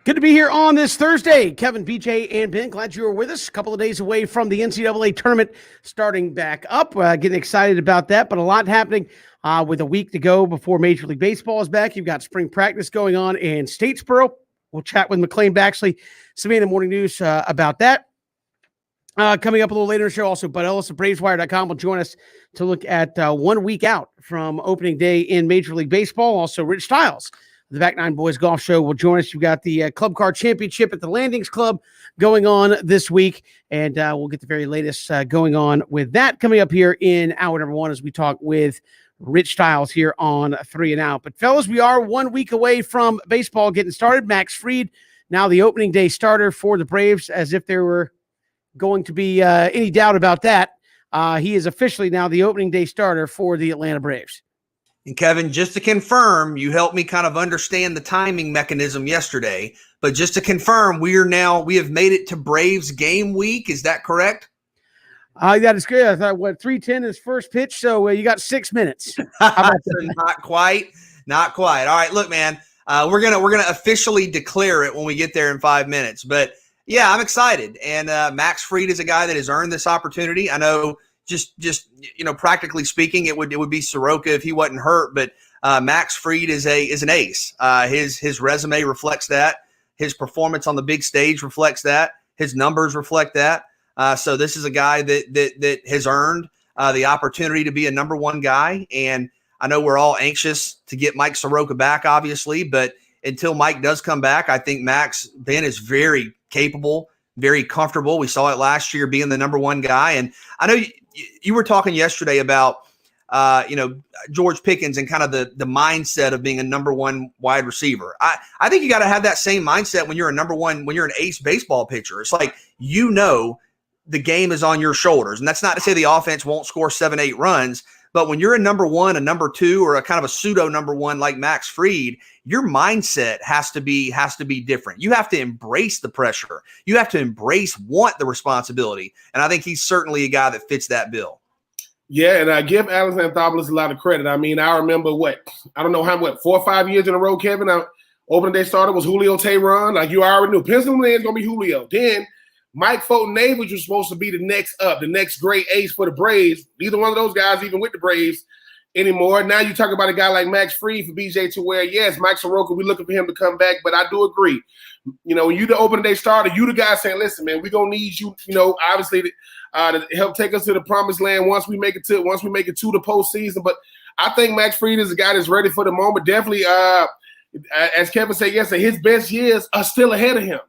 Good to be here on this Thursday. Kevin, BJ, and Ben, glad you were with us. A couple of days away from the NCAA tournament starting back up. Getting excited about that, but a lot happening with a week to go before Major League Baseball is back. You've got spring practice going on in Statesboro. We'll chat with McLean Baxley, Savannah Morning News about that. Coming up a little later in the show, also Bud Ellis of BravesWire.com will join us to look at 1 week out from opening day in Major League Baseball. Also, Rich Stiles, the Back Nine Boys Golf Show, will join us. You've got the Club Car Championship at the Landings Club going on this week, and we'll get the very latest going on with that coming up here in hour number one as we talk with Rich Stiles here on 3 and Out. But, fellas, we are 1 week away from baseball getting started. Max Fried, now the opening day starter for the Braves, as if there were going to be any doubt about that. He is officially now the opening day starter for the Atlanta Braves. And Kevin, just to confirm, you helped me kind of understand the timing mechanism yesterday, but just to confirm, we have made it to Braves game week. Is that correct? That is good. I thought 3:10 is first pitch, so you got 6 minutes. Not quite. All right, look, man, we're gonna officially declare it when we get there in 5 minutes. But yeah, I'm excited, and Max Fried is a guy that has earned this opportunity. I know. Just practically speaking, it would be Soroka if he wasn't hurt, but Max Fried is an ace. His resume reflects that. His performance on the big stage reflects that. His numbers reflect that. So this is a guy that has earned the opportunity to be a number one guy. And I know we're all anxious to get Mike Soroka back, obviously, but until Mike does come back, I think Max Ben is very capable, very comfortable. We saw it last year being the number one guy, and I know. You were talking yesterday about, George Pickens and kind of the mindset of being a number one wide receiver. I think you got to have that same mindset when you're an ace baseball pitcher. It's like, the game is on your shoulders. And that's not to say the offense won't score 7-8 runs, but when you're a number one, a number two, or a kind of a pseudo number one like Max Fried, your mindset has to be different. You have to embrace the pressure. You have to want the responsibility. And I think he's certainly a guy that fits that bill. Yeah, and I give Alex Anthopoulos a lot of credit. I mean, I remember 4 or 5 years in a row, Kevin, opening day starter was Julio Teheran. Like, you already knew, pencil in is going to be Julio. Then Mike Fulton-Navage was supposed to be the next great ace for the Braves. Neither one of those guys even with the Braves anymore. Now you talk about a guy like Max Fried for BJ to where, yes, Mike Soroka, we're looking for him to come back, but I do agree. When you the opening day starter, you the guy saying, listen, man, we're going to need you, obviously to help take us to the promised land once we make it to the postseason. But I think Max Fried is a guy that's ready for the moment. Definitely, as Kevin said yesterday, his best years are still ahead of him.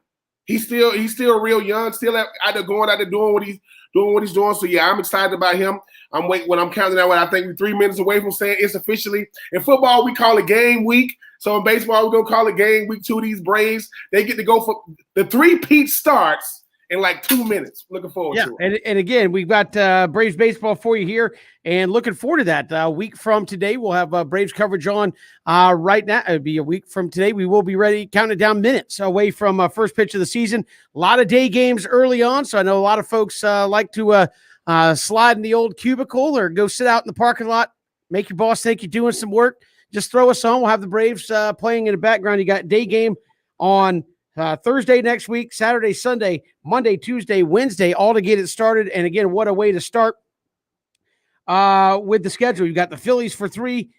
He's still real young, still out there doing what he's doing. So yeah, I'm excited about him. I'm counting out. I think we're 3 minutes away from saying it's officially. In football, we call it game week. So in baseball, we're gonna call it game week 2. These Braves, they get to go for the 3-peat starts in like 2 minutes. Looking forward to it. And again, we've got Braves baseball for you here, and looking forward to that. A week from today, we'll have Braves coverage on right now. It'll be a week from today. We will be ready, counting down minutes away from first pitch of the season. A lot of day games early on, so I know a lot of folks like to slide in the old cubicle or go sit out in the parking lot, make your boss think you're doing some work. Just throw us on. We'll have the Braves playing in the background. You got day game on Thursday next week, Saturday, Sunday, Monday, Tuesday, Wednesday, all to get it started. And again, what a way to start with the schedule. You've got the Phillies for 3,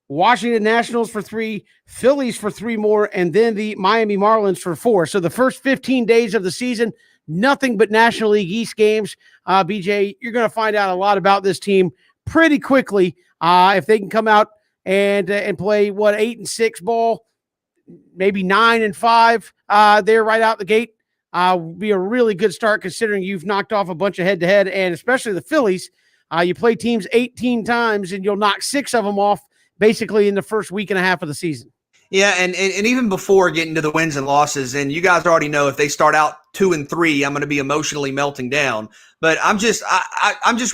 Washington Nationals for 3, Phillies for 3 more, and then the Miami Marlins for 4. So the first 15 days of the season, nothing but National League East games. BJ, you're going to find out a lot about this team pretty quickly if they can come out and play 8-6 ball, maybe 9-5 there right out the gate. Be a really good start considering you've knocked off a bunch of head-to-head, and especially the Phillies. You play teams 18 times, and you'll knock 6 of them off basically in the first week and a half of the season. Yeah, and even before getting to the wins and losses, and you guys already know if they start out 2-3, I'm going to be emotionally melting down. But I'm just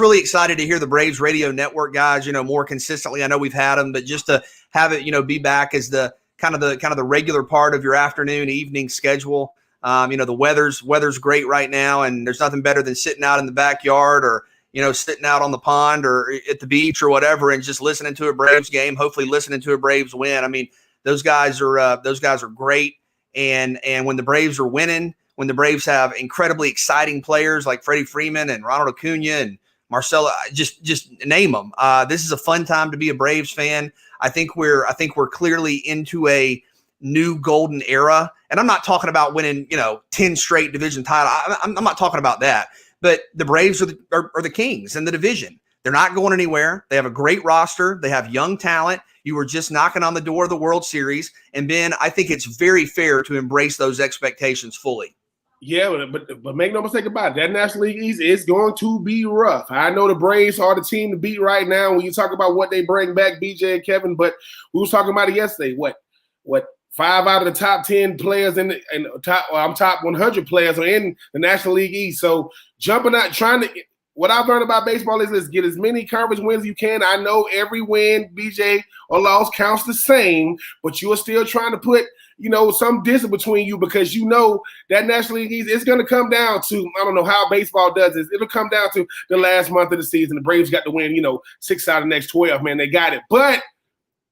really excited to hear the Braves radio network guys, more consistently. I know we've had them, but just to have it, be back as the kind of the regular part of your afternoon, evening schedule. The weather's great right now, and there's nothing better than sitting out in the backyard or sitting out on the pond or at the beach or whatever, and just listening to a Braves game. Hopefully, listening to a Braves win. I mean, those guys are great, And when the Braves are winning, when the Braves have incredibly exciting players like Freddie Freeman and Ronald Acuna and Marcelo, just name them. This is a fun time to be a Braves fan. I think we're clearly into a new golden era. And I'm not talking about winning, 10 straight division title. I'm not talking about that. But the Braves are the kings in the division. They're not going anywhere. They have a great roster. They have young talent. You were just knocking on the door of the World Series. And Ben, I think it's very fair to embrace those expectations fully. Yeah, but make no mistake about it. That National League East is going to be rough. I know the Braves are the team to beat right now when you talk about what they bring back, BJ and Kevin, but we was talking about it yesterday. What 5 out of the top 10 players top 100 players are in the National League East. So jumping out, what I've learned about baseball is let's get as many conference wins as you can. I know every win, BJ, or loss counts the same, but you are still trying to put some distance between you because that National League East is going to come down to, I don't know how baseball does this. It'll come down to the last month of the season. The Braves got to win, 6 out of the next 12, man. They got it. But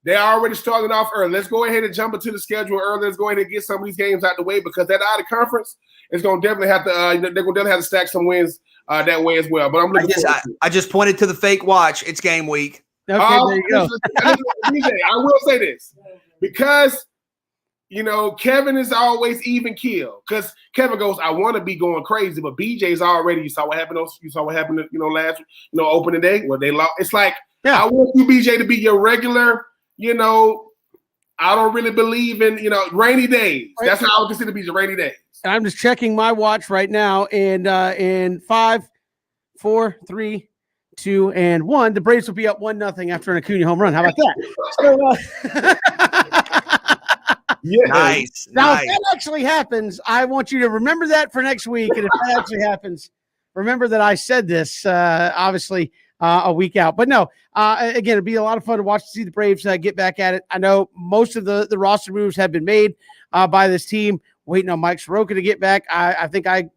they already started off early. Let's go ahead and jump into the schedule early. Let's go ahead and get some of these games out the way because that out of conference is going to definitely have to, they're going to definitely have to stack some wins that way as well. But I'm looking forward to it. I just pointed to the fake watch. It's game week. Okay, there you go. BJ, I will say this because Kevin is always even keel because Kevin goes, I want to be going crazy, but BJ's already. You saw what happened. Last opening day where they lost. It's like I want you, BJ, to be your regular. I don't really believe in rainy days. That's how I would consider BJ, rainy days. I'm just checking my watch right now, and in 5, 4, 3, 2, and 1, the Braves will be up 1-0 after an Acuna home run. How about that? Yeah. Nice. Now, if that actually happens, I want you to remember that for next week. And if that actually happens, remember that I said this, obviously, a week out. But no, again, it'd be a lot of fun to watch to see the Braves get back at it. I know most of the roster moves have been made by this team. Waiting on Mike Soroka to get back. I think I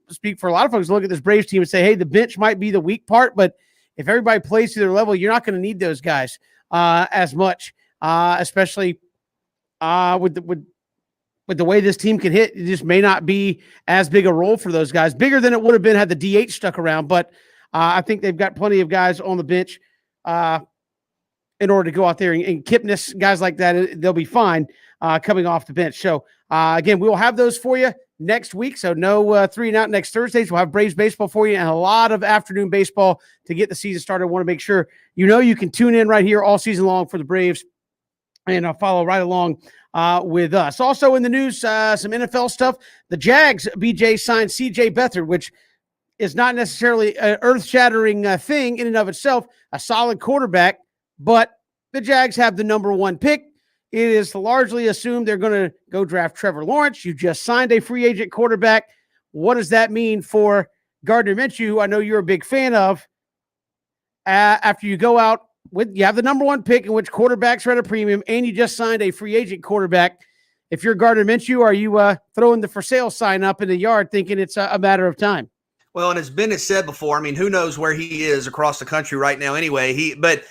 speak for a lot of folks. Look at this Braves team and say, hey, the bench might be the weak part, but if everybody plays to their level, you're not going to need those guys as much, especially with the way this team can hit. It just may not be as big a role for those guys, bigger than it would have been had the DH stuck around. But I think they've got plenty of guys on the bench in order to go out there and Kipnis, guys like that, they'll be fine coming off the bench. So again, we will have those for you next week. So no 3 and out next Thursdays. We'll have Braves baseball for you and a lot of afternoon baseball to get the season started. I want to make sure you can tune in right here all season long for the Braves and follow right along with us. Also in the news, some NFL stuff. The Jags, BJ, signed CJ Beathard, which is not necessarily an earth-shattering thing in and of itself, a solid quarterback, but the Jags have the number 1 pick. It is largely assumed they're going to go draft Trevor Lawrence. You just signed a free agent quarterback. What does that mean for Gardner Minshew, who I know you're a big fan of? After you go out you have the number 1 pick in which quarterbacks are at a premium, and you just signed a free agent quarterback. If you're Gardner Minshew, are you throwing the for sale sign up in the yard thinking it's a matter of time? Well, and as Ben has said before, I mean, who knows where he is across the country right now anyway. But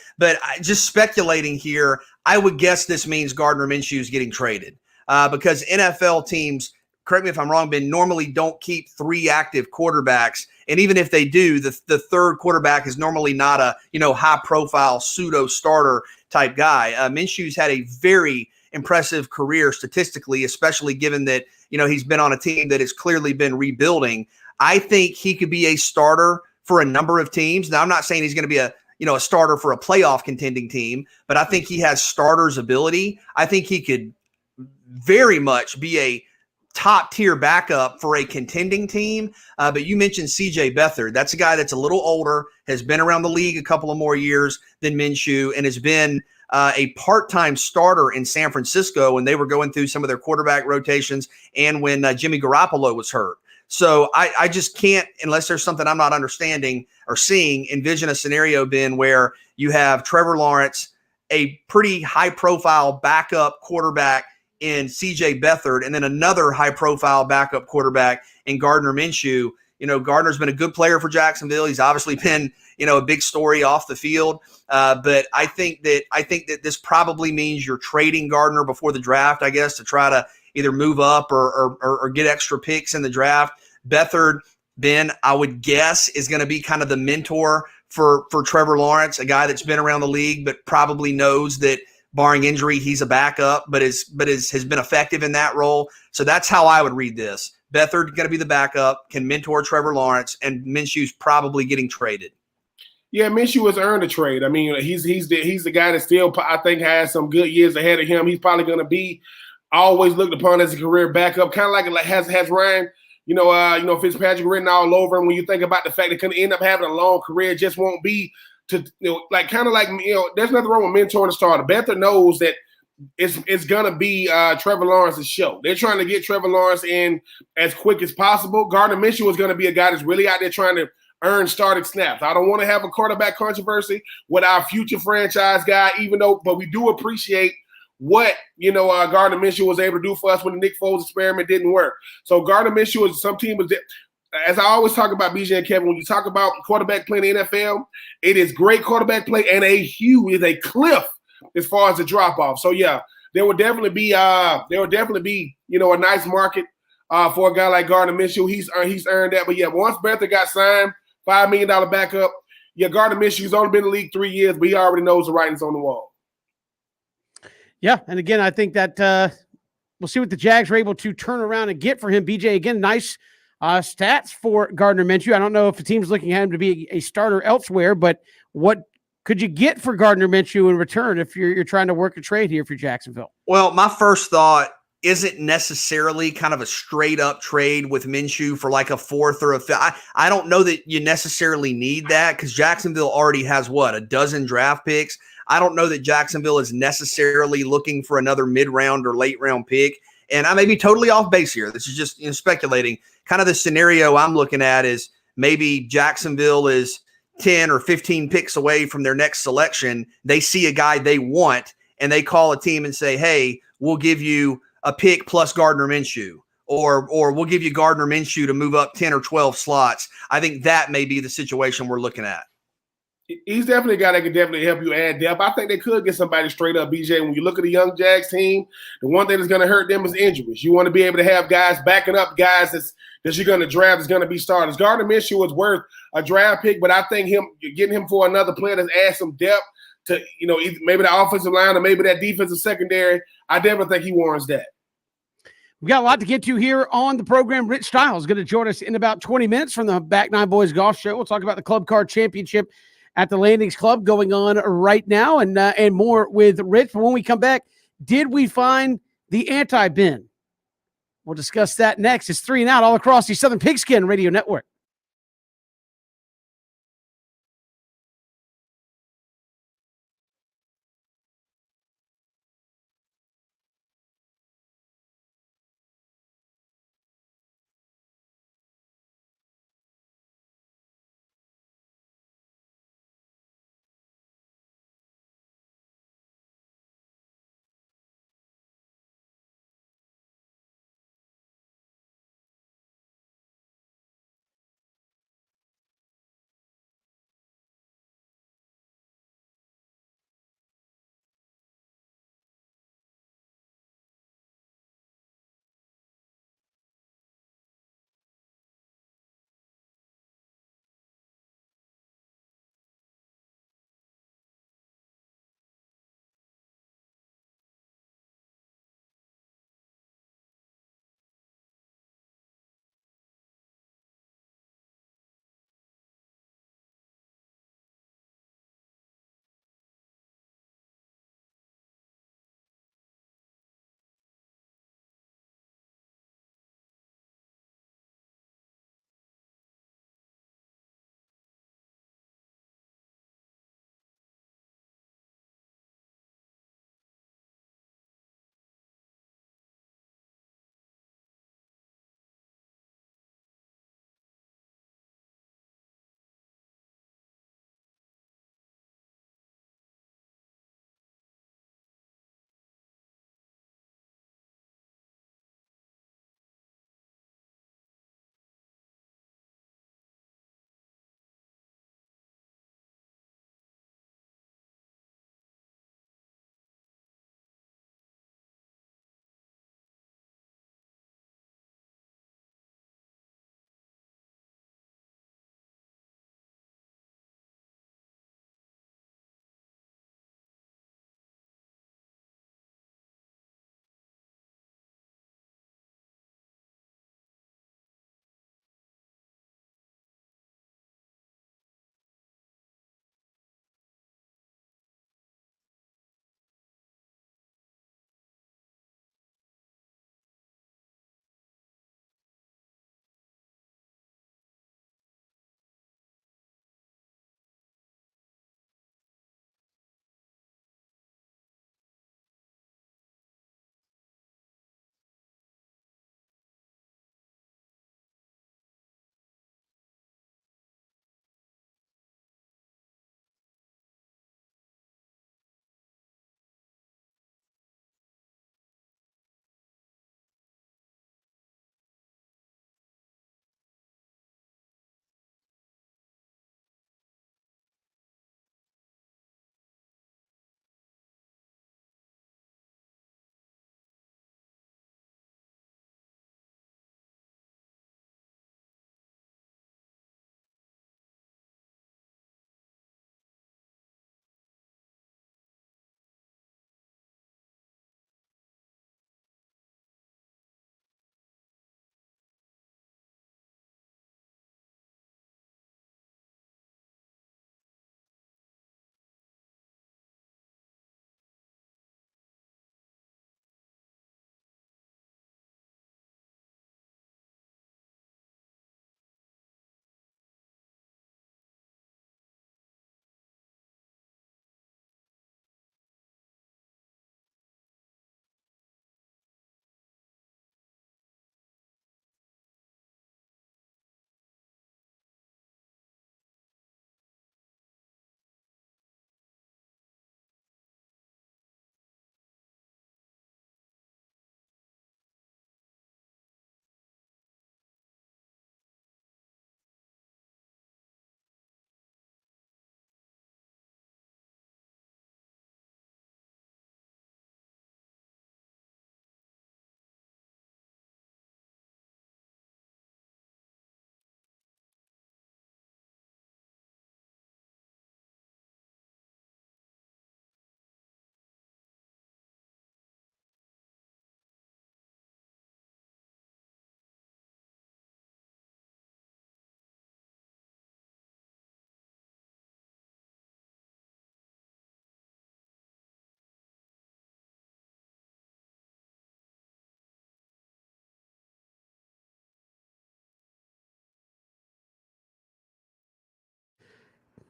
just speculating here, I would guess this means Gardner Minshew is getting traded because NFL teams, correct me if I'm wrong, Ben, normally don't keep 3 active quarterbacks. And even if they do, the third quarterback is normally not a, high-profile pseudo-starter type guy. Minshew's had a very impressive career statistically, especially given that, he's been on a team that has clearly been rebuilding. I think he could be a starter for a number of teams. Now, I'm not saying he's going to be a starter for a playoff contending team, but I think he has starter's ability. I think he could very much be a top tier backup for a contending team. But you mentioned CJ Beathard. That's a guy that's a little older, has been around the league a couple of more years than Minshew, and has been a part-time starter in San Francisco when they were going through some of their quarterback rotations and when Jimmy Garoppolo was hurt. So I just can't, unless there's something I'm not understanding or seeing, envision a scenario, Ben, where you have Trevor Lawrence, a pretty high-profile backup quarterback in CJ Beathard, and then another high-profile backup quarterback in Gardner Minshew. Gardner's been a good player for Jacksonville. He's obviously been, a big story off the field. But I think that this probably means you're trading Gardner before the draft, I guess, to try to either move up or get extra picks in the draft. Beathard, Ben, I would guess, is going to be kind of the mentor for Trevor Lawrence, a guy that's been around the league but probably knows that barring injury, he's a backup, but has been effective in that role. So that's how I would read this. Beathard going to be the backup, can mentor Trevor Lawrence, and Minshew's probably getting traded. Yeah, Minshew has earned a trade. I mean, he's the guy that still, I think, has some good years ahead of him. He's probably going to be always looked upon as a career backup, kind of like has Ryan, Fitzpatrick written all over him. When you think about the fact that can end up having a long career, it just won't be to there's nothing wrong with mentoring a starter. Beathard knows that it's gonna be Trevor Lawrence's show. They're trying to get Trevor Lawrence in as quick as possible. Gardner Minshew is going to be a guy that's really out there trying to earn starting snaps. I don't want to have a quarterback controversy with our future franchise guy, but we do appreciate what Gardner Minshew was able to do for us when the Nick Foles experiment didn't work. So Gardner Minshew is some team was. As I always talk about, BJ and Kevin, when you talk about quarterback play in the NFL, it is great quarterback play and a cliff as far as the drop off. So yeah, there would definitely be a nice market for a guy like Gardner Minshew. He's earned that. But yeah, once Beathard got signed, $5 million backup. Yeah, Gardner Minshew's only been in the league 3 years, but he already knows the writing's on the wall. Yeah, and again, I think that we'll see what the Jags are able to turn around and get for him. BJ, again, nice stats for Gardner Minshew. I don't know if the team's looking at him to be a starter elsewhere, but what could you get for Gardner Minshew in return if you're trying to work a trade here for Jacksonville? Well, my first thought isn't necessarily kind of a straight up trade with Minshew for like a fourth or a fifth. I don't know that you necessarily need that because Jacksonville already has a dozen draft picks. I don't know that Jacksonville is necessarily looking for another mid-round or late-round pick. And I may be totally off base here. This is just speculating. Kind of the scenario I'm looking at is maybe Jacksonville is 10 or 15 picks away from their next selection. They see a guy they want, and they call a team and say, hey, we'll give you a pick plus Gardner Minshew, or we'll give you Gardner Minshew to move up 10 or 12 slots. I think that may be the situation we're looking at. He's definitely a guy that can definitely help you add depth. I think they could get somebody straight up, BJ. When you look at the young Jags team, the one thing that's going to hurt them is injuries. You want to be able to have guys backing up guys that you're going to draft is going to be starters. Gardner Minshew is worth a draft pick, but I think getting him for another player that's add some depth to, maybe the offensive line or maybe that defensive secondary, I definitely think he warrants that. We've got a lot to get to here on the program. Rich Stiles is going to join us in about 20 minutes from the Back Nine Boys Golf Show. We'll talk about the Club Car Championship at the Landings Club going on right now and more with Rich. But when we come back, did we find the anti-bin? We'll discuss that next. It's 3 and Out all across the Southern Pigskin Radio Network.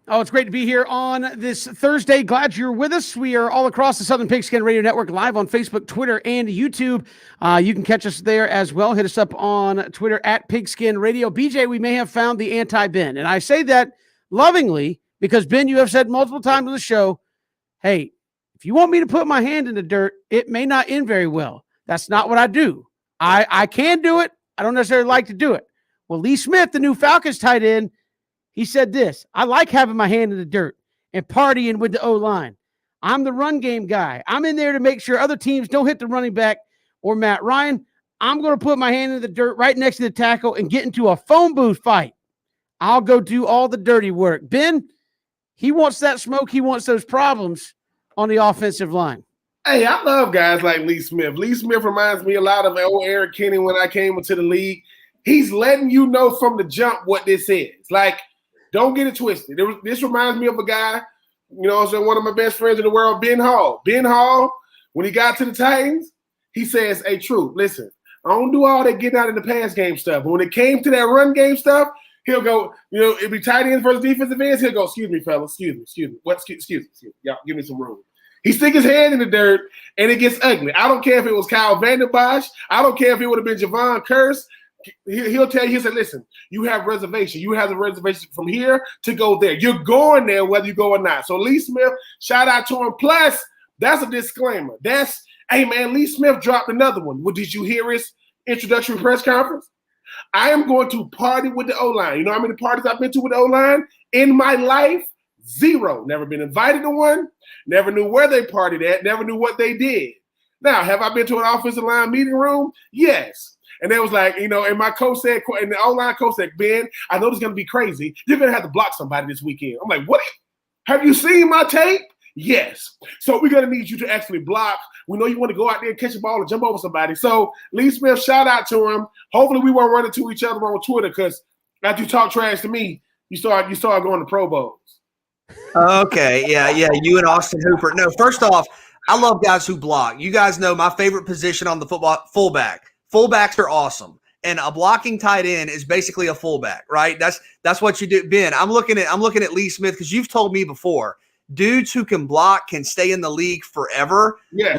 Oh, it's great to be here on this Thursday. Glad you're with us. We are all across the Southern Pigskin Radio Network, live on Facebook, Twitter, and YouTube. You can catch us there as well. Hit us up on Twitter at Pigskin Radio. BJ, we may have found the anti-Ben. And I say that lovingly because, Ben, you have said multiple times on the show, hey, if you want me to put my hand in the dirt, it may not end very well. That's not what I do. I can do it. I don't necessarily like to do it. Well, Lee Smith, the new Falcons tight end, he said this: I like having my hand in the dirt and partying with the O-line. I'm the run game guy. I'm in there to make sure other teams don't hit the running back or Matt Ryan. I'm going to put my hand in the dirt right next to the tackle and get into a phone booth fight. I'll go do all the dirty work. Ben, he wants that smoke. He wants those problems on the offensive line. Hey, I love guys like Lee Smith. Lee Smith reminds me a lot of old Eric Kenny when I came into the league. He's letting you know from the jump what this is. Like, don't get it twisted. This reminds me of a guy, one of my best friends in the world, Ben Hall. Ben Hall, when he got to the Titans, he says, hey, True, listen, I don't do all that getting out in the pass game stuff. But when it came to that run game stuff, he'll go, it'd be tight ends versus defensive ends. He'll go, excuse me, fellas, excuse me. What? Excuse me. Y'all, give me some room. He stick his hand in the dirt, and it gets ugly. I don't care if it was Kyle Vanderbosch. I don't care if it would have been Javon Curse. He'll tell you, he'll say, listen, you have reservation. You have the reservation from here to go there. You're going there whether you go or not. So Lee Smith, shout out to him. Plus, that's a disclaimer. Hey, man, Lee Smith dropped another one. Well, did you hear his introductory press conference? I am going to party with the O-line. You know how many parties I've been to with the O-line? In my life, 0. Never been invited to one. Never knew where they partied at. Never knew what they did. Now, have I been to an offensive line meeting room? Yes. And they was like, and my coach said, and the O-line coach said, Ben, I know this is going to be crazy. You're going to have to block somebody this weekend. I'm like, what? Have you seen my tape? Yes. So we're going to need you to actually block. We know you want to go out there and catch a ball and jump over somebody. So Lee Smith, shout out to him. Hopefully we won't run into each other on Twitter because after you talk trash to me, you start going to Pro Bowls. Okay. Yeah. You and Austin Hooper. No, first off, I love guys who block. You guys know my favorite position on the football, fullback. Fullbacks are awesome. And a blocking tight end is basically a fullback, right? That's what you do. Ben, I'm looking at Lee Smith because you've told me before, dudes who can block can stay in the league forever. Yeah.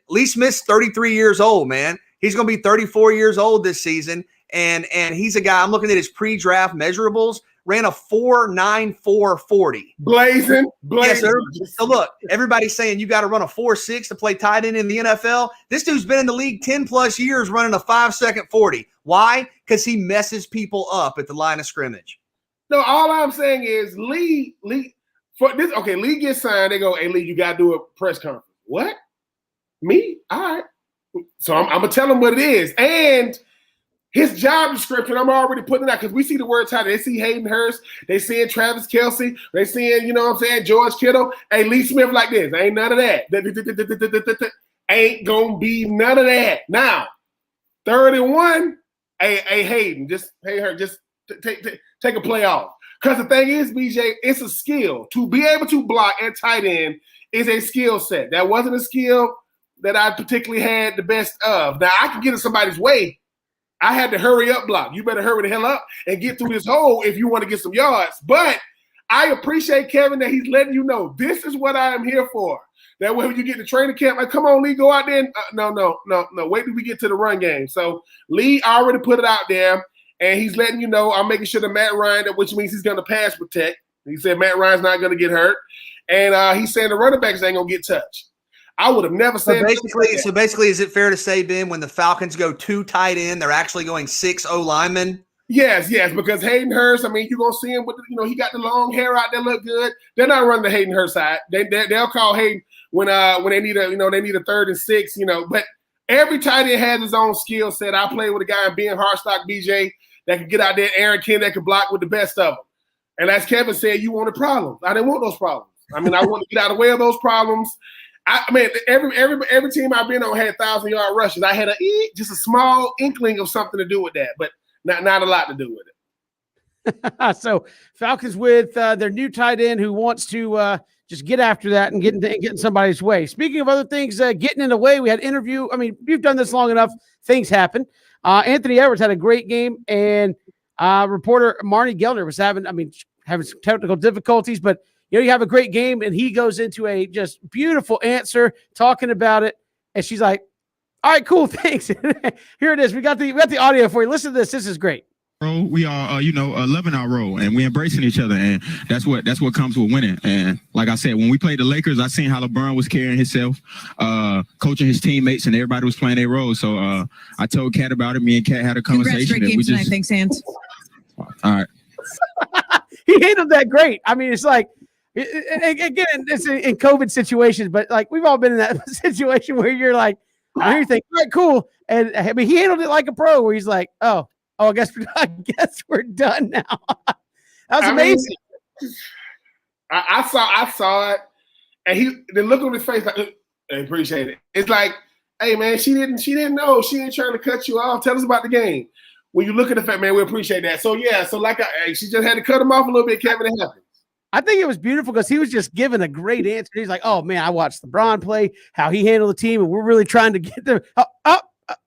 Lee Smith's 33 years old, man. He's going to be 34 years old this season. And he's a guy, I'm looking at his pre-draft measurables, ran a 4.94 40. Blazing. Yes, sir. So look, everybody's saying you got to run a 4.6 to play tight end in the NFL. This dude's been in the league 10 plus years running a 5-second 40. Why? Because he messes people up at the line of scrimmage. No, all I'm saying is Lee for this. Okay, Lee gets signed. They go, hey, Lee, you got to do a press conference. What? Me? All right. So I'm going to tell him what it is. And his job description, I'm already putting it out because we see the word title. They see Hayden Hurst. They seeing Travis Kelce. They seeing, George Kittle. Hey, Lee Smith like this. Ain't none of that. Ain't going to be none of that. Now, 31, hey, Hayden, just take a play off. Because the thing is, BJ, it's a skill. To be able to block and tight end is a skill set. That wasn't a skill that I particularly had the best of. Now, I can get in somebody's way. I had to hurry up block. You better hurry the hell up and get through this hole if you want to get some yards. But I appreciate Kevin that he's letting you know this is what I am here for. That way when you get to training camp, like, come on, Lee, go out there. And, no. Wait till we get to the run game. So Lee already put it out there, and he's letting you know I'm making sure that Matt Ryan, which means he's going to pass protect. He said Matt Ryan's not going to get hurt. And he's saying the running backs ain't going to get touched. I would have never said so basically, is it fair to say, Ben, when the Falcons go 2 tight end, they're actually going 6 O linemen? Yes, because Hayden Hurst, you're gonna see him with he got the long hair out there, look good. They're not running the Hayden Hurst side. They'll call Hayden when they need a 3rd and 6, But every tight end has his own skill set. I played with a guy in Ben Harstock, BJ, that could get out there, Aaron Ken that could block with the best of them. And as Kevin said, you wanted problems. I didn't want those problems. I want to get out of the way of those problems. Every team I've been on had 1,000-yard rushes. I had just a small inkling of something to do with that, but not a lot to do with it. So Falcons with their new tight end who wants to just get after that and get in somebody's way. Speaking of other things, getting in the way, we had interview. You've done this long enough. Things happen. Anthony Edwards had a great game, and reporter Marnie Gelner was having, having some technical difficulties, but you have a great game, and he goes into a just beautiful answer talking about it, and she's like, "All right, cool, thanks." Here it is. We got the audio for you. Listen to this. This is great. We are, loving our role, and we're embracing each other, and that's what comes with winning. And like I said, when we played the Lakers, I seen how LeBron was carrying himself, coaching his teammates, and everybody was playing their role. So I told Kat about it. Me and Kat had a conversation. Great game tonight. Thanks, Ant. All right. He handled that great. I mean, it's like, again, it's in COVID situations, but like we've all been in that situation where you're like, I hear you think, all right, cool, and I mean, he handled it like a pro, where he's like, oh, I guess we're done now. That was amazing. I saw it, and the look on his face, like, I appreciate it. It's like, hey man, she didn't know, she ain't trying to cut you off. Tell us about the game. When you look at the fact, man, we appreciate that. So yeah, she just had to cut him off a little bit, Kevin. It happened. I think it was beautiful because he was just giving a great answer. He's like, oh man, I watched LeBron play, how he handled the team, and we're really trying to get them.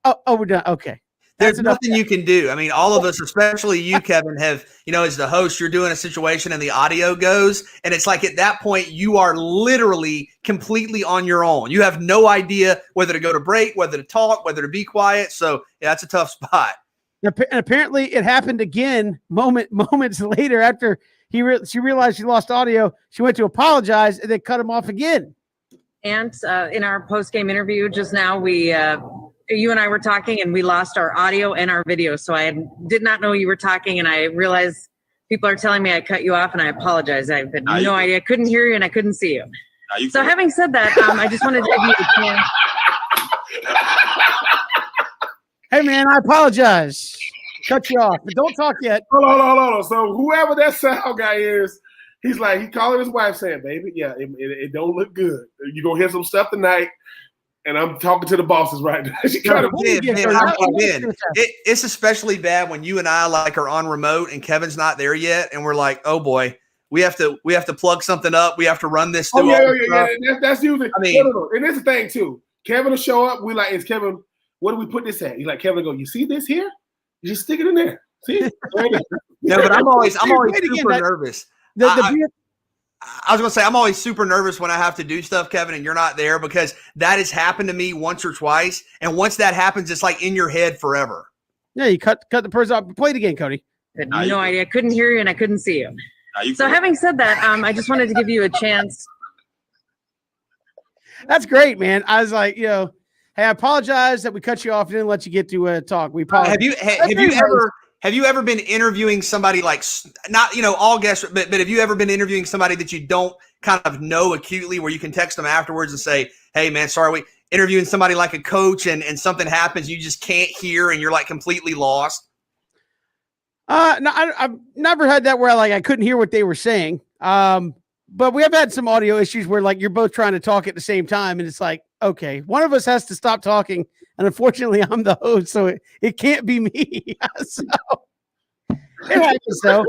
Oh, we're done. Okay. There's nothing you can do. I mean, all of us, especially you, Kevin, have, as the host, you're doing a situation and the audio goes, and it's like at that point, you are literally completely on your own. You have no idea whether to go to break, whether to talk, whether to be quiet. So yeah, that's a tough spot. And apparently it happened again moments later after she realized she lost audio. She went to apologize and they cut him off again. And in our post-game interview just now, you and I were talking and we lost our audio and our video. So I did not know you were talking, and I realized people are telling me I cut you off, and I apologize. I had no idea. I couldn't hear you and I couldn't see you. So having said that, I just wanted to give you a chance. Hey man, I apologize. Cut you off, but don't talk yet. Hold on. So whoever that sound guy is, he's like, he calling his wife saying, baby, yeah, it don't look good. You're going to hear some stuff tonight. And I'm talking to the bosses right now. It's especially bad when you and I are on remote and Kevin's not there yet, and we're like, oh boy, we have to plug something up. We have to run this through. Yeah. That's usually. I mean, no. And it's the thing too. Kevin will show up. We like, is Kevin? Where do we put this at? He's like, Kevin will go, you see this here? You just stick it in there. See? No, but I'm always super nervous. I was going to say, I'm always super nervous when I have to do stuff, Kevin, and you're not there, because that has happened to me once or twice. And once that happens, it's like in your head forever. Yeah, you cut the person off. Play it again, Cody. I had no idea. I couldn't hear you and I couldn't see you. So having said that, I just wanted to give you a chance. That's great, man. I was like, hey, I apologize that we cut you off and didn't let you get to talk. We apologize. Have you ever been interviewing somebody not, all guests, but have you ever been interviewing somebody that you don't kind of know acutely, where you can text them afterwards and say, hey man, sorry, we interviewing somebody like a coach and something happens, you just can't hear and you're like completely lost? No, I've never had that where I couldn't hear what they were saying. But we have had some audio issues where you're both trying to talk at the same time. And it's like, okay, one of us has to stop talking. And unfortunately, I'm the host, so it can't be me. So it happens, though.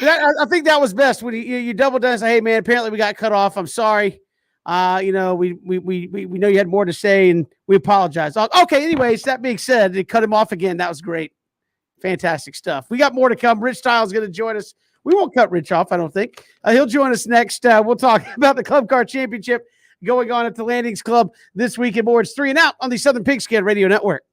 I think that was best when you double down and say, "Hey, man, apparently we got cut off. I'm sorry. We know you had more to say, and we apologize." Okay. Anyways, that being said, they cut him off again. That was great, fantastic stuff. We got more to come. Rich Stiles is going to join us. We won't cut Rich off, I don't think. He'll join us next. We'll talk about the Club Car Championship going on at the Landings Club this week and more. It's 3 and Out on the Southern Pigskin Radio Network.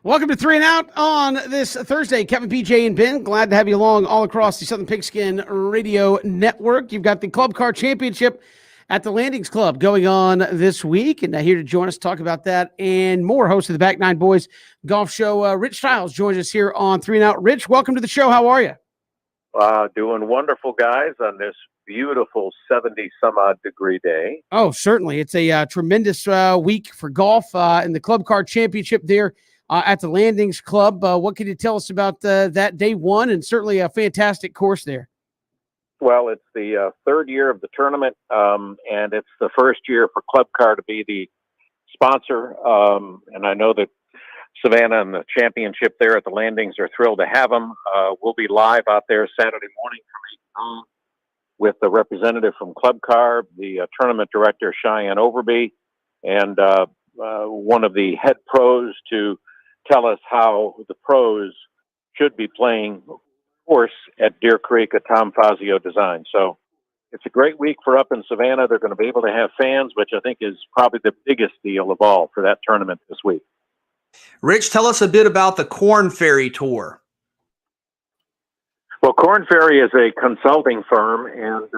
Welcome to Three and Out on this Thursday. Kevin, BJ, and Ben, glad to have you along all across the Southern Pigskin Radio Network. You've got the Club Car Championship at the Landings Club going on this week, and here to join us to talk about that and more, host of the Back Nine Boys Golf Show, Rich Stiles, joins us here on Three and Out. Rich, welcome to the show. How are you? Doing wonderful, guys, on this beautiful 70-some-odd degree day. Oh, certainly. It's a tremendous week for golf in the Club Car Championship there at the Landings Club. What can you tell us about that day one, and certainly a fantastic course there? Well, it's the third year of the tournament, and it's the first year for Club Car to be the sponsor. And I know that Savannah and the championship there at the Landings are thrilled to have them. We'll be live out there Saturday morning from 8 to 9 with the representative from Club Car, the tournament director, Cheyenne Overby, and one of the head pros to tell us how the pros should be playing course at Deer Creek at Tom Fazio Design. So it's a great week for up in Savannah. They're going to be able to have fans, which I think is probably the biggest deal of all for that tournament this week. Rich, tell us a bit about the Corn Ferry Tour. Well, Corn Ferry is a consulting firm, and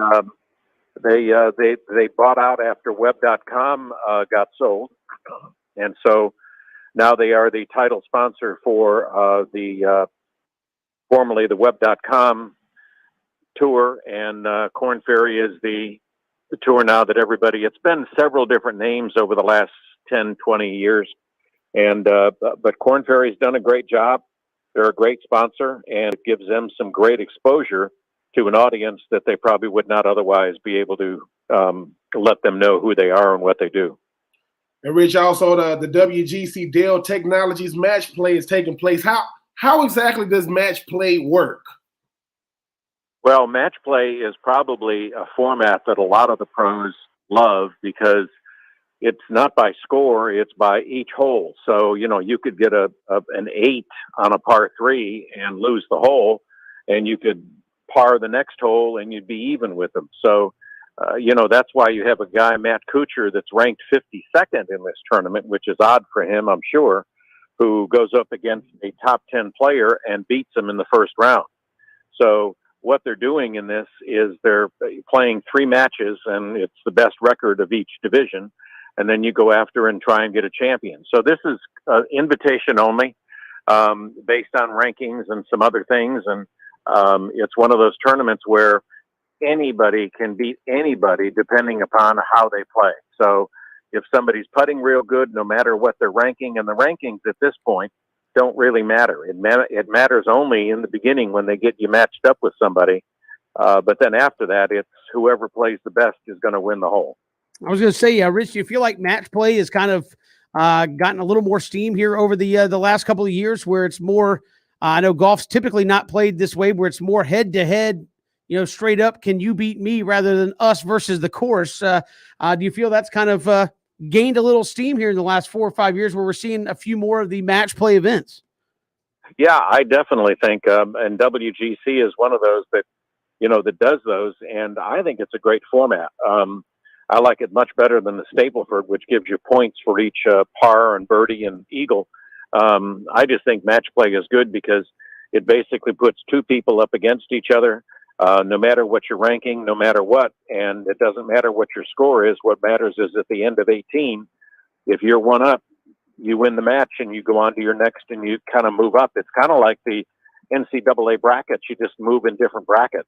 they bought out after Web.com got sold. And so now they are the title sponsor for formerly the Web.com tour, and Corn Ferry is the tour now that everybody, it's been several different names over the last 10, 20 years. And but Corn Ferry's done a great job. They're a great sponsor, and it gives them some great exposure to an audience that they probably would not otherwise be able to let them know who they are and what they do. And Rich, also the WGC Dell Technologies match play is taking place. How exactly does match play work? Well, match play is probably a format that a lot of the pros love because it's not by score, it's by each hole. So, you could get an 8 on a par 3 and lose the hole, and you could par the next hole and you'd be even with them. So, that's why you have a guy, Matt Kuchar, that's ranked 52nd in this tournament, which is odd for him, I'm sure, who goes up against a top 10 player and beats him in the first round. So what they're doing in this is they're playing 3 matches, and it's the best record of each division. And then you go after and try and get a champion. So this is invitation only, based on rankings and some other things. And it's one of those tournaments where anybody can beat anybody depending upon how they play. So if somebody's putting real good, no matter what their ranking, and the rankings at this point don't really matter. It matters only in the beginning when they get you matched up with somebody. But then after that, it's whoever plays the best is going to win the hole. I was going to say, Rich, do you feel like match play has kind of gotten a little more steam here over the last couple of years, where it's more, I know golf's typically not played this way, where it's more head-to-head, straight up, can you beat me rather than us versus the course. Do you feel that's kind of gained a little steam here in the last 4 or 5 years, where we're seeing a few more of the match play events? Yeah, I definitely think, and WGC is one of those that, that does those, and I think it's a great format. I like it much better than the Stableford, which gives you points for each par and birdie and eagle. I just think match play is good because it basically puts 2 people up against each other, no matter what your ranking, no matter what. And it doesn't matter what your score is. What matters is at the end of 18, if you're 1 up, you win the match and you go on to your next and you kind of move up. It's kind of like the NCAA brackets. You just move in different brackets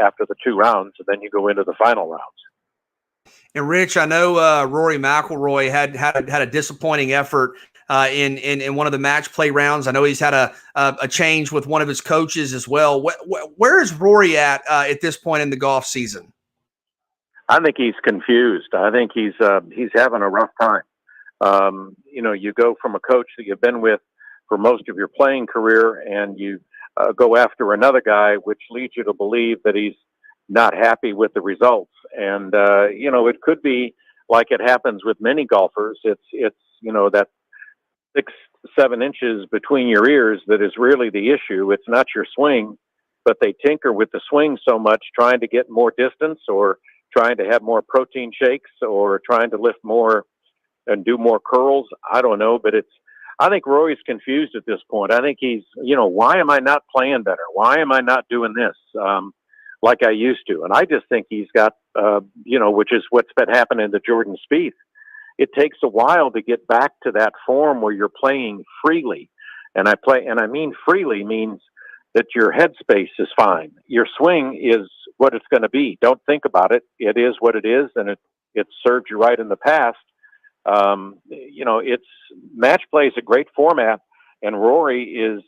after the 2 rounds, and then you go into the final rounds. And Rich, I know Rory Mcilroy had a disappointing effort in one of the match play rounds. I know he's had a change with one of his coaches as well. Where is Rory at this point in the golf season? I think he's confused. I think he's having a rough time. You go from a coach that you've been with for most of your playing career, and you go after another guy, which leads you to believe that he's not happy with the results. And, it could be like it happens with many golfers. It's that 6-7 inches between your ears that is really the issue. It's not your swing, but they tinker with the swing so much, trying to get more distance or trying to have more protein shakes or trying to lift more and do more curls. I don't know, but I think Rory's confused at this point. I think he's, why am I not playing better? Why am I not doing this like I used to? And I just think he's got, which is what's been happening to Jordan Spieth. It takes a while to get back to that form where you're playing freely. And I mean freely means that your headspace is fine. Your swing is what it's going to be. Don't think about it. It is what it is, and it served you right in the past. It's match play is a great format, and Rory is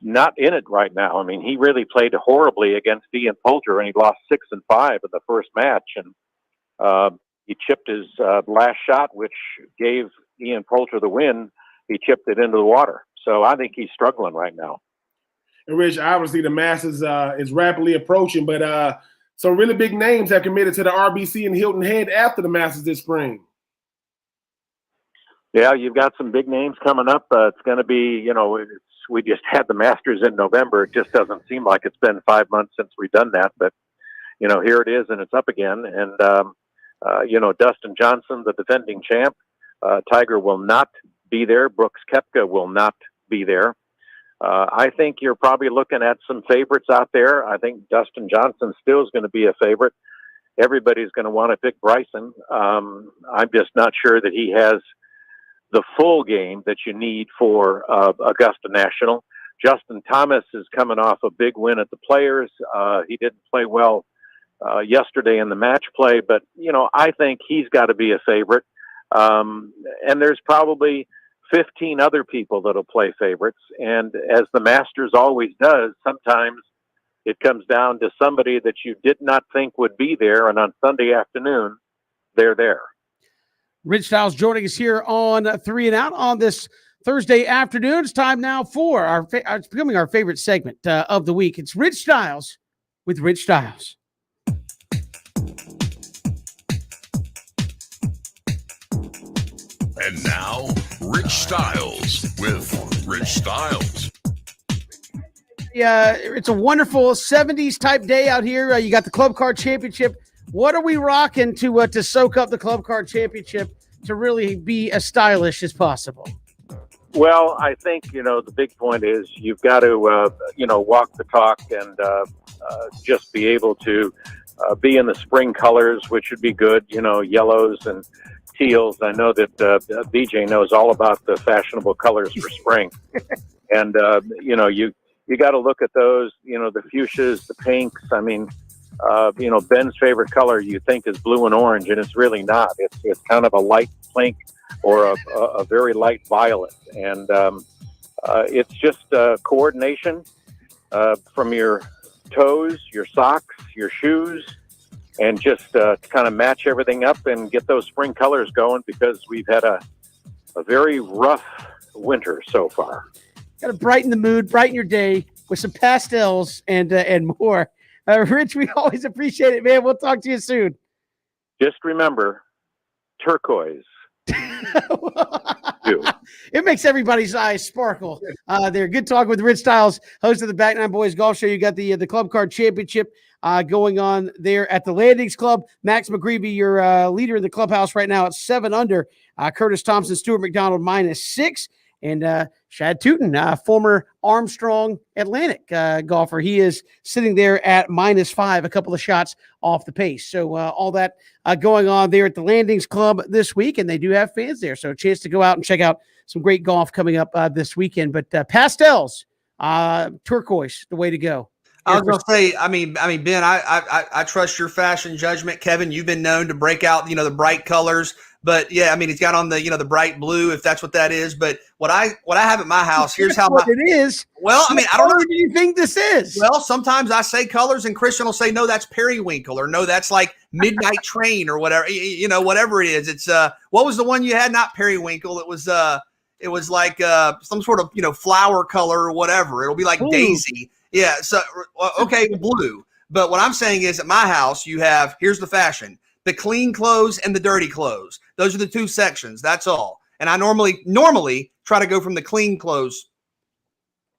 not in it right now. I mean, he really played horribly against Ian Poulter, and he lost 6 and 5 in the first match, and he chipped his last shot, which gave Ian Poulter the win. He chipped it into the water. So I think he's struggling right now. And Rich, obviously the Masters is rapidly approaching, but some really big names have committed to the RBC and Hilton Head after the Masters this spring. Yeah, you've got some big names coming up. It's going to be, we just had the Masters in November. It just doesn't seem like it's been 5 months since we've done that. But, here it is, and it's up again. And, Dustin Johnson, the defending champ, Tiger will not be there. Brooks Koepka will not be there. I think you're probably looking at some favorites out there. I think Dustin Johnson still is going to be a favorite. Everybody's going to want to pick Bryson. I'm just not sure that he has the full game that you need for Augusta National. Justin Thomas is coming off a big win at the Players. He didn't play well yesterday in the match play, but, I think he's got to be a favorite. And there's probably 15 other people that'll play favorites. And as the Masters always does, sometimes it comes down to somebody that you did not think would be there. And on Sunday afternoon, they're there. Rich Stiles joining us here on 3 and Out on this Thursday afternoon. It's time now for it's becoming our favorite segment of the week. It's Rich Stiles with Rich Stiles. And now, Rich Stiles with Rich Stiles. Yeah, it's a wonderful 70s type day out here. You got the Club Card Championship. What are we rocking to soak up the Club Card Championship to really be as stylish as possible? Well, I think, the big point is you've got to, walk the talk and just be able to be in the spring colors, which would be good, yellows and teals. I know that BJ knows all about the fashionable colors for spring. And, you got to look at those, the fuchsias, the pinks. I mean, Ben's favorite color you think is blue and orange, and it's really not. It's kind of a light pink or a very light violet. And it's just coordination from your toes, your socks, your shoes, and just kind of match everything up and get those spring colors going, because we've had a very rough winter so far. Got to brighten the mood, brighten your day with some pastels and more. Rich, we always appreciate it, man. We'll talk to you soon. Just remember, turquoise. It makes everybody's eyes sparkle. There. Good talk with Rich Stiles, host of the Back Nine Boys Golf Show. You got the Club Card Championship going on there at the Landings Club. Max McGreevy, your leader in the clubhouse right now at 7 under. Curtis Thompson, Stuart McDonald -6. And Shad Tootin, former Armstrong Atlantic golfer, he is sitting there at -5, a couple of shots off the pace. So all that going on there at the Landings Club this week, and they do have fans there. So a chance to go out and check out some great golf coming up this weekend. But pastels, turquoise, the way to go. I was going to say, I mean, Ben, I trust your fashion judgment. Kevin, you've been known to break out, the bright colors. But yeah, I mean, he's got on the, the bright blue, if that's what that is. But what I have at my house, here's how it is. Well, I mean, I don't know. What do you think this is? Well, sometimes I say colors, and Christian will say, no, that's periwinkle, or no, that's like midnight train, or whatever. Whatever it is. It's what was the one you had? Not periwinkle. It was like some sort of flower color or whatever. It'll be like Ooh. daisy. Yeah. So okay, blue. But what I'm saying is, at my house, here's the fashion. The clean clothes and the dirty clothes. Those are the two sections. That's all. And I normally try to go from the clean clothes.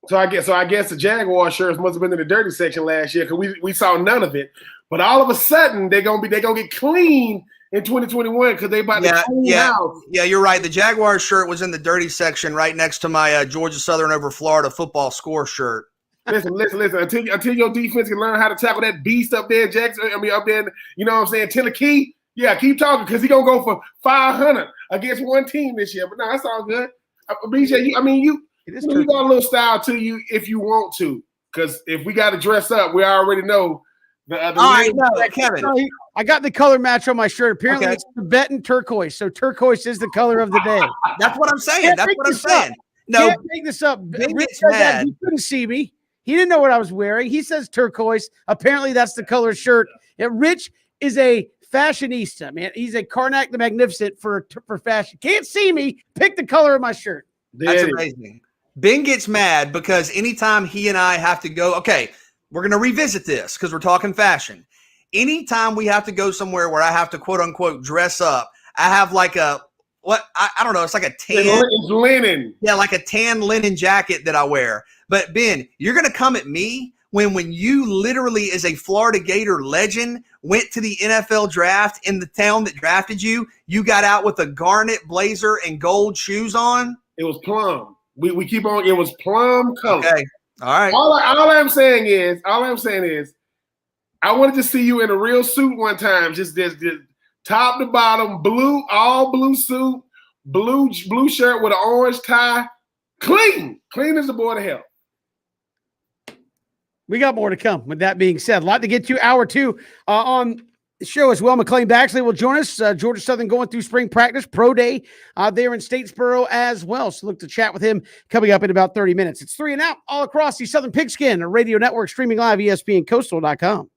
So I guess the Jaguar shirts must have been in the dirty section last year, because we saw none of it. But all of a sudden, they're gonna get clean in 2021 because they about to clean house. Yeah, you're right. The Jaguars shirt was in the dirty section right next to my Georgia Southern over Florida football score shirt. Listen. Until your defense can learn how to tackle that beast up there, Jackson. Up there, you know what I'm saying? Tennessee. Yeah, keep talking because he's gonna go for 500 against one team this year. But no, that's all good. BJ, you got a little style to you if you want to. Because if we got to dress up, we already know. Kevin. I got the color match on my shirt. Apparently, it's Tibetan turquoise. So turquoise is the color of the day. That's what I'm saying. No, can't make this up. Rich said that he couldn't see me. He didn't know what I was wearing. He says turquoise. Apparently, that's the color shirt. Rich is a fashionista, man. He's a Karnak the Magnificent for fashion. Can't see me. Pick the color of my shirt. That's amazing. Ben gets mad because anytime he and I have to go, okay, we're going to revisit this because we're talking fashion. Anytime we have to go somewhere where I have to quote unquote dress up, I have like I don't know. It's like a tan. It's linen. Yeah, like a tan linen jacket that I wear. But Ben, you're going to come at me when you literally, as a Florida Gator legend, went to the NFL draft in the town that drafted you. You got out with a garnet blazer and gold shoes on. It was plum. We keep on. It was plum color. Okay. All right. All I'm saying is, I wanted to see you in a real suit one time. Just this top to bottom, blue, all blue suit, blue shirt with an orange tie. Clean as a board of hell. We got more to come. With that being said, a lot to get to. Hour 2 on the show as well. McLean Baxley will join us. Georgia Southern going through spring practice, pro day there in Statesboro as well. So look to chat with him coming up in about 30 minutes. It's 3 and Out all across the Southern Pigskin Radio Network, streaming live, ESPNCoastal.com.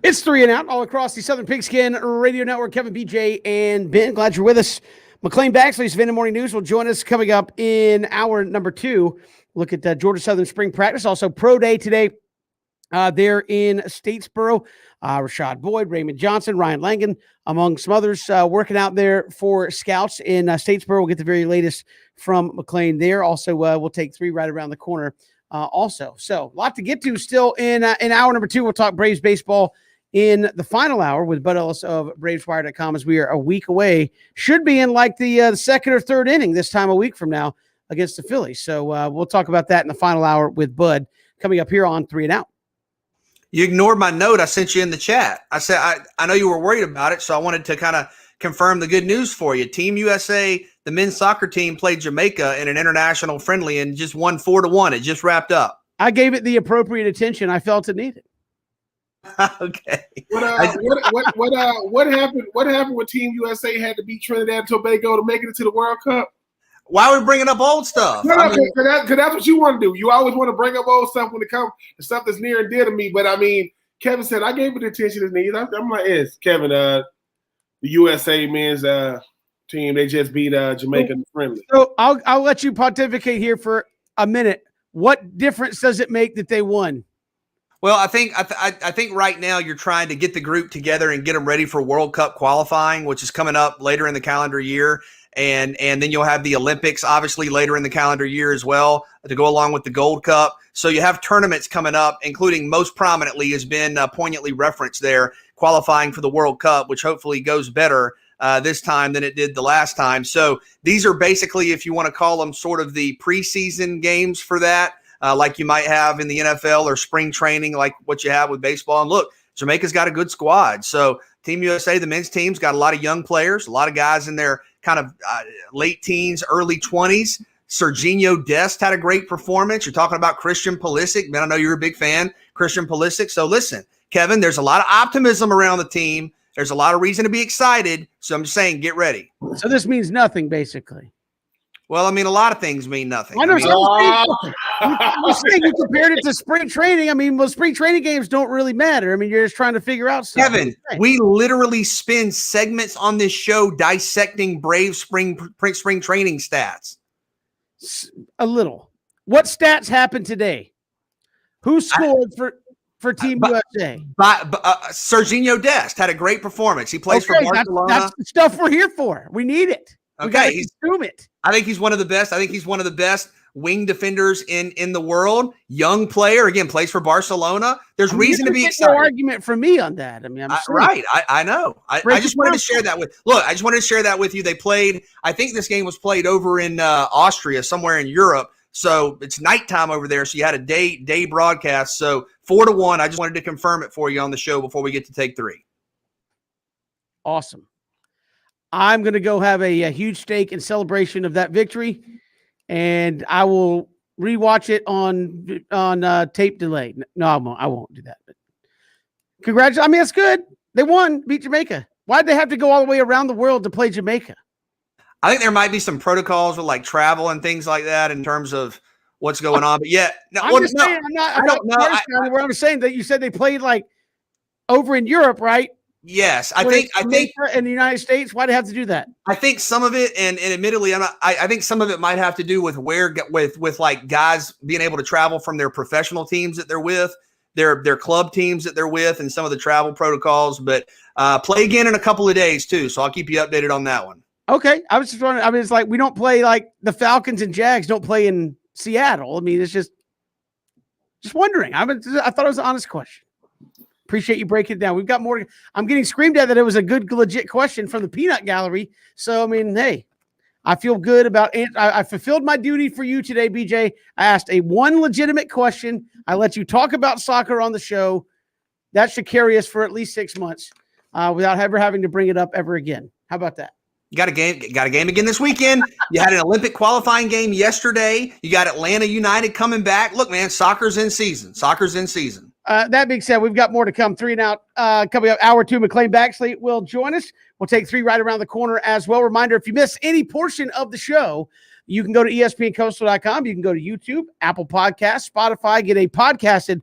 It's 3 and Out all across the Southern Pigskin Radio Network. Kevin, BJ, and Ben, glad you're with us. McLean Baxley's Vin Morning News will join us coming up in hour number 2. Look at Georgia Southern spring practice. Also, Pro Day today there in Statesboro. Rashad Boyd, Raymond Johnson, Ryan Langan, among some others working out there for scouts in Statesboro. We'll get the very latest from McLean there. Also, we'll take 3 right around the corner also. So, a lot to get to still in hour number 2. We'll talk Braves baseball in the final hour with Bud Ellis of BravesWire.com as we are a week away. Should be in like the second or third inning this time a week from now against the Phillies. So we'll talk about that in the final hour with Bud coming up here on 3 and Out. You ignored my note I sent you in the chat. I said, I know you were worried about it, so I wanted to kind of confirm the good news for you. Team USA, the men's soccer team, played Jamaica in an international friendly and just won 4-1. It just wrapped up. I gave it the appropriate attention I felt it needed. Okay. What happened? What happened when Team USA had to beat Trinidad and Tobago to make it into the World Cup? Why are we bringing up old stuff? Because that's what you want to do. You always want to bring up old stuff when it comes to stuff that's near and dear to me. But I mean, Kevin said I gave it the attention it needs. I'm like, yes, Kevin. The USA men's team, they just beat Jamaica friendly. So I'll let you pontificate here for a minute. What difference does it make that they won? Well, I think right now you're trying to get the group together and get them ready for World Cup qualifying, which is coming up later in the calendar year. And then you'll have the Olympics, obviously, later in the calendar year as well to go along with the Gold Cup. So you have tournaments coming up, including most prominently has been poignantly referenced there, qualifying for the World Cup, which hopefully goes better this time than it did the last time. So these are basically, if you want to call them sort of the preseason games for that. Like you might have in the NFL or spring training, like what you have with baseball. And look, Jamaica's got a good squad. So Team USA, the men's team's got a lot of young players, a lot of guys in their kind of late teens, early 20s. Serginho Dest had a great performance. You're talking about Christian Pulisic. Man, I know you're a big fan, Christian Pulisic. So listen, Kevin, there's a lot of optimism around the team. There's a lot of reason to be excited. So I'm just saying, get ready. So this means nothing, basically. Well, I mean, a lot of things mean nothing. I saying you compared it to spring training. I mean, well, spring training games don't really matter. I mean, you're just trying to figure out stuff. Kevin, we literally spend segments on this show dissecting Brave spring training stats. A little. What stats happened today? Who scored for Team USA? Serginho Dest had a great performance. He plays for Barcelona. That's the stuff we're here for. We need it. Okay, consume it. I think he's one of the best. I think he's one of the best wing defenders in the world. Young player, again, plays for Barcelona. There's reason to be excited. No argument from me on that. I mean, right. I know. I just wanted to share that with. Look, I just wanted to share that with you. They played. I think this game was played over in Austria, somewhere in Europe. So it's nighttime over there. So you had a day broadcast. So 4-1. I just wanted to confirm it for you on the show before we get to take 3. Awesome. I'm going to go have a huge steak in celebration of that victory, and I will rewatch it on tape delay. No, I won't do that. But congratulations. I mean, it's good. They won, beat Jamaica. Why'd they have to go all the way around the world to play Jamaica? I think there might be some protocols with like travel and things like that in terms of what's going on. But yeah, no, I'm just saying, I don't know. Where I'm saying that you said they played like over in Europe, right? Yes, I think in the United States, why do they have to do that? I think some of it, and admittedly, I think some of it might have to do with with like guys being able to travel from their professional teams that they're with, their club teams that they're with, and some of the travel protocols. But play again in a couple of days too, so I'll keep you updated on that one. Okay, I was just wondering. I mean, it's like we don't play like the Falcons and Jags don't play in Seattle. I mean, it's just wondering. I thought it was an honest question. Appreciate you breaking it down. We've got more. I'm getting screamed at that it was a good, legit question from the Peanut Gallery. So, I mean, hey, I feel good about it. I fulfilled my duty for you today, BJ. I asked one legitimate question. I let you talk about soccer on the show. That should carry us for at least 6 months without ever having to bring it up ever again. How about that? You got a game again this weekend. You had an Olympic qualifying game yesterday. You got Atlanta United coming back. Look, man, soccer's in season. That being said, we've got more to come. 3 and Out coming up. Hour 2, McLean Baxley will join us. We'll take 3 right around the corner as well. Reminder, if you miss any portion of the show, you can go to ESPNCoastal.com. You can go to YouTube, Apple Podcasts, Spotify, get a podcasted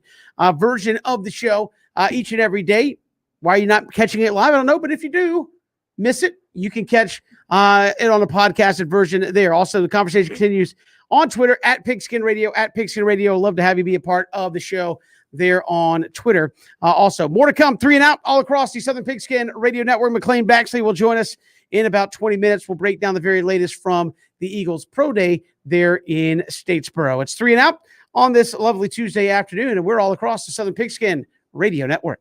version of the show each and every day. Why are you not catching it live? I don't know, but if you do miss it, you can catch it on the podcasted version there. Also, the conversation continues on Twitter at Pigskin Radio, at Pigskin Radio. Love to have you be a part of the show there on Twitter. Also, more to come, 3 and Out all across the Southern Pigskin Radio Network. McLean Baxley will join us in about 20 minutes. We'll break down the very latest from the Eagles Pro Day there in Statesboro. It's 3 and Out on this lovely Tuesday afternoon, and we're all across the Southern Pigskin Radio Network.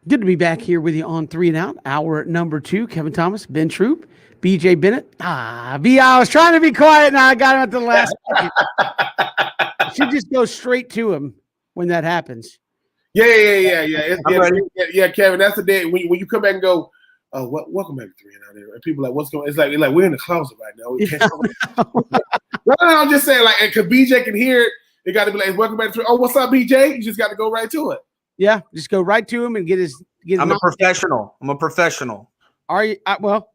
Good to be back here with you on 3 and Out. Hour number 2. Kevin Thomas, Ben Troop, BJ Bennett. I was trying to be quiet. Now I got him at the last. Should just go straight to him when that happens. Yeah. Yeah, Kevin. That's the day when you come back and go, welcome back to 3 and Out there. And people are like, what's going on? It's like we're in the closet right now. We can't no, I'm just saying, like, because BJ can hear it, they got to be like, welcome back to 3. Oh, what's up, BJ? You just got to go right to it. Yeah, just go right to him and get his. I'm a professional. Are you? Well,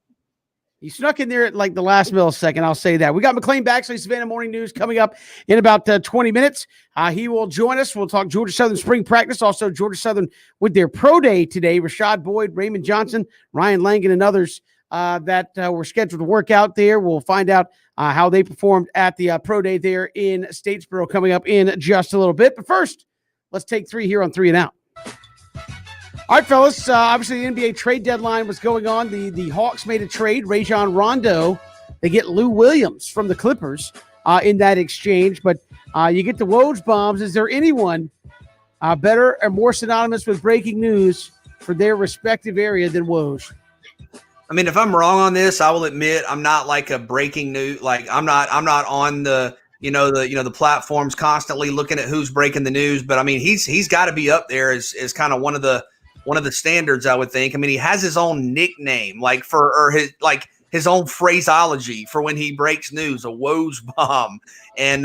you snuck in there at like the last millisecond. I'll say that. We got McLean Baxley, Savannah Morning News, coming up in about 20 minutes. He will join us. We'll talk Georgia Southern spring practice. Also, Georgia Southern with their pro day today. Rashad Boyd, Raymond Johnson, Ryan Langan, and others that were scheduled to work out there. We'll find out how they performed at the pro day there in Statesboro coming up in just a little bit. But first, let's take 3 here on 3 and Out. All right, fellas, obviously the NBA trade deadline was going on. The Hawks made a trade. Rajon Rondo, they get Lou Williams from the Clippers in that exchange. But you get the Woj bombs. Is there anyone better or more synonymous with breaking news for their respective area than Woj? I mean, if I'm wrong on this, I will admit I'm not like a breaking news. Like I'm not on the the platforms constantly looking at who's breaking the news. But I mean, he's got to be up there as kind of one of the standards, I would think. I mean, he has his own nickname, his own phraseology for when he breaks news, a Woj bomb. And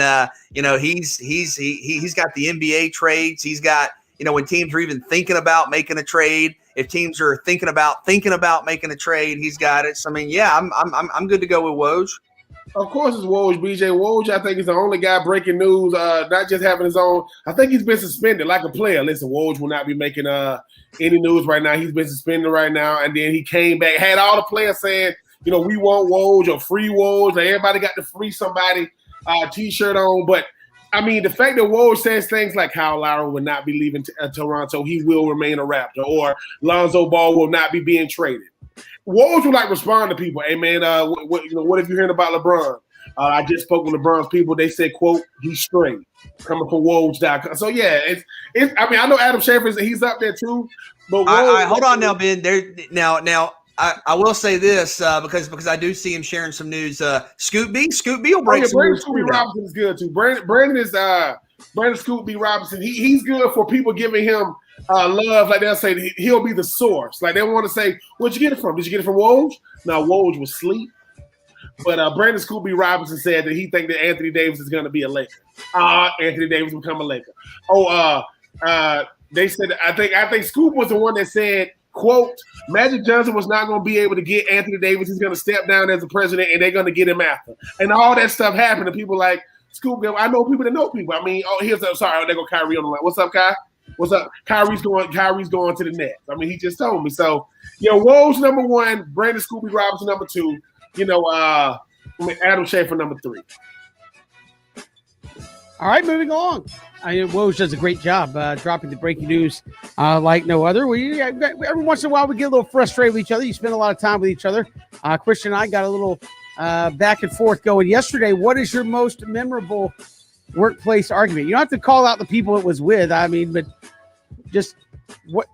he's got the NBA trades. He's got, when teams are even thinking about making a trade, if teams are thinking about making a trade, he's got it. So I mean, yeah, I'm good to go with Woj. Of course, it's Woj. BJ Woj, I think, is the only guy breaking news, not just having his own. I think he's been suspended like a player. Listen, Woj will not be making any news right now. He's been suspended right now. And then he came back, had all the players saying, we want Woj or free Woj. Like, everybody got to free somebody T-shirt on. But, I mean, the fact that Woj says things like Kyle Lowry will not be leaving Toronto, he will remain a Raptor, or Lonzo Ball will not be being traded. Woj would respond to people. Hey man, what if you're hearing about LeBron? I just spoke with LeBron's people. They said, "quote He's straight." Coming from Woj.com. So yeah, it's. I mean, I know Adam Schefter he's up there too. But Woj, hold on now, Ben. There now. I will say this because I do see him sharing some news. Scoot B will break some news. Brandon Robinson is good too. Brandon Scoot B Robinson. He's good for people giving him love. Like they'll say he'll be the source. Like they want to say, where'd you get it from? Did you get it from Woj? No, Woj was asleep. But Brandon Scoot B Robinson said that he think that Anthony Davis is going to be a Laker. Anthony Davis will become a Laker. They said I think Scoop was the one that said, quote, Magic Johnson was not going to be able to get Anthony Davis. He's going to step down as the president, and they're going to get him after. And all that stuff happened, and people like, Scoop, I know people that know people. I mean, there go Kyrie on the line. What's up, Kai? What's up? Kyrie's going to the Nets. I mean, he just told me. So, Woj number 1, Brandon Scoop B Robinson number 2, Adam Schefter number 3. All right, moving on. Woj does a great job dropping the breaking news like no other. Every once in a while, we get a little frustrated with each other. You spend a lot of time with each other. Christian and I got a little back and forth going yesterday. What is your most memorable workplace argument? You don't have to call out the people it was with. I mean, but just what?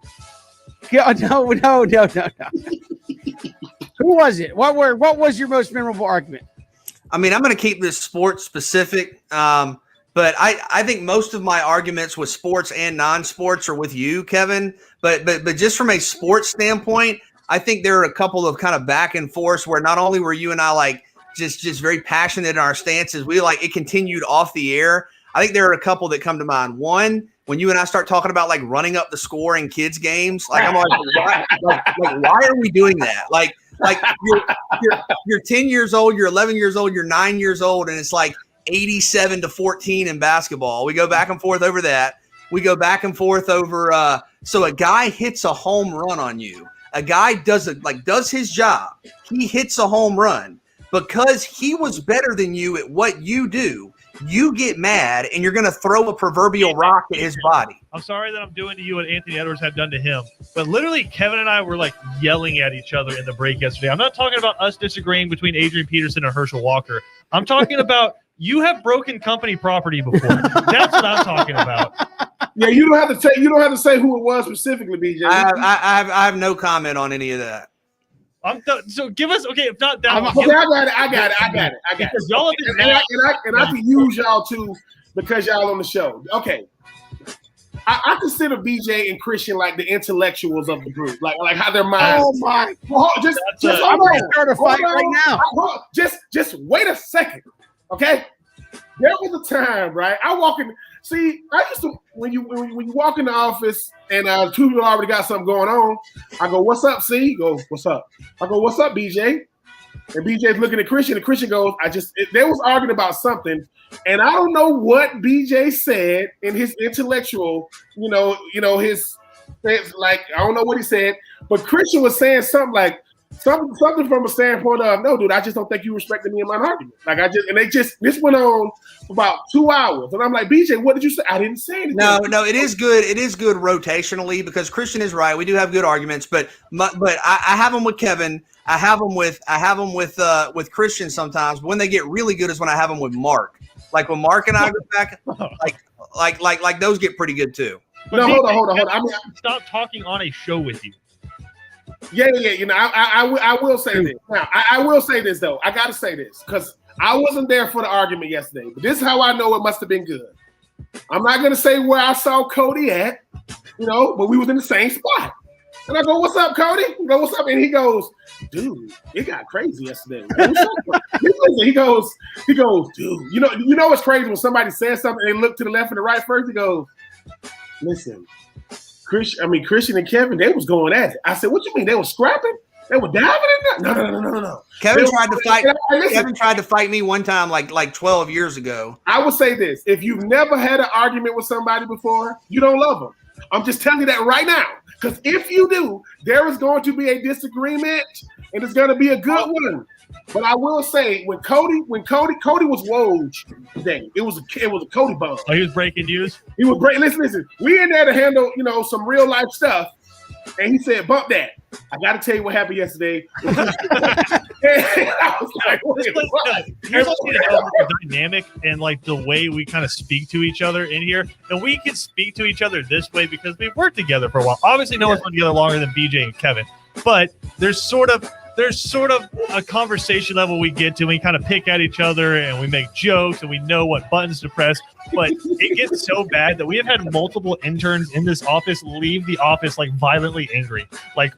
No. Who was it? What was your most memorable argument? I mean, I'm going to keep this sports specific. But I think most of my arguments with sports and non-sports are with you, Kevin. But just from a sports standpoint, I think there are a couple of kind of back and forth where not only were you and I just very passionate in our stances, it continued off the air. I think there are a couple that come to mind. One, when you and I start talking about running up the score in kids games, I'm why are we doing that? You're 10 years old, you're 11 years old, you're 9 years old, and it's 87-14 in basketball. We go back and forth over that. We go back and forth over so a guy hits a home run on you. A guy does his job. He hits a home run because he was better than you at what you do. You get mad and you're going to throw a proverbial rock at his body. I'm sorry that I'm doing to you what Anthony Edwards had done to him. But literally, Kevin and I were yelling at each other in the break yesterday. I'm not talking about us disagreeing between Adrian Peterson and Herschel Walker. I'm talking about you have broken company property before. That's what I'm talking about. Yeah, you don't have to say. You don't have to say who it was specifically, BJ. I have no comment on any of that. So give us if not that. I got it. Because y'all have been and I can use y'all too because y'all on the show. Okay. I consider BJ and Christian like the intellectuals of the group, like how their minds. Oh my! Just I'm going to start a fight right now. Just wait a second, okay? There was a time, right? I walk in. See, I used to when you walk in the office and two people already got something going on. I go, "What's up, C?" He goes, "What's up?" I go, "What's up, BJ?" And BJ's looking at Christian, and Christian goes, they was arguing about something, and I don't know what BJ said in his intellectual, his like, I don't know what he said, but Christian was saying something like, something from a standpoint of, no, dude, I just don't think you respected me in my argument. Like, this went on for about 2 hours. And I'm like, BJ, what did you say? I didn't say anything. No, it is good. It is good rotationally because Christian is right. We do have good arguments, but I have them with Kevin. I have them with Christian sometimes. But when they get really good is when I have them with Mark. Like when Mark and I go back, like those get pretty good too. But no, hold on. I mean, stop talking on a show with you. Yeah. I will say this. Now, I will say this though. I got to say this because I wasn't there for the argument yesterday. But this is how I know it must have been good. I'm not gonna say where I saw Cody at, but we was in the same spot. And I go, "What's up, Cody?" He goes, "What's up?" And he goes, "Dude, it got crazy yesterday." He goes, "Dude, you know what's crazy when somebody says something and they look to the left and the right first?" He goes, "Listen, Christian and Kevin, they was going at it." I said, "What you mean? They were scrapping? They were diving in there?" No. Kevin tried to fight me one time, like 12 years ago. I would say this: if you've never had an argument with somebody before, you don't love them. I'm just telling you that right now. Because if you do, there is going to be a disagreement, and it's going to be a good one. But I will say, when Cody was Woj today, it was a Cody bomb. Oh, he was breaking news. He was breaking. Listen. We in there to handle some real life stuff, and he said, "Bump that." I got to tell you what happened yesterday. I was like, here's the dynamic and like the way we kind of speak to each other in here, and we can speak to each other this way because we've worked together for a while. Obviously, no one's been together longer than BJ and Kevin, but there's sort of a conversation level we get to. We kind of pick at each other and we make jokes and we know what buttons to press. But it gets so bad that we have had multiple interns in this office leave the office like violently angry, like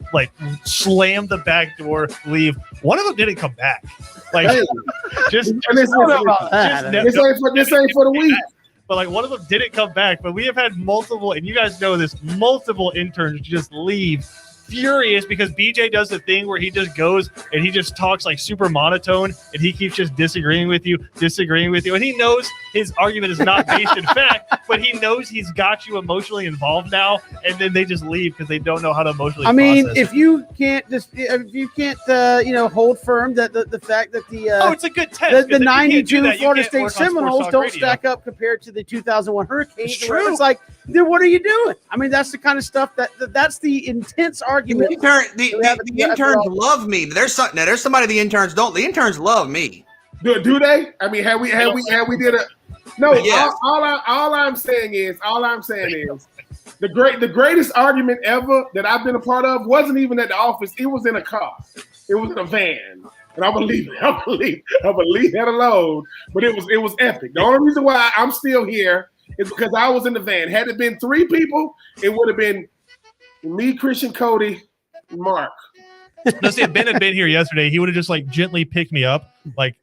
slam the back door, leave. One of them didn't come back. Like this ain't for the week. But like one of them didn't come back. But we have had multiple, and you guys know this, multiple interns just leave furious because BJ does the thing where he just goes and he just talks like super monotone and he keeps just disagreeing with you, and he knows his argument is not based in fact, but he knows he's got you emotionally involved now, and then they just leave because they don't know how to emotionally process if you can't hold firm that the fact that it's a good test. The 92 Florida State Seminoles don't stack up compared to the 2001 Hurricanes. It's true. It's like, then what are you doing? I mean, that's the kind of stuff that's the intense argument. The interns love me. There's somebody the interns don't. The interns love me. Do they? I mean, have we did a no? Yes. All I'm saying is the greatest argument ever that I've been a part of wasn't even at the office. It was in a car. It was in a van. And I believe that alone. But it was epic. The only reason why I'm still here is because I was in the van. Had it been 3 people, it would have been me, Christian, Cody, and Mark. No, see, if Ben had been here yesterday, he would have just like gently picked me up, like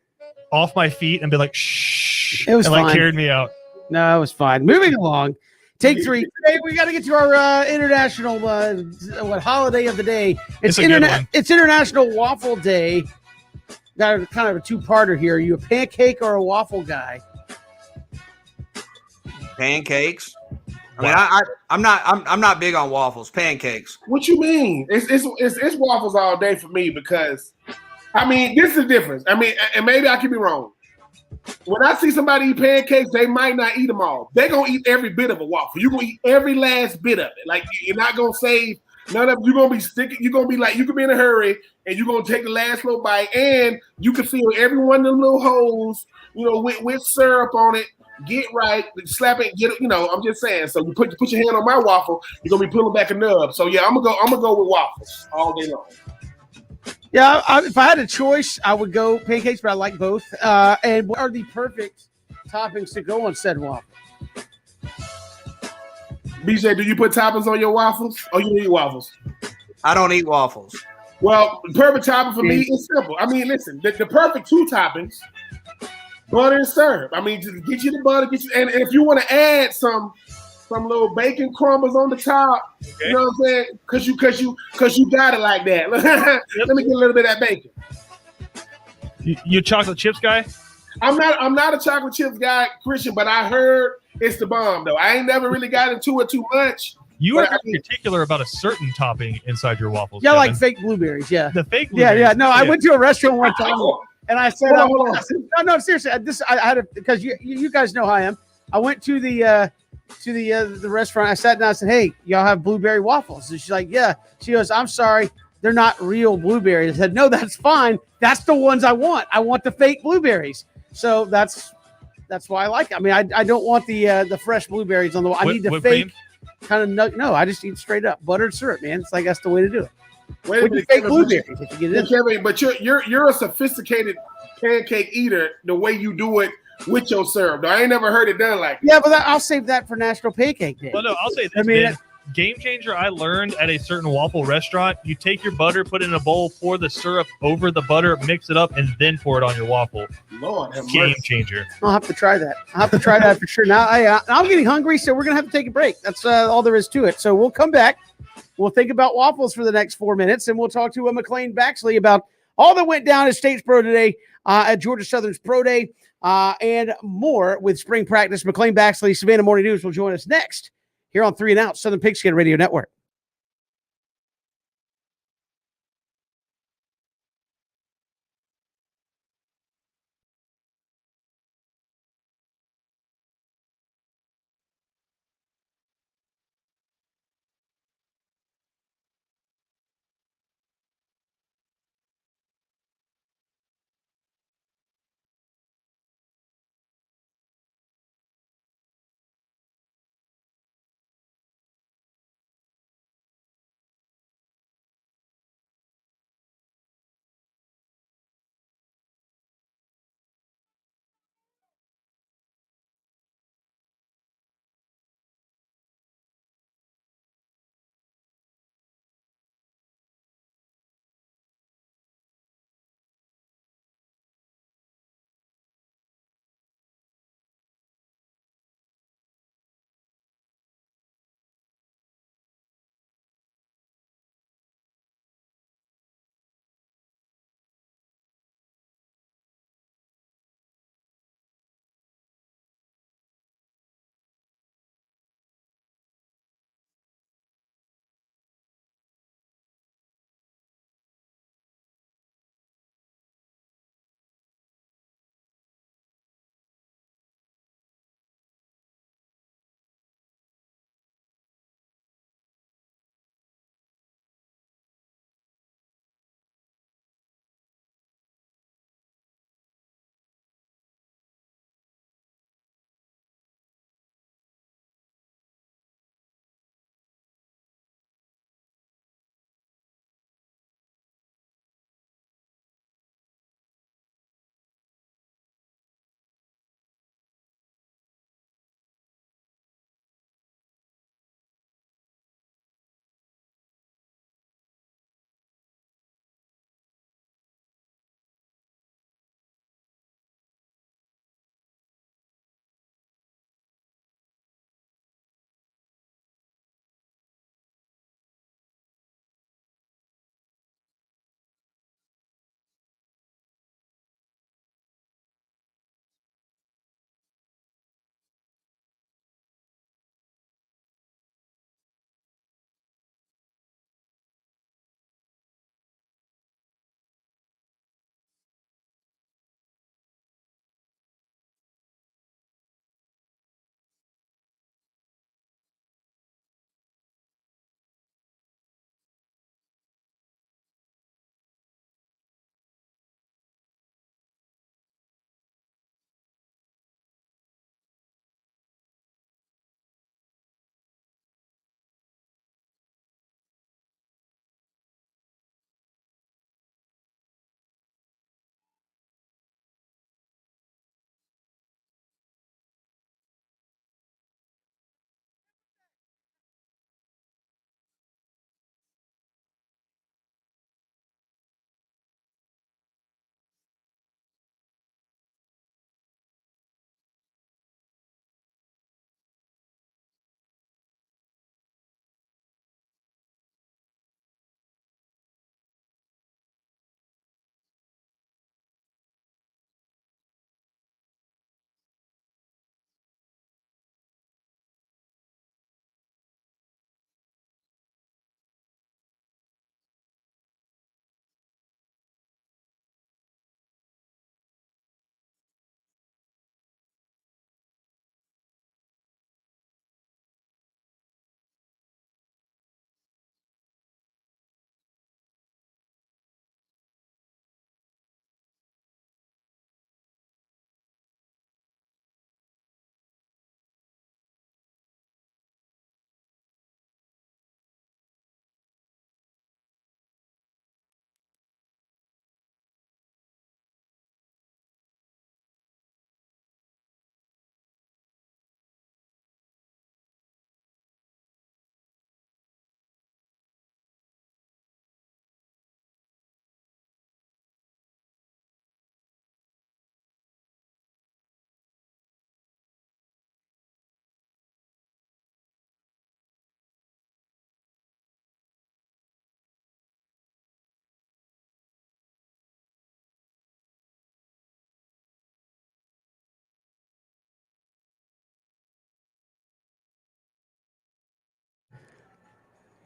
off my feet, and been like, "Shh," it was and fine. Like carried me out. No, it was fine. Moving along. Take 3. Today we got to get to our international holiday of the day. It's International Waffle Day. Got kind of a 2-parter here. Are you a pancake or a waffle guy? Pancakes. I mean, I'm not big on waffles. Pancakes. What you mean? It's waffles all day for me because, I mean, this is the difference. I mean, and maybe I could be wrong. When I see somebody eat pancakes, they might not eat them all. They're gonna eat every bit of a waffle. You're gonna eat every last bit of it. Like you're not gonna save none of. You're gonna be sticking. You're gonna be like you could be in a hurry and you're gonna take the last little bite, and you can feel every one of them little holes, with syrup on it. get right, slap it, get it. You know, I'm just saying. So you put your hand on my waffle, you're gonna be pulling back a nub. So yeah, I'm gonna go with waffles all day long. Yeah, if I had a choice, I would go pancakes, but I like both. And what are the perfect toppings to go on said waffle? BJ, do you put toppings on your waffles, or you eat waffles? I don't eat waffles. Well, the perfect topping for me is simple. I mean, listen, the perfect two toppings: butter and syrup. I mean, just get you the butter, and if you want to add some little bacon crumbles on the top, Okay. you know what I'm saying? Cause you got it like that. Let me get a little bit of that bacon. You a chocolate chips guy? I'm not a chocolate chips guy, Christian, but I heard it's the bomb though. I ain't never really got into it too much. You are very particular about a certain topping inside your waffles. Yeah, Kevin. like fake blueberries. Yeah, the fake blueberries. Yeah. No, I went to a restaurant one time and I said, Hold on. no, seriously. I had to, because you guys know how I am. I went to the restaurant. I sat down. I said, "Hey, y'all have blueberry waffles?" And she's like, "Yeah." She goes, "I'm sorry, they're not real blueberries." I said, "No, that's fine. That's the ones I want. I want the fake blueberries." So that's why I like it. I mean, I don't want the fresh blueberries on the. I need the fake kind of. No, I just eat straight up buttered syrup, man. It's like that's the way to do it. Wait a minute, fake blueberries. If you get it, Kevin, but you're a sophisticated pancake eater. The way you do it with your syrup, though. I ain't never heard it done like that. Yeah, but I'll save that for National Pancake Day. Well, no, I'll say this. I mean, man. Game changer I learned at a certain waffle restaurant. You take your butter, put it in a bowl, pour the syrup over the butter, mix it up, and then pour it on your waffle. Lord have Game mercy. changer. I'll have to try that. I'll have to try that for sure. Now I'm getting hungry, so we're gonna have to take a break. That's all there is to it. So we'll come back. We'll think about waffles for the next 4 minutes, and we'll talk to McLean Baxley about all that went down at States Pro today at Georgia Southern's Pro Day and more with spring practice. McLean Baxley, Savannah Morning News will join us next here on 3 and Out, Southern Pigskin Radio Network.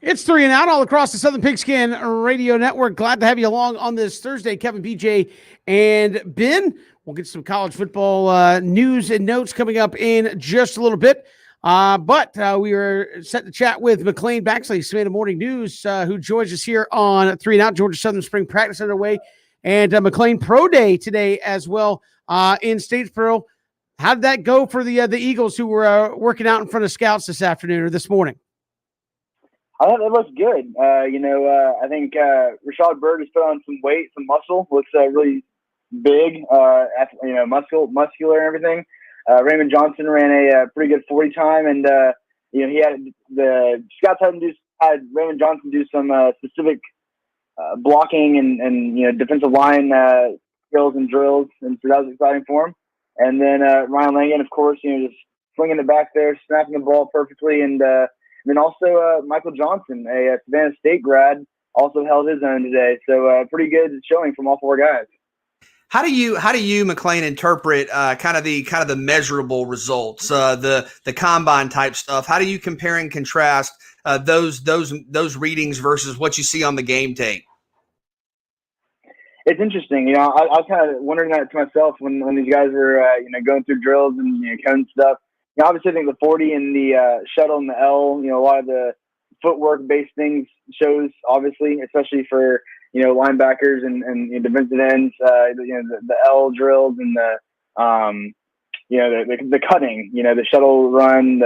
It's 3 and Out all across the Southern Pigskin Radio Network. Glad to have you along on this Thursday. Kevin, BJ, and Ben. We'll get some college football news and notes coming up in just a little bit. But we are set to chat with McLean Baxley, Savannah Morning News, who joins us here on 3 and Out. Georgia Southern Spring Practice underway. And McLean Pro Day today as well in Statesboro. How did that go for the Eagles who were working out in front of scouts this afternoon or this morning? I thought it looked good. I think Rashad Bird has put on some weight, some muscle. Looks really big, muscular and everything. Raymond Johnson ran a pretty good 40 time, and he had the scouts had Raymond Johnson do some specific blocking and defensive line skills and drills, and so that was exciting for him. And then Ryan Langan, of course, just swinging it back there, snapping the ball perfectly, and then also Michael Johnson, a Savannah State grad, also held his own today. So pretty good showing from all four guys. How do you McLean interpret kind of the measurable results, the combine type stuff? How do you compare and contrast those readings versus what you see on the game tape? It's interesting. I was kind of wondering that to myself when these guys were going through drills and cone stuff. Obviously, I think the 40 and the shuttle and the L, a lot of the footwork-based things shows, obviously, especially for, linebackers and defensive ends, the L drills and the cutting, the shuttle run,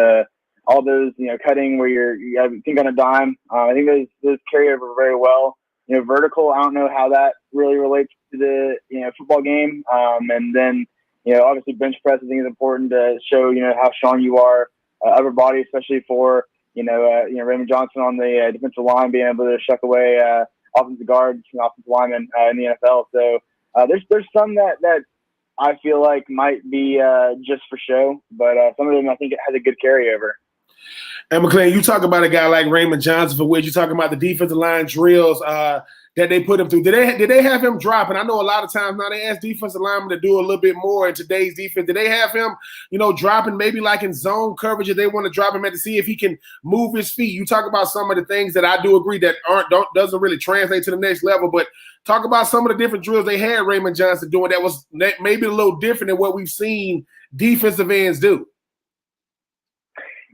all those, cutting where you think on a dime. I think those carry over very well. Vertical, I don't know how that really relates to the, football game. And then, obviously bench press, I think is important to show, how strong you are, upper body, especially for, Raymond Johnson on the defensive line, being able to shuck away offensive guards, offensive linemen in the NFL. So there's some that I feel like might be just for show, but some of them I think it has a good carryover. And McLean, you talk about a guy like Raymond Johnson, for which you talking about the defensive line drills that they put him through. Did they have him dropping? I know a lot of times now they ask defensive linemen to do a little bit more in today's defense. Did they have him, dropping maybe like in zone coverage if they want to drop him to see if he can move his feet? You talk about some of the things that I do agree that doesn't really translate to the next level, but talk about some of the different drills they had Raymond Johnson doing that was maybe a little different than what we've seen defensive ends do.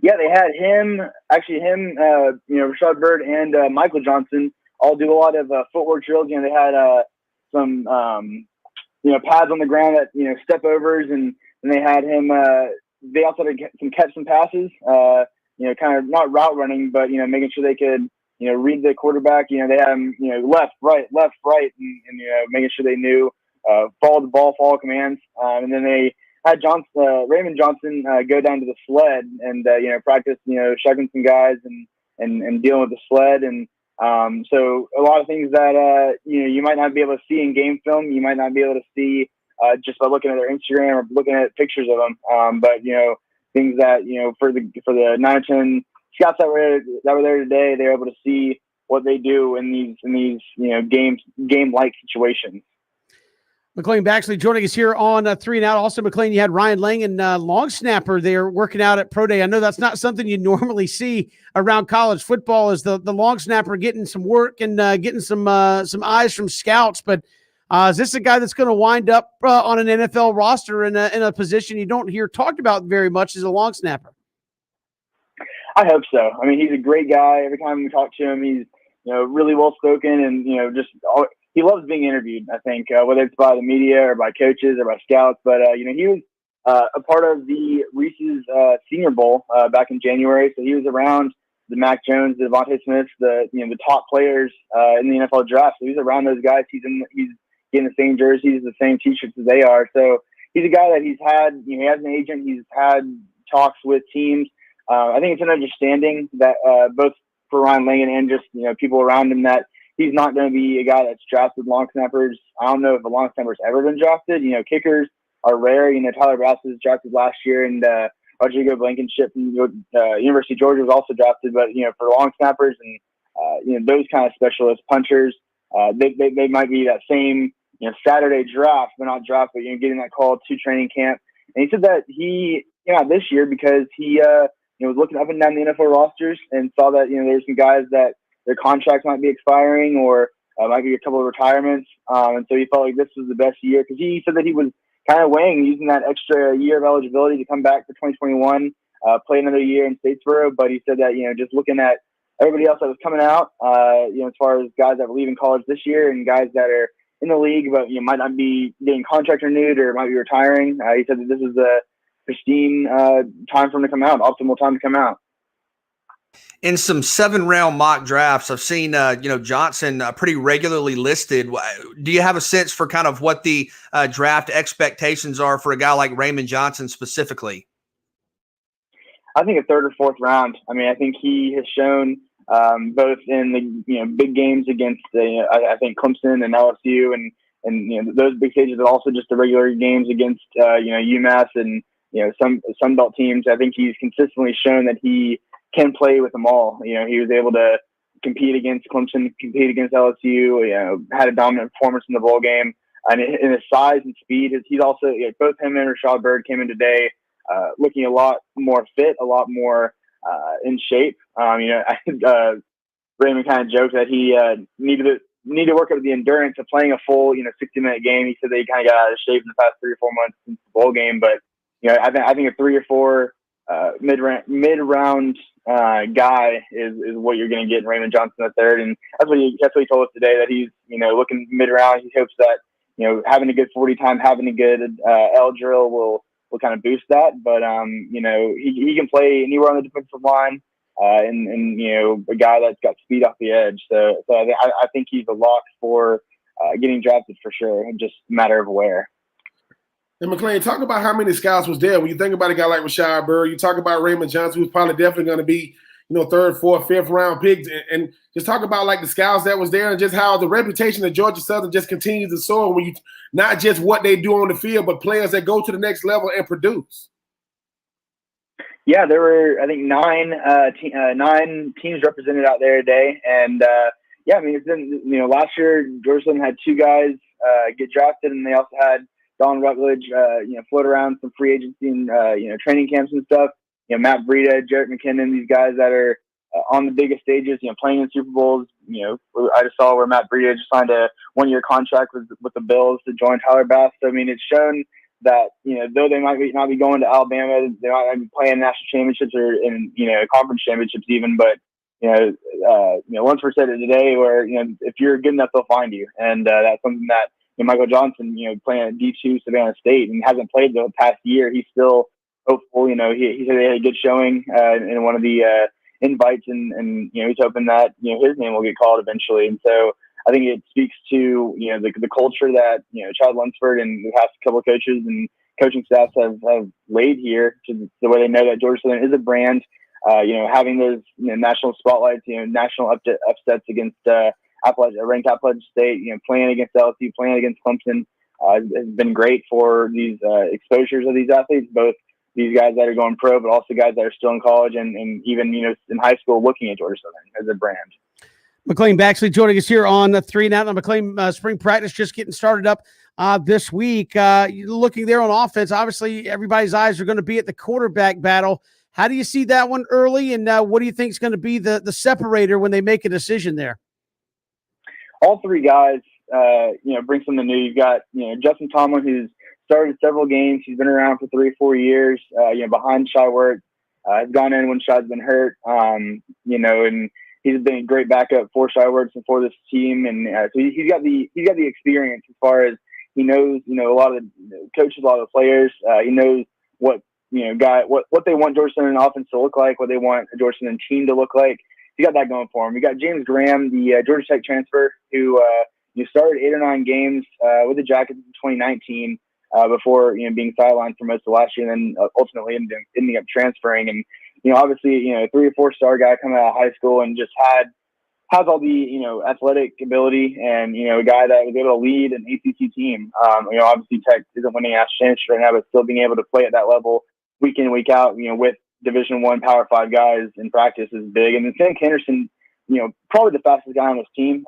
Yeah, they had him, Rashad Bird and Michael Johnson all do a lot of footwork drills. They had some, pads on the ground that, step overs, and they had him, they also had some catch and passes, kind of not route running, but, making sure they could, read the quarterback. They had him, left, right, and making sure they knew, follow the ball, follow commands. And then they had Raymond Johnson go down to the sled and practice shucking some guys and dealing with the sled, and so a lot of things that you might not be able to see in game film, you might not be able to see just by looking at their Instagram or looking at pictures of them, but things that for the 9 or 10 scouts that were there today, they're able to see what they do in these game like situations. McLean Baxley joining us here on 3 and Out. Also, McLean, you had Ryan Langan, long snapper there working out at Pro Day. I know that's not something you normally see around college football, is the long snapper getting some work and getting some eyes from scouts. But is this a guy that's going to wind up on an NFL roster in a position you don't hear talked about very much as a long snapper? I hope so. I mean, he's a great guy. Every time we talk to him, he's really well spoken, and he loves being interviewed, I think, whether it's by the media or by coaches or by scouts. But, he was a part of the Reese's Senior Bowl back in January. So he was around the Mac Jones, the Devontae Smiths, the top players in the NFL draft. So he's around those guys. He's getting the same jerseys, the same T-shirts as they are. So he's a guy that he's had, he has an agent. He's had talks with teams. I think it's an understanding that both for Ryan Langan and just, people around him, that he's not going to be a guy that's drafted long snappers. I don't know if a long snapper's ever been drafted. Kickers are rare. Tyler Bass was drafted last year, and Rodrigo Blankenship from University of Georgia was also drafted. But, for long snappers and, those kind of specialists, punchers, they might be that same, Saturday draft, but not draft, but, getting that call to training camp. And he said that he, this year, because he was looking up and down the NFL rosters and saw that, there's some guys that their contracts might be expiring or might be a couple of retirements. And so he felt like this was the best year because he said that he was kind of weighing using that extra year of eligibility to come back for 2021, play another year in Statesboro. But he said that, just looking at everybody else that was coming out, as far as guys that were leaving college this year and guys that are in the league, but might not be getting contract renewed or might be retiring. He said that this is a pristine time for him to come out, optimal time to come out. In some 7-round mock drafts, I've seen, Johnson pretty regularly listed. Do you have a sense for kind of what the draft expectations are for a guy like Raymond Johnson specifically? I think a third or fourth round. I mean, I think he has shown both in the big games against I think Clemson and LSU and those big stages, but also just the regular games against UMass and some Sun Belt teams. I think he's consistently shown that he can play with them all. He was able to compete against Clemson, compete against LSU. Had a dominant performance in the bowl game, and in his size and speed, he's also both him and Rashad Byrd came in today looking a lot more fit, a lot more in shape. I think Raymond kind of joked that he needed to work up the endurance of playing a full 60-minute game. He said that he kind of got out of shape in the past 3 or 4 months since the bowl game, but I think a 3 or 4 mid-round guy is what you're going to get in Raymond Johnson the third, and that's what he told us today, that he's looking mid-round. He hopes that having a good 40 time, having a good L drill will kind of boost that. But he can play anywhere on the defensive line, and a guy that's got speed off the edge. So I think he's a lock for getting drafted for sure. Just a matter of where. And McClain, talk about how many scouts was there. When you think about a guy like Rashad Byrd, you talk about Raymond Johnson, who's probably definitely going to be, third, fourth, fifth round pick, and just talk about like the scouts that was there and just how the reputation of Georgia Southern just continues to soar when you not just what they do on the field, but players that go to the next level and produce. Yeah, there were, I think, 9 teams represented out there today, and it's been, last year Georgia Southern had 2 guys get drafted, and they also had Don Rutledge, float around some free agency and, training camps and stuff. Matt Breida, Jarrett McKinnon, these guys that are on the biggest stages, playing in Super Bowls. I just saw where Matt Breida just signed a 1-year contract with the Bills to join Tyler Bass. So, I mean, it's shown that, though they might not be going to Alabama, they might not be playing national championships or in, conference championships even, but, once we said it today where, if you're good enough, they'll find you. And that's something that, Michael Johnson, playing at D2 Savannah State and hasn't played the past year. He's still hopeful. He said they had a good showing in one of the invites, and he's hoping that his name will get called eventually. And so I think it speaks to the culture that Chad Lunsford and the past couple of coaches and coaching staffs have laid here, to the way they know that Georgia Southern is a brand. Having those national spotlights, national upsets against ranked Appalachian State, playing against LSU, playing against Clemson, has been great for these exposures of these athletes, both these guys that are going pro, but also guys that are still in college and even in high school looking at Georgia Southern as a brand. McClain Baxley joining us here on 3 Now. McClain, spring practice just getting started up this week. Looking there on offense, obviously everybody's eyes are going to be at the quarterback battle. How do you see that one early, and what do you think is going to be the separator when they make a decision there? All 3 guys, bring something new. You've got, Justin Tomlin, who's started several games. He's been around for 3 or 4 years, behind Shy Wirtz, has gone in when Shy's been hurt, and he's been a great backup for Shy Wirtz and for this team. And so he's got the experience as far as he knows, a lot of the coaches, a lot of the players. He knows what, what they want Georgia Southern offense to look like, what they want a Georgia Southern team to look like. You got that going for him. You got James Graham, the Georgia Tech transfer, who started 8 or 9 games with the Jackets in 2019 before being sidelined for most of last year, and then ultimately ending up transferring. And obviously, a 3 or 4-star guy coming out of high school and just has all the athletic ability, and a guy that was able to lead an ACC team. Obviously Tech isn't winning national championship right now, but still being able to play at that level week in, week out, with Division I Power 5 guys in practice is big. And then Sam Henderson, probably the fastest guy on this team.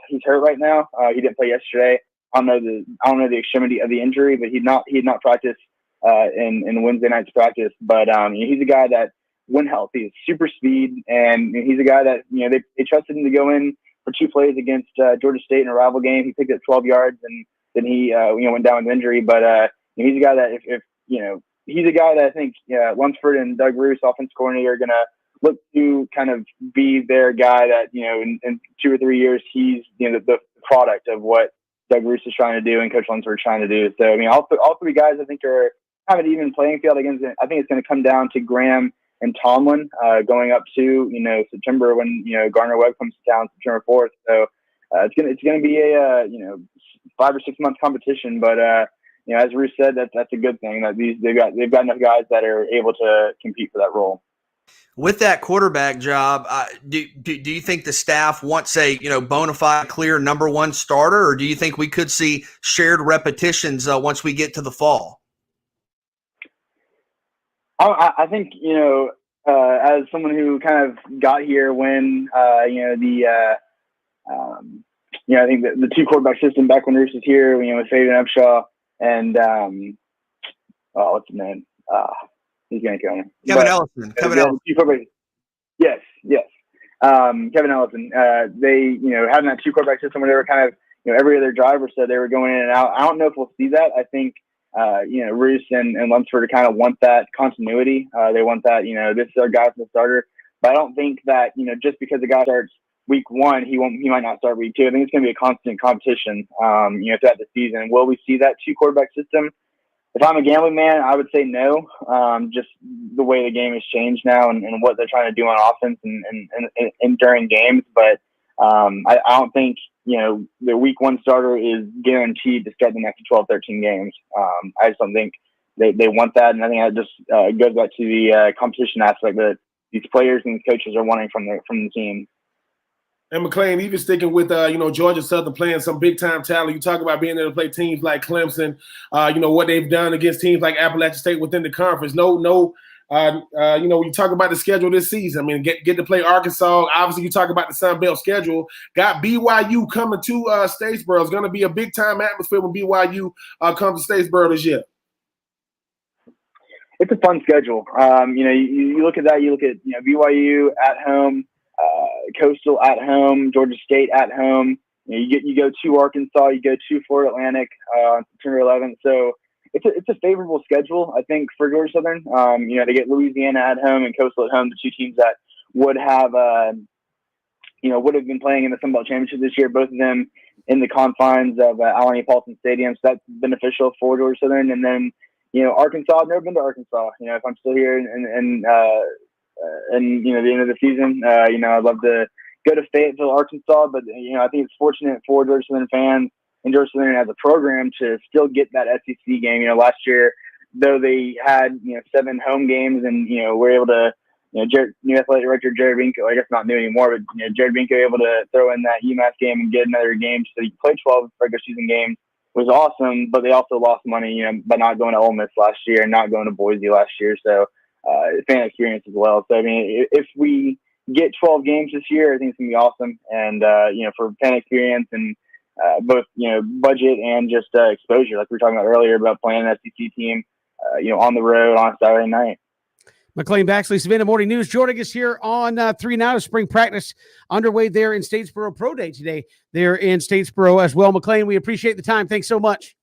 He's hurt right now. He didn't play yesterday. I don't know the extremity of the injury, but he had not practiced in Wednesday night's practice. But he's a guy that when healthy. He's super speed, and he's a guy that they trusted him to go in for 2 plays against Georgia State in a rival game. He picked up 12 yards, and then he went down with injury. But he's a guy that if he's a guy that I think Lunsford and Doug Roos, offensive coordinator, are going to look to kind of be their guy that in 2 or 3 years he's the product of what Doug Roos is trying to do and Coach Lunsford is trying to do. So all 3 guys I think are kind of an even playing field. Against, I think it's going to come down to Graham and Tomlin going up to September when Gardner Webb comes to town September 4th. So it's gonna be a 5 or 6 month competition. But as Roos said, that's a good thing that they've got enough guys that are able to compete for that role. With that quarterback job, do you think the staff wants a bona fide clear number 1 starter, or do you think we could see shared repetitions once we get to the fall? I think as someone who kind of got here when I think the 2 quarterback system back when Roos was here, with Fabian Upshaw and what's his name? He's gonna kill me. Kevin Ellison. Yes. Kevin Ellison. They having that 2 quarterback system where they were kind of every other driver said they were going in and out. I don't know if we'll see that. I think Roos and Lunsford kind of want that continuity. They want that, this is our guy for the starter. But I don't think that, just because the guy starts week 1, he might not start week 2. I think it's going to be a constant competition, throughout the season. Will we see that 2 quarterback system? If I'm a gambling man, I would say no. Just the way the game has changed now and what they're trying to do on offense and during games. But I don't think the week 1 starter is guaranteed to start the next 12, 13 games. I just don't think they want that. And I think that just goes back to the competition aspect that these players and these coaches are wanting from the team. And McClain, even sticking with Georgia Southern playing some big time talent. You talk about being able to play teams like Clemson, what they've done against teams like Appalachian State within the conference. When you talk about the schedule this season, I mean, get to play Arkansas. Obviously, you talk about the Sun Belt schedule. Got BYU coming to Statesboro. It's going to be a big time atmosphere when BYU comes to Statesboro this year. It's a fun schedule. You look at that. You look at BYU at home, Coastal at home, Georgia State at home. You go to Arkansas. You go to Florida Atlantic on September 11th. So it's a favorable schedule, I think, for Georgia Southern. They get Louisiana at home and Coastal at home, the 2 teams that would have been playing in the Sun Belt Championship this year. Both of them in the confines of Allen E. Paulson Stadium, so that's beneficial for Georgia Southern. And then Arkansas. I've never been to Arkansas. If I'm still here and the end of the season, I'd love to go to Fayetteville, Arkansas. But I think it's fortunate for Georgia Southern fans and Georgia Southern as a program to still get that SEC game. Last year, though they had 7 home games and were able to new athletic director Jared Binko, I guess not new anymore, but Jared Binko able to throw in that UMass game and get another game so you play 12 regular season games was awesome. But they also lost money by not going to Ole Miss last year and not going to Boise last year. So fan experience as well. So I mean, if we get 12 games this year, I think it's gonna be awesome. And for fan experience and both budget and just exposure, like we were talking about earlier about playing an SEC team, on the road on a Saturday night. McClain Baxley, Savannah Morning News, joining us here on 3 Now. Spring practice underway there in Statesboro. Pro Day today there in Statesboro as well. McClain, we appreciate the time. Thanks so much.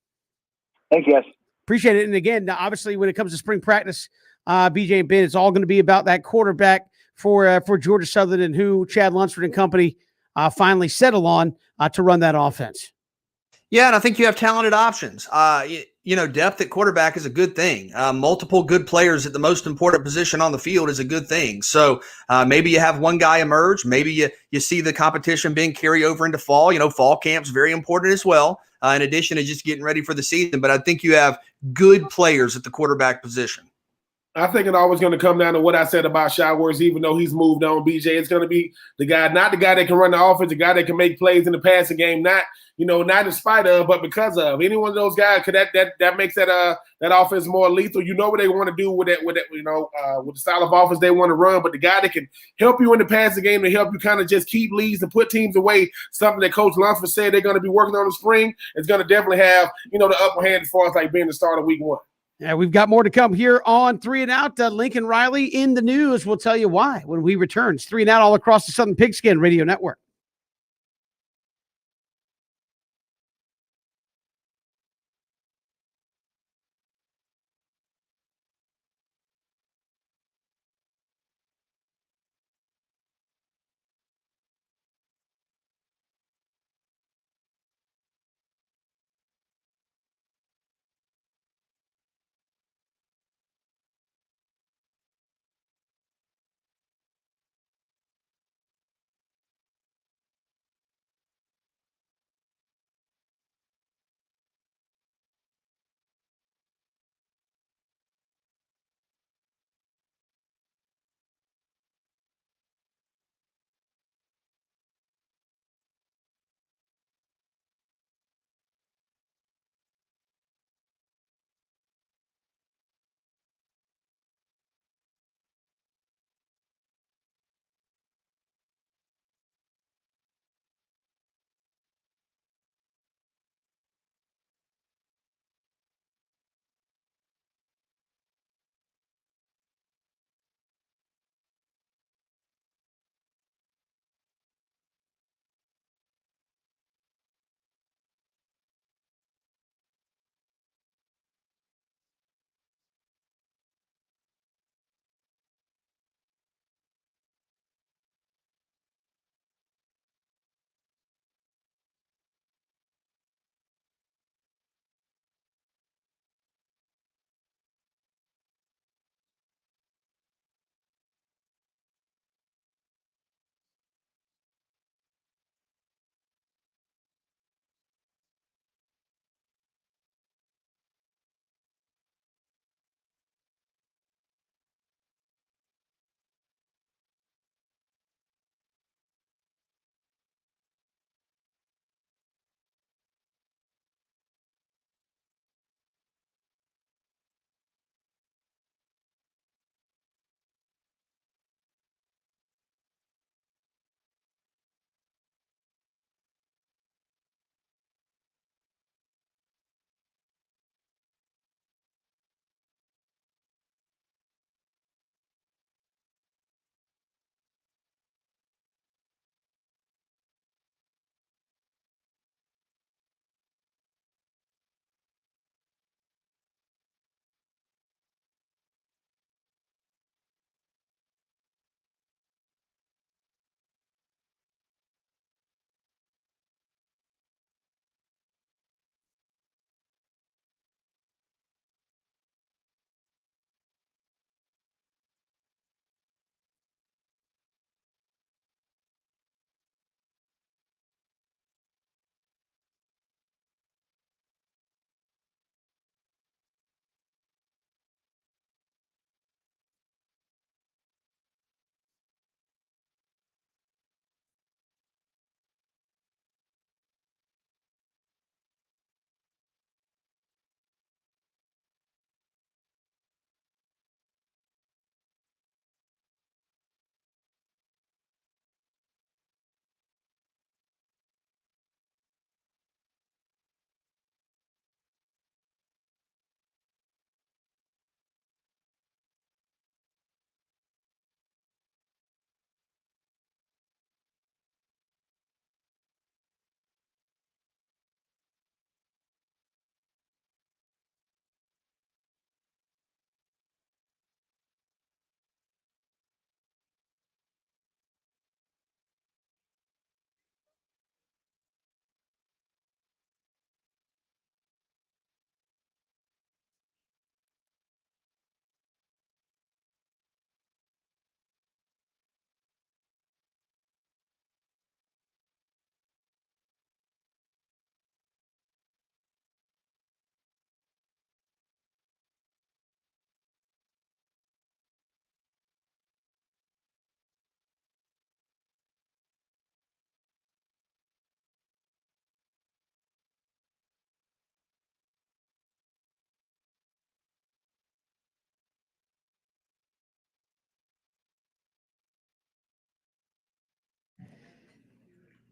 Thank you, guys. Appreciate it. And again, obviously, when it comes to spring practice, BJ and Ben, it's all going to be about that quarterback for Georgia Southern and who Chad Lunsford and company finally settle on to run that offense. Yeah, and I think you have talented options. Depth at quarterback is a good thing. Multiple good players at the most important position on the field is a good thing. So maybe you have one guy emerge. Maybe you see the competition being carry over into fall. Fall camp's very important as well, in addition to just getting ready for the season. But I think you have good players at the quarterback position. I think it's always going to come down to what I said about Showers, even though he's moved on. BJ, it's going to be the guy, not the guy that can run the offense, the guy that can make plays in the passing game, not in spite of, but because of. Any one of those guys, that makes that offense more lethal. You know what they want to do with the style of offense they want to run, but the guy that can help you in the passing game to help you kind of just keep leads and put teams away, something that Coach Lunsford said they're going to be working on in the spring, is going to definitely have, the upper hand as far as like being the starter week 1. Yeah, we've got more to come here on 3 and Out. Lincoln Riley in the news. We'll tell you why when we return. It's 3 and Out all across the Southern Pigskin Radio Network.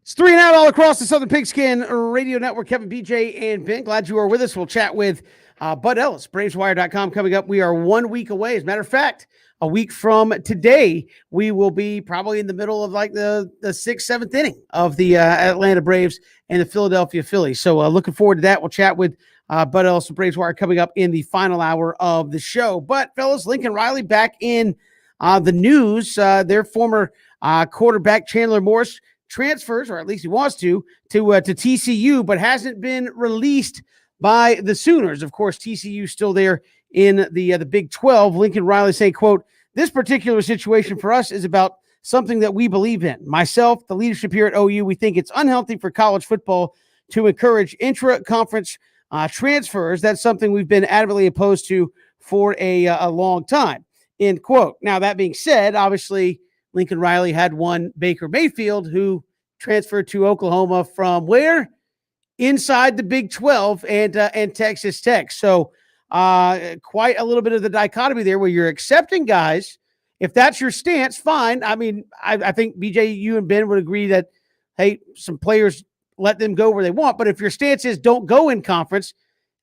It's 3 and Out all across the Southern Pigskin Radio Network. Kevin, BJ, and Ben, glad you are with us. We'll chat with Bud Ellis, BravesWire.com coming up. We are 1 week away. As a matter of fact, a week from today, we will be probably in the middle of like the 6th, 7th inning of the Atlanta Braves and the Philadelphia Phillies. So looking forward to that. We'll chat with Bud Ellis of Braves Wire coming up in the final hour of the show. But fellas, Lincoln Riley back in the news. Their former quarterback Chandler Morris transfers, or at least he wants to TCU, but hasn't been released by the Sooners. Of course, TCU still there in the Big 12. Lincoln Riley saying, quote, "This particular situation for us is about something that we believe in. Myself, the leadership here at OU, we think it's unhealthy for college football to encourage intra-conference transfers. That's something we've been adamantly opposed to for a long time," end quote. Now, that being said, obviously, Lincoln Riley had one Baker Mayfield who transferred to Oklahoma from where? Inside the Big 12 and Texas Tech. So quite a little bit of the dichotomy there where you're accepting guys. If that's your stance, fine. I mean, I think BJ, you and Ben would agree that, hey, some players, let them go where they want. But if your stance is don't go in conference,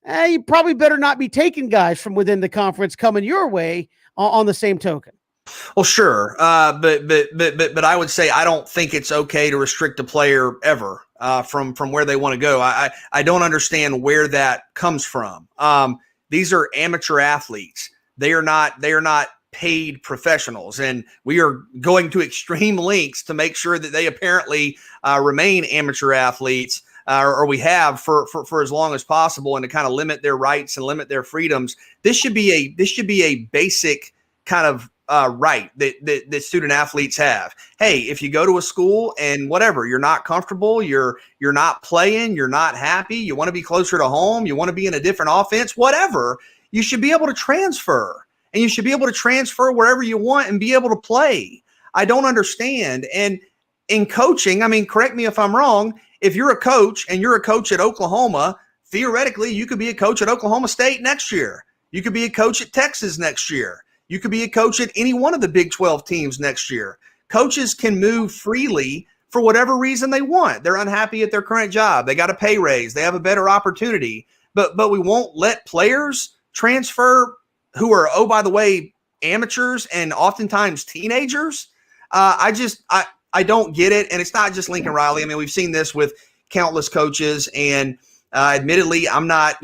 you probably better not be taking guys from within the conference coming your way on the same token. Well, sure, but I would say I don't think it's okay to restrict a player ever from where they want to go. I don't understand where that comes from. These are amateur athletes. They are not paid professionals, and we are going to extreme lengths to make sure that they apparently remain amateur athletes, or we have for as long as possible, and to kind of limit their rights and limit their freedoms. This should be a basic kind of right that student athletes have. Hey, if you go to a school and whatever, you're not comfortable, you're not playing, you're not happy, you want to be closer to home, you want to be in a different offense, whatever, you should be able to transfer, and you should be able to transfer wherever you want and be able to play. I don't understand. And in coaching, I mean, correct me if I'm wrong, if you're a coach and you're a coach at Oklahoma, theoretically, you could be a coach at Oklahoma State next year. You could be a coach at Texas next year. You could be a coach at any one of the Big 12 teams next year. Coaches can move freely for whatever reason they want. They're unhappy at their current job. They got a pay raise. They have a better opportunity. But we won't let players transfer who are, oh, by the way, amateurs and oftentimes teenagers. I don't get it. And it's not just Lincoln Riley. I mean, we've seen this with countless coaches, and admittedly, I'm not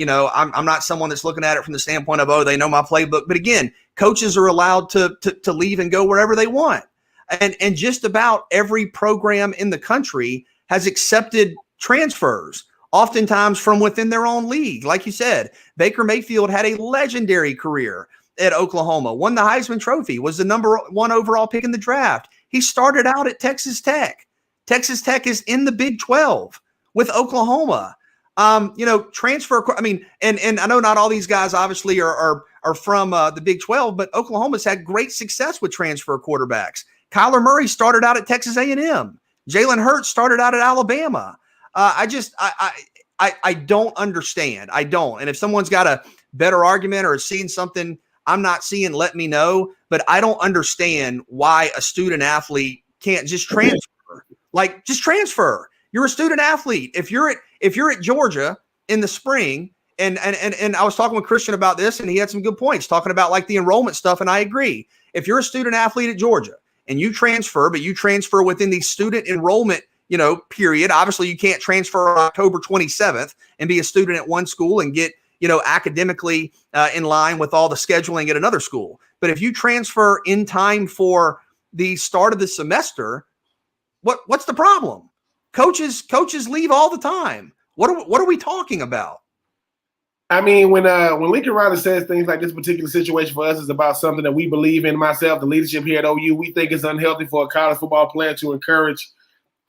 someone that's looking at it from the standpoint of, oh, they know my playbook. But again, coaches are allowed to leave and go wherever they want. And just about every program in the country has accepted transfers, oftentimes from within their own league. Like you said, Baker Mayfield had a legendary career at Oklahoma, won the Heisman Trophy, was the number 1 overall pick in the draft. He started out at Texas Tech. Texas Tech is in the Big 12 with Oklahoma. Transfer. I mean, and I know not all these guys obviously are from the Big 12, but Oklahoma's had great success with transfer quarterbacks. Kyler Murray started out at Texas A&M. Jalen Hurts started out at Alabama. I don't understand. I don't. And if someone's got a better argument or is seeing something I'm not seeing, let me know. But I don't understand why a student athlete can't just transfer. Like, just transfer. You're a student athlete. If you're at Georgia in the spring, and I was talking with Christian about this, and he had some good points talking about like the enrollment stuff, and I agree. If you're a student athlete at Georgia and you transfer, but you transfer within the student enrollment, period. Obviously, you can't transfer on October 27th and be a student at one school and get, academically in line with all the scheduling at another school. But if you transfer in time for the start of the semester, what's the problem? Coaches leave all the time. What are we talking about? I mean, when Lincoln Riley says things like this particular situation for us is about something that we believe in, myself, the leadership here at OU, we think it's unhealthy for a college football player to encourage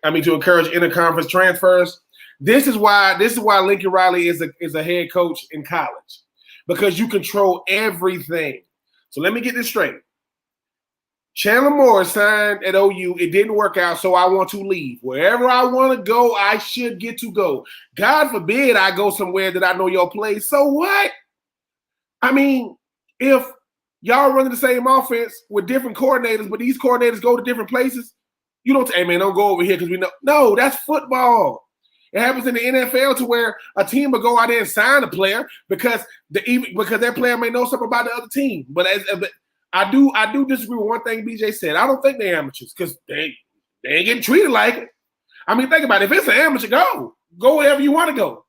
interconference transfers. This is why Lincoln Riley is a head coach in college, because you control everything. So let me get this straight. Chandler Morris signed at OU. It didn't work out, so I want to leave. Wherever I want to go, I should get to go. God forbid I go somewhere that I know your place. So what? I mean, if y'all running the same offense with different coordinators, but these coordinators go to different places, you don't, hey, man, don't go over here because we know. No, that's football. It happens in the NFL to where a team will go out there and sign a player because that player may know something about the other team. But I do disagree with one thing BJ said. I don't think they're amateurs because they ain't getting treated like it. I mean, think about it. If it's an amateur, go wherever you want to go.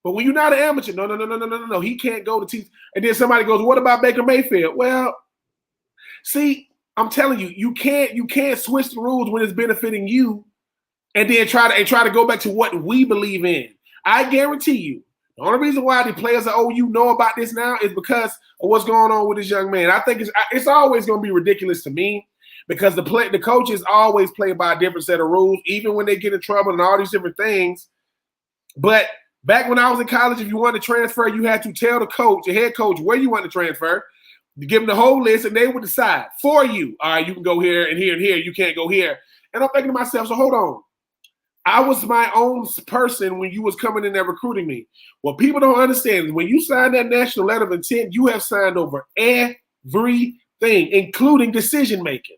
But when you're not an amateur, no, he can't go to teach. And then somebody goes, "What about Baker Mayfield?" Well, see, I'm telling you, you can't switch the rules when it's benefiting you, and then try to go back to what we believe in. I guarantee you, the only reason why the players at OU know about this now is because of what's going on with this young man. I think it's always going to be ridiculous to me because the coaches always play by a different set of rules, even when they get in trouble and all these different things. But back when I was in college, if you wanted to transfer, you had to tell the coach, your head coach, where you want to transfer. You give them the whole list, and they would decide for you. All right, you can go here and here and here. You can't go here. And I'm thinking to myself, so hold on. I was my own person when you was coming in there recruiting me. What people don't understand is when you sign that national letter of intent, you have signed over everything, including decision-making.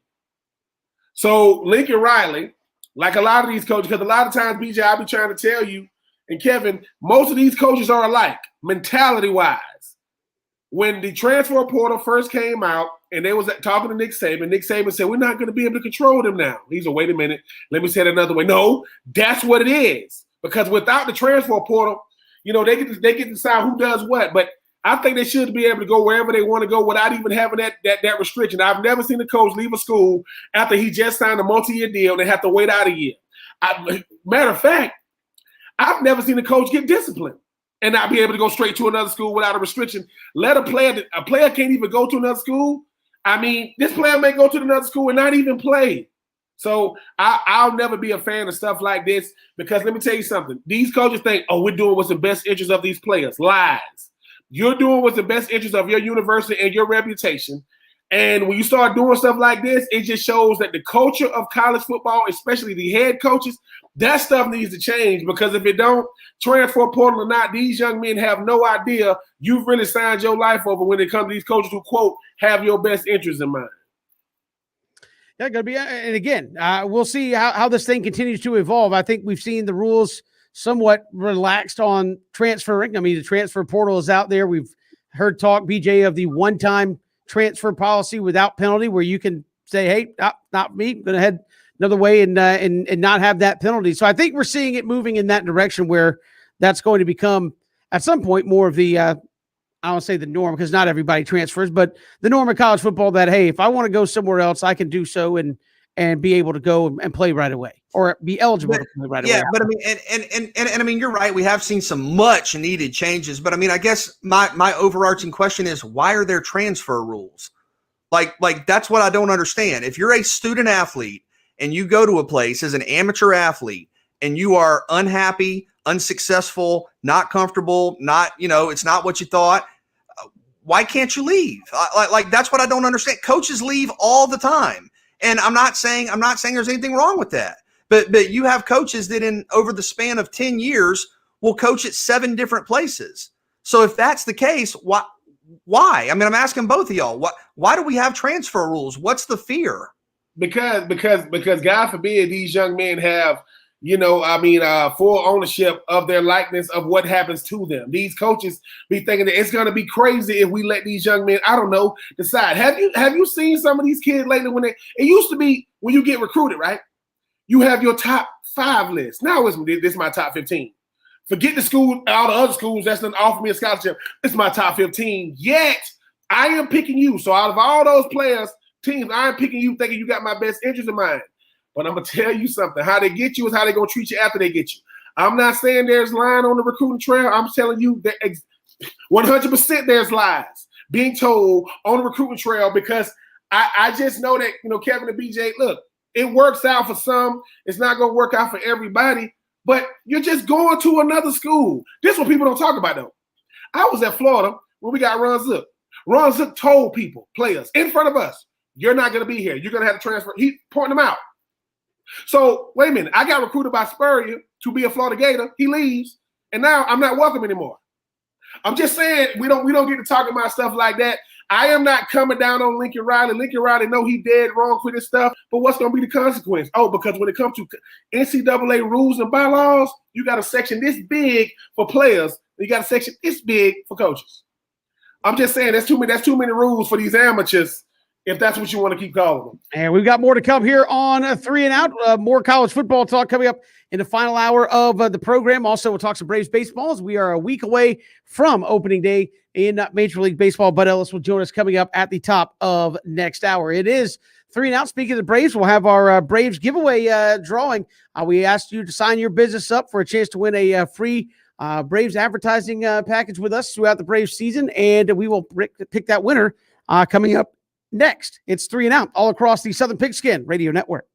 So Lincoln Riley, like a lot of these coaches, because a lot of times, BJ, I be trying to tell you, and Kevin, most of these coaches are alike, mentality-wise. When the transfer portal first came out and they was talking to Nick Saban said, "We're not going to be able to control them now." He said, "Wait a minute. Let me say it another way." No, that's what it is. Because without the transfer portal, they get to decide who does what. But I think they should be able to go wherever they want to go without even having that restriction. I've never seen a coach leave a school after he just signed a multi-year deal and they have to wait out a year. Matter of fact, I've never seen a coach get disciplined and not be able to go straight to another school without a restriction. Let a player can't even go to another school. I mean, this player may go to another school and not even play. So I'll never be a fan of stuff like this because let me tell you something. These coaches think, "Oh, we're doing what's in the best interest of these players." Lies. You're doing what's in the best interest of your university and your reputation. And when you start doing stuff like this, it just shows that the culture of college football, especially the head coaches, that stuff needs to change because if it don't, transfer portal or not, these young men have no idea you've really signed your life over when it comes to these coaches who, quote, have your best interests in mind. Yeah, going to be, and again, we'll see how this thing continues to evolve. I think we've seen the rules somewhat relaxed on transferring. I mean, the transfer portal is out there. We've heard talk, BJ, of the one-time transfer policy without penalty, where you can say, "Hey, not me, I'm going to head another way," and not have that penalty. So I think we're seeing it moving in that direction where that's going to become at some point more of the I don't say the norm because not everybody transfers, but the norm in college football that, hey, if I want to go somewhere else, I can do so and be able to go and play right away or be eligible to play right away. Yeah, but I mean, and I mean, you're right. We have seen some much needed changes, but I mean, I guess my overarching question is, why are there transfer rules? Like that's what I don't understand. If you're a student athlete and you go to a place as an amateur athlete and you are unhappy, unsuccessful, not comfortable, not, it's not what you thought, why can't you leave? Like that's what I don't understand. Coaches leave all the time. And I'm not saying there's anything wrong with that. But you have coaches that over the span of 10 years will coach at 7 different places. So if that's the case, why? I mean, I'm asking both of y'all, why do we have transfer rules? What's the fear? Because God forbid these young men have, full ownership of their likeness of what happens to them. These coaches be thinking that it's going to be crazy if we let these young men, I don't know, decide. Have you seen some of these kids lately it used to be when you get recruited, right? You have your top 5 list. Now this is my top 15. Forget the school, all the other schools that's going to offer me a scholarship. It's my top 15. Yet I am picking you. So out of all those teams, I am picking you thinking you got my best interest in mind. But I'm going to tell you something. How they get you is how they're going to treat you after they get you. I'm not saying there's lying on the recruiting trail. I'm telling you that 100% there's lies being told on the recruiting trail because I just know that, Kevin and BJ, look, it works out for some. It's not going to work out for everybody. But you're just going to another school. This is what people don't talk about, though. I was at Florida when we got Ron Zook. Ron Zook told people, players, in front of us, you're not going to be here. You're going to have to transfer. He pointed them out. So, wait a minute. I got recruited by Spurrier to be a Florida Gator. He leaves, and now I'm not welcome anymore. I'm just saying we don't get to talk about stuff like that. I am not coming down on Lincoln Riley. Lincoln Riley know he dead wrong for this stuff, but what's going to be the consequence? Oh, because when it comes to NCAA rules and bylaws, you got a section this big for players. You got a section this big for coaches. I'm just saying that's too many rules for these amateurs if that's what you want to keep calling them. And we've got more to come here on 3 and Out. More college football talk coming up in the final hour of the program. Also, we'll talk some Braves baseball as we are a week away from opening day in Major League Baseball. Bud Ellis will join us coming up at the top of next hour. It is 3 and Out. Speaking of the Braves, we'll have our Braves giveaway drawing. We asked you to sign your business up for a chance to win a free Braves advertising package with us throughout the Braves season, and we will pick that winner coming up next. It's 3 and Out all across the Southern Pigskin Radio Network.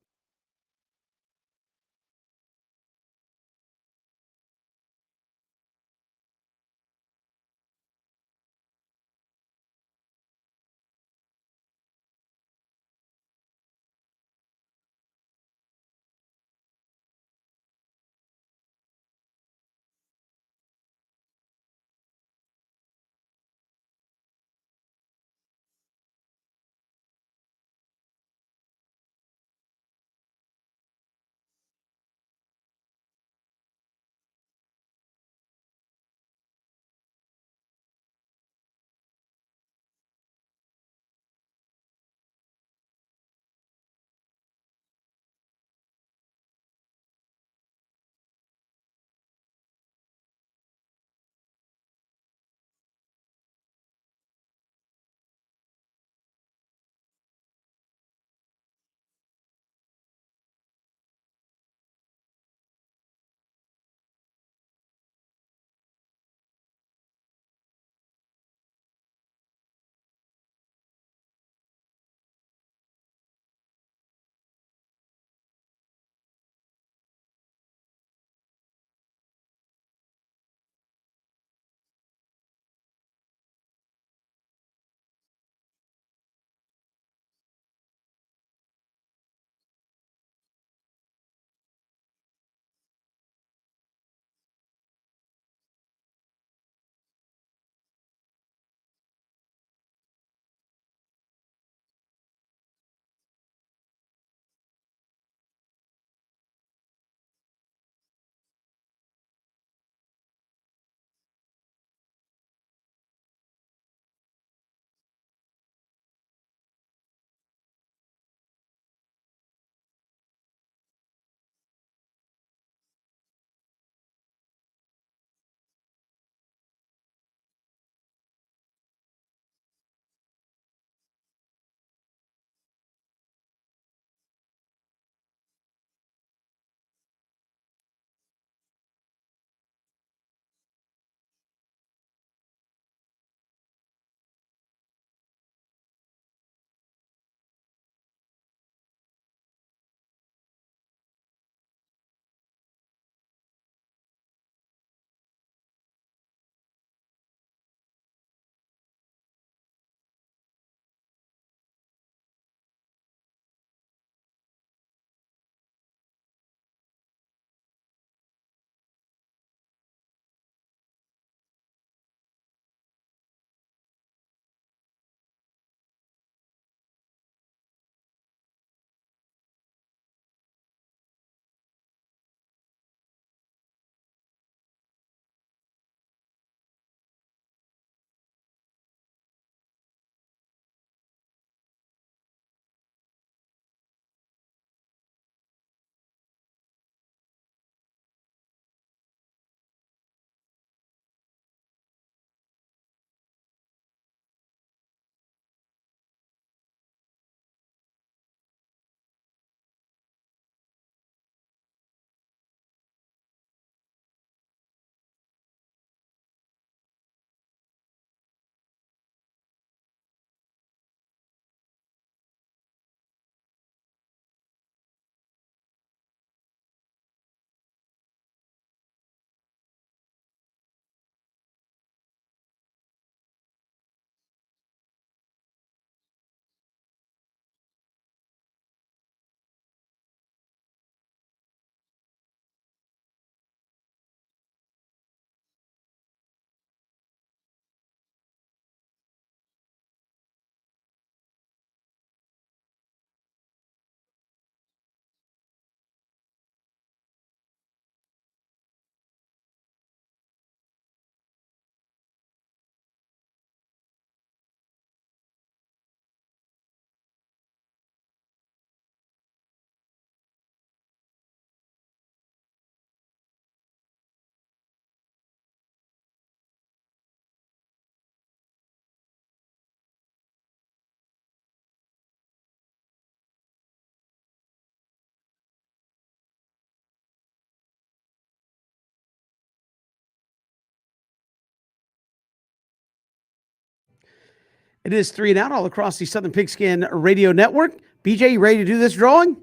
It is 3 and Out all across the Southern Pigskin Radio Network. BJ, you ready to do this drawing?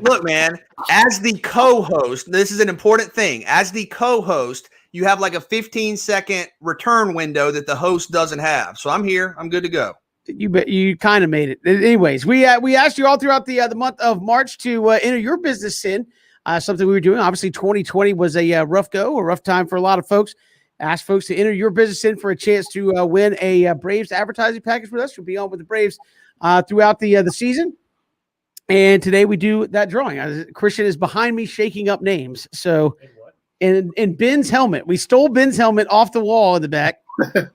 Look, man, as the co-host, this is an important thing. As the co-host, you have like a 15-second return window that the host doesn't have. So I'm here. I'm good to go. You kind of made it. Anyways, we asked you all throughout the month of March to enter your business in something we were doing. Obviously, 2020 was a rough time for a lot of folks. Asked folks to enter your business in for a chance to win a Braves advertising package with us. We'll be on with the Braves throughout the season. And today we do that drawing. Christian is behind me shaking up names. So in Ben's helmet, we stole Ben's helmet off the wall in the back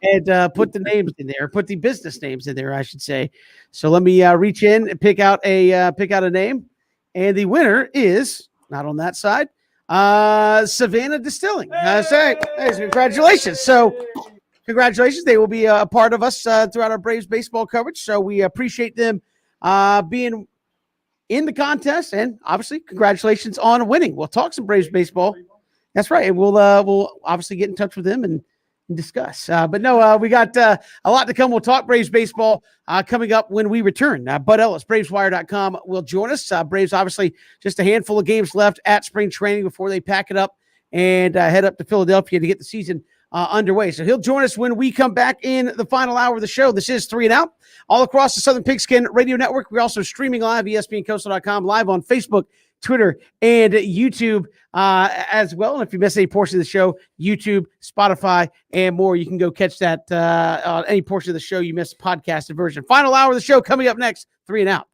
and put the names in there, put the business names in there, I should say. So let me reach in and pick out a name. And the winner is not on that side. Savannah Distilling. Congratulations. So congratulations. They will be a part of us throughout our Braves baseball coverage. So we appreciate them being in the contest, and obviously congratulations on winning. We'll talk some Braves baseball. That's right. And we'll obviously get in touch with them and discuss. But no, we got a lot to come. We'll talk Braves baseball coming up when we return. Bud Ellis, BravesWire.com will join us. Braves, obviously, just a handful of games left at spring training before they pack it up and head up to Philadelphia to get the season underway. So he'll join us when we come back in the final hour of the show. This is 3 and Out all across the Southern Pigskin Radio Network. We're also streaming live, ESPNCoastal.com, live on Facebook, Twitter, and YouTube as well. And if you miss any portion of the show, YouTube, Spotify, and more, you can go catch that on any portion of the show you missed, podcasted version. Final hour of the show coming up next, 3 and Out.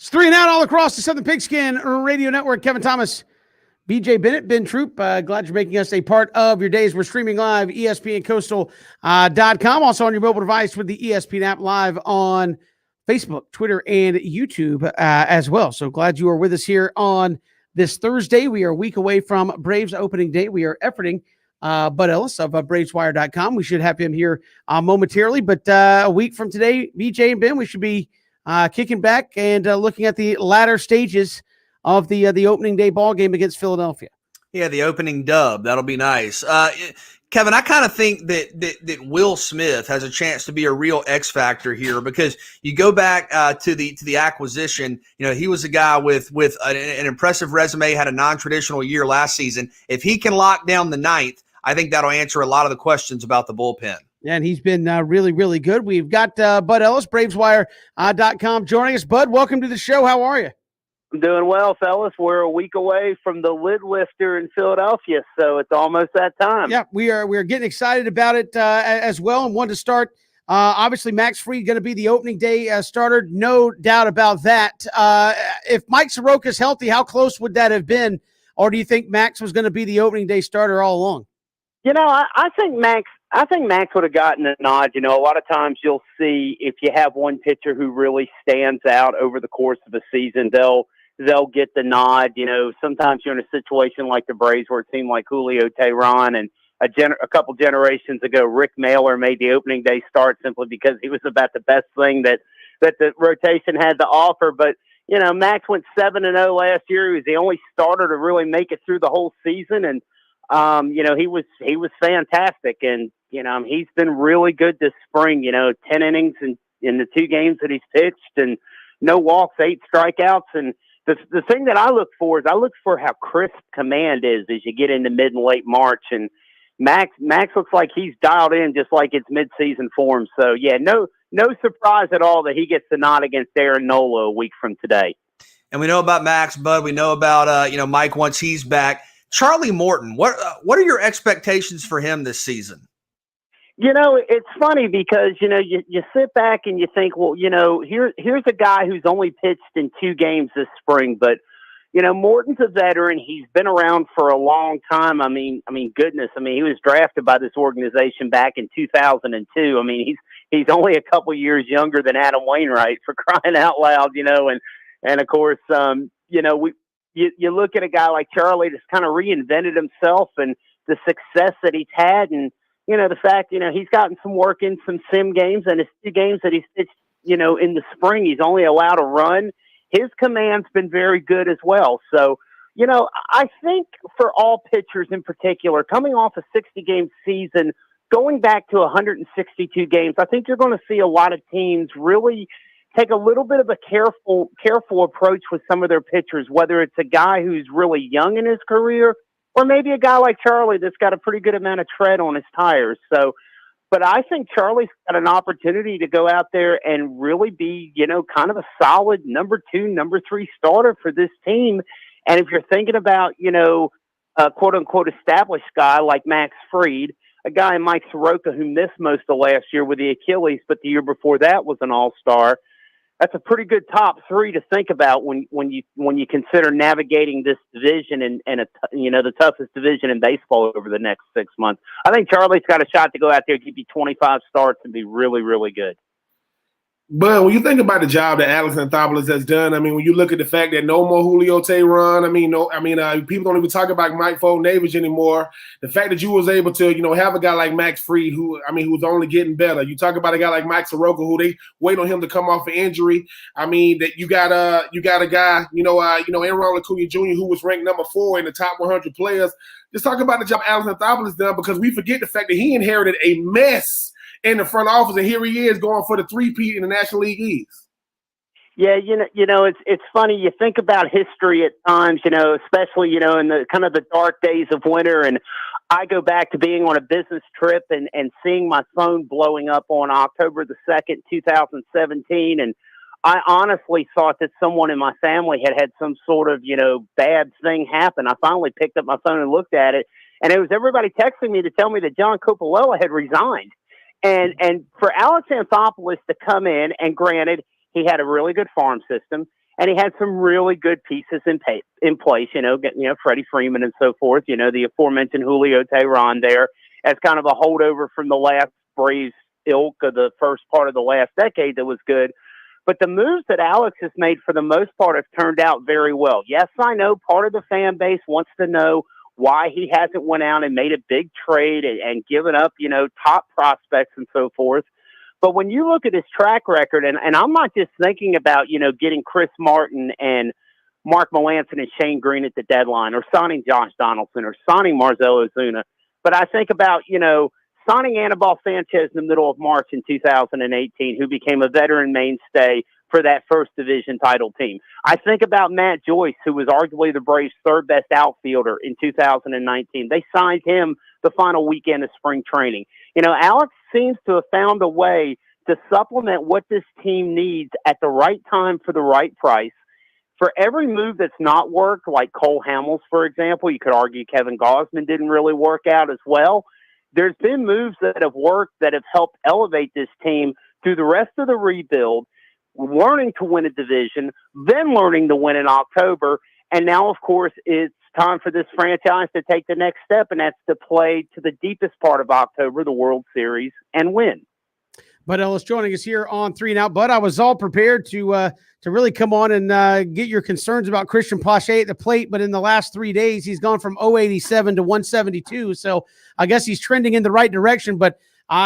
It's 3 and Out all across the Southern Pigskin Radio Network. Kevin Thomas, BJ Bennett, Ben Troop. Glad you're making us a part of your days. We're streaming live, ESPNCoastal.com. Also on your mobile device with the ESPN app, live on Facebook, Twitter, and YouTube as well. So glad you are with us here on this Thursday. We are a week away from Braves opening day. We are efforting Bud Ellis of BravesWire.com. We should have him here momentarily, but a week from today, BJ and Ben, we should be kicking back and looking at the latter stages of the opening day ball game against Philadelphia. Yeah, the opening dub. That'll be nice. Kevin, I kind of think that Will Smith has a chance to be a real X factor here, because you go back to the acquisition. You know, he was a guy with an impressive resume, had a non-traditional year last season. If he can lock down the ninth, I think that'll answer a lot of the questions about the bullpen. Yeah, and he's been really, really good. We've got Bud Ellis, BravesWire.com, joining us. Bud, welcome to the show. How are you? I'm doing well, fellas. We're a week away from the lid lifter in Philadelphia, so it's almost that time. Yeah, we are getting excited about it as well, and want to start. Obviously, Max Fried going to be the opening day starter, no doubt about that. If Mike Soroka's healthy, how close would that have been, or do you think Max was going to be the opening day starter all along? You know, I think Max would have gotten a nod. You know, a lot of times you'll see if you have one pitcher who really stands out over the course of a season, they'll get the nod. You know, sometimes you're in a situation like the Braves where it seemed like Julio Teheran and a couple generations ago, Rick Mailer made the opening day start simply because he was about the best thing that the rotation had to offer. But, you know, Max went 7-0 last year. He was the only starter to really make it through the whole season. And, you know, he was fantastic. And, you know, he's been really good this spring, you know, 10 innings in the 2 games that he's pitched and no walks, 8 strikeouts. And the thing that I look for is how crisp command is as you get into mid and late March. And Max looks like he's dialed in just like it's midseason form. So, yeah, no surprise at all that he gets the nod against Aaron Nola a week from today. And we know about Max, Bud. We know about, Mike once he's back. Charlie Morton, what are your expectations for him this season? You know, it's funny because, you know, you sit back and you think, well, you know, here's a guy who's only pitched in 2 games this spring, but, you know, Morton's a veteran. He's been around for a long time. I mean, goodness. I mean, he was drafted by this organization back in 2002. I mean, he's only a couple years younger than Adam Wainwright, for crying out loud, you know, and of course, you know, you look at a guy like Charlie that's kind of reinvented himself and the success that he's had, and, you know, the fact, you know, he's gotten some work in some sim games, and his 2 games that he's pitched, you know, in the spring, he's only allowed a run. His command's been very good as well. So, you know, I think for all pitchers in particular, coming off a 60-game season, going back to 162 games, I think you're going to see a lot of teams really take a little bit of a careful approach with some of their pitchers, whether it's a guy who's really young in his career or maybe a guy like Charlie that's got a pretty good amount of tread on his tires. So, but I think Charlie's got an opportunity to go out there and really be, you know, kind of a solid number 2, number 3 starter for this team. And if you're thinking about, you know, a quote unquote established guy like Max Fried, a guy Mike Soroka who missed most of last year with the Achilles, but the year before that was an all-star. That's a pretty good top 3 to think about when you consider navigating this division and the toughest division in baseball over the next 6 months. I think Charlie's got a shot to go out there, give you 25 starts, and be really, really good. But when you think about the job that Alex Anthopoulos has done, I mean, when you look at the fact that no more Julio Teheran, people don't even talk about Mike Fold-Navage anymore. The fact that you was able to, you know, have a guy like Max Fried, who's only getting better. You talk about a guy like Mike Soroka, who they wait on him to come off an injury. I mean, that you got a guy, Aaron Acuna Jr., who was ranked number 4 in the top 100 players. Just talk about the job Alex Anthopoulos done, because we forget the fact that he inherited a mess in the front office, and here he is going for the 3-peat in the National League East. Yeah, you know, it's funny. You think about history at times, you know, especially, you know, in the kind of the dark days of winter. And I go back to being on a business trip and seeing my phone blowing up on October the 2nd, 2017. And I honestly thought that someone in my family had some sort of, you know, bad thing happen. I finally picked up my phone and looked at it, and it was everybody texting me to tell me that John Coppola had resigned. And for Alex Anthopoulos to come in, and granted, he had a really good farm system, and he had some really good pieces in place, Freddie Freeman and so forth, the aforementioned Julio Tehran there as kind of a holdover from the last Braves ilk of the first part of the last decade that was good. But the moves that Alex has made for the most part have turned out very well. Yes, I know part of the fan base wants to know why he hasn't went out and made a big trade and given up, top prospects and so forth. But when you look at his track record, and I'm not just thinking about, getting Chris Morton and Mark Melancon and Shane Green at the deadline, or signing Josh Donaldson, or signing Marcell Ozuna, but I think about, signing Anibal Sanchez in the middle of March in 2018, who became a veteran mainstay for that first division title team. I think about Matt Joyce, who was arguably the Braves' third best outfielder in 2019. They signed him the final weekend of spring training. Alex seems to have found a way to supplement what this team needs at the right time for the right price. For every move that's not worked, like Cole Hamels, for example, you could argue Kevin Gausman didn't really work out as well. There's been moves that have worked that have helped elevate this team through the rest of the rebuild, learning to win a division, then learning to win in October. And now, of course, it's time for this franchise to take the next step, and that's to play to the deepest part of October, the World Series, and win. Bud Ellis joining us here on 3 and Out. Bud, I was all prepared to really come on and get your concerns about Christian Pache at the plate, but in the last 3 days, he's gone from 087 to 172. So I guess he's trending in the right direction. But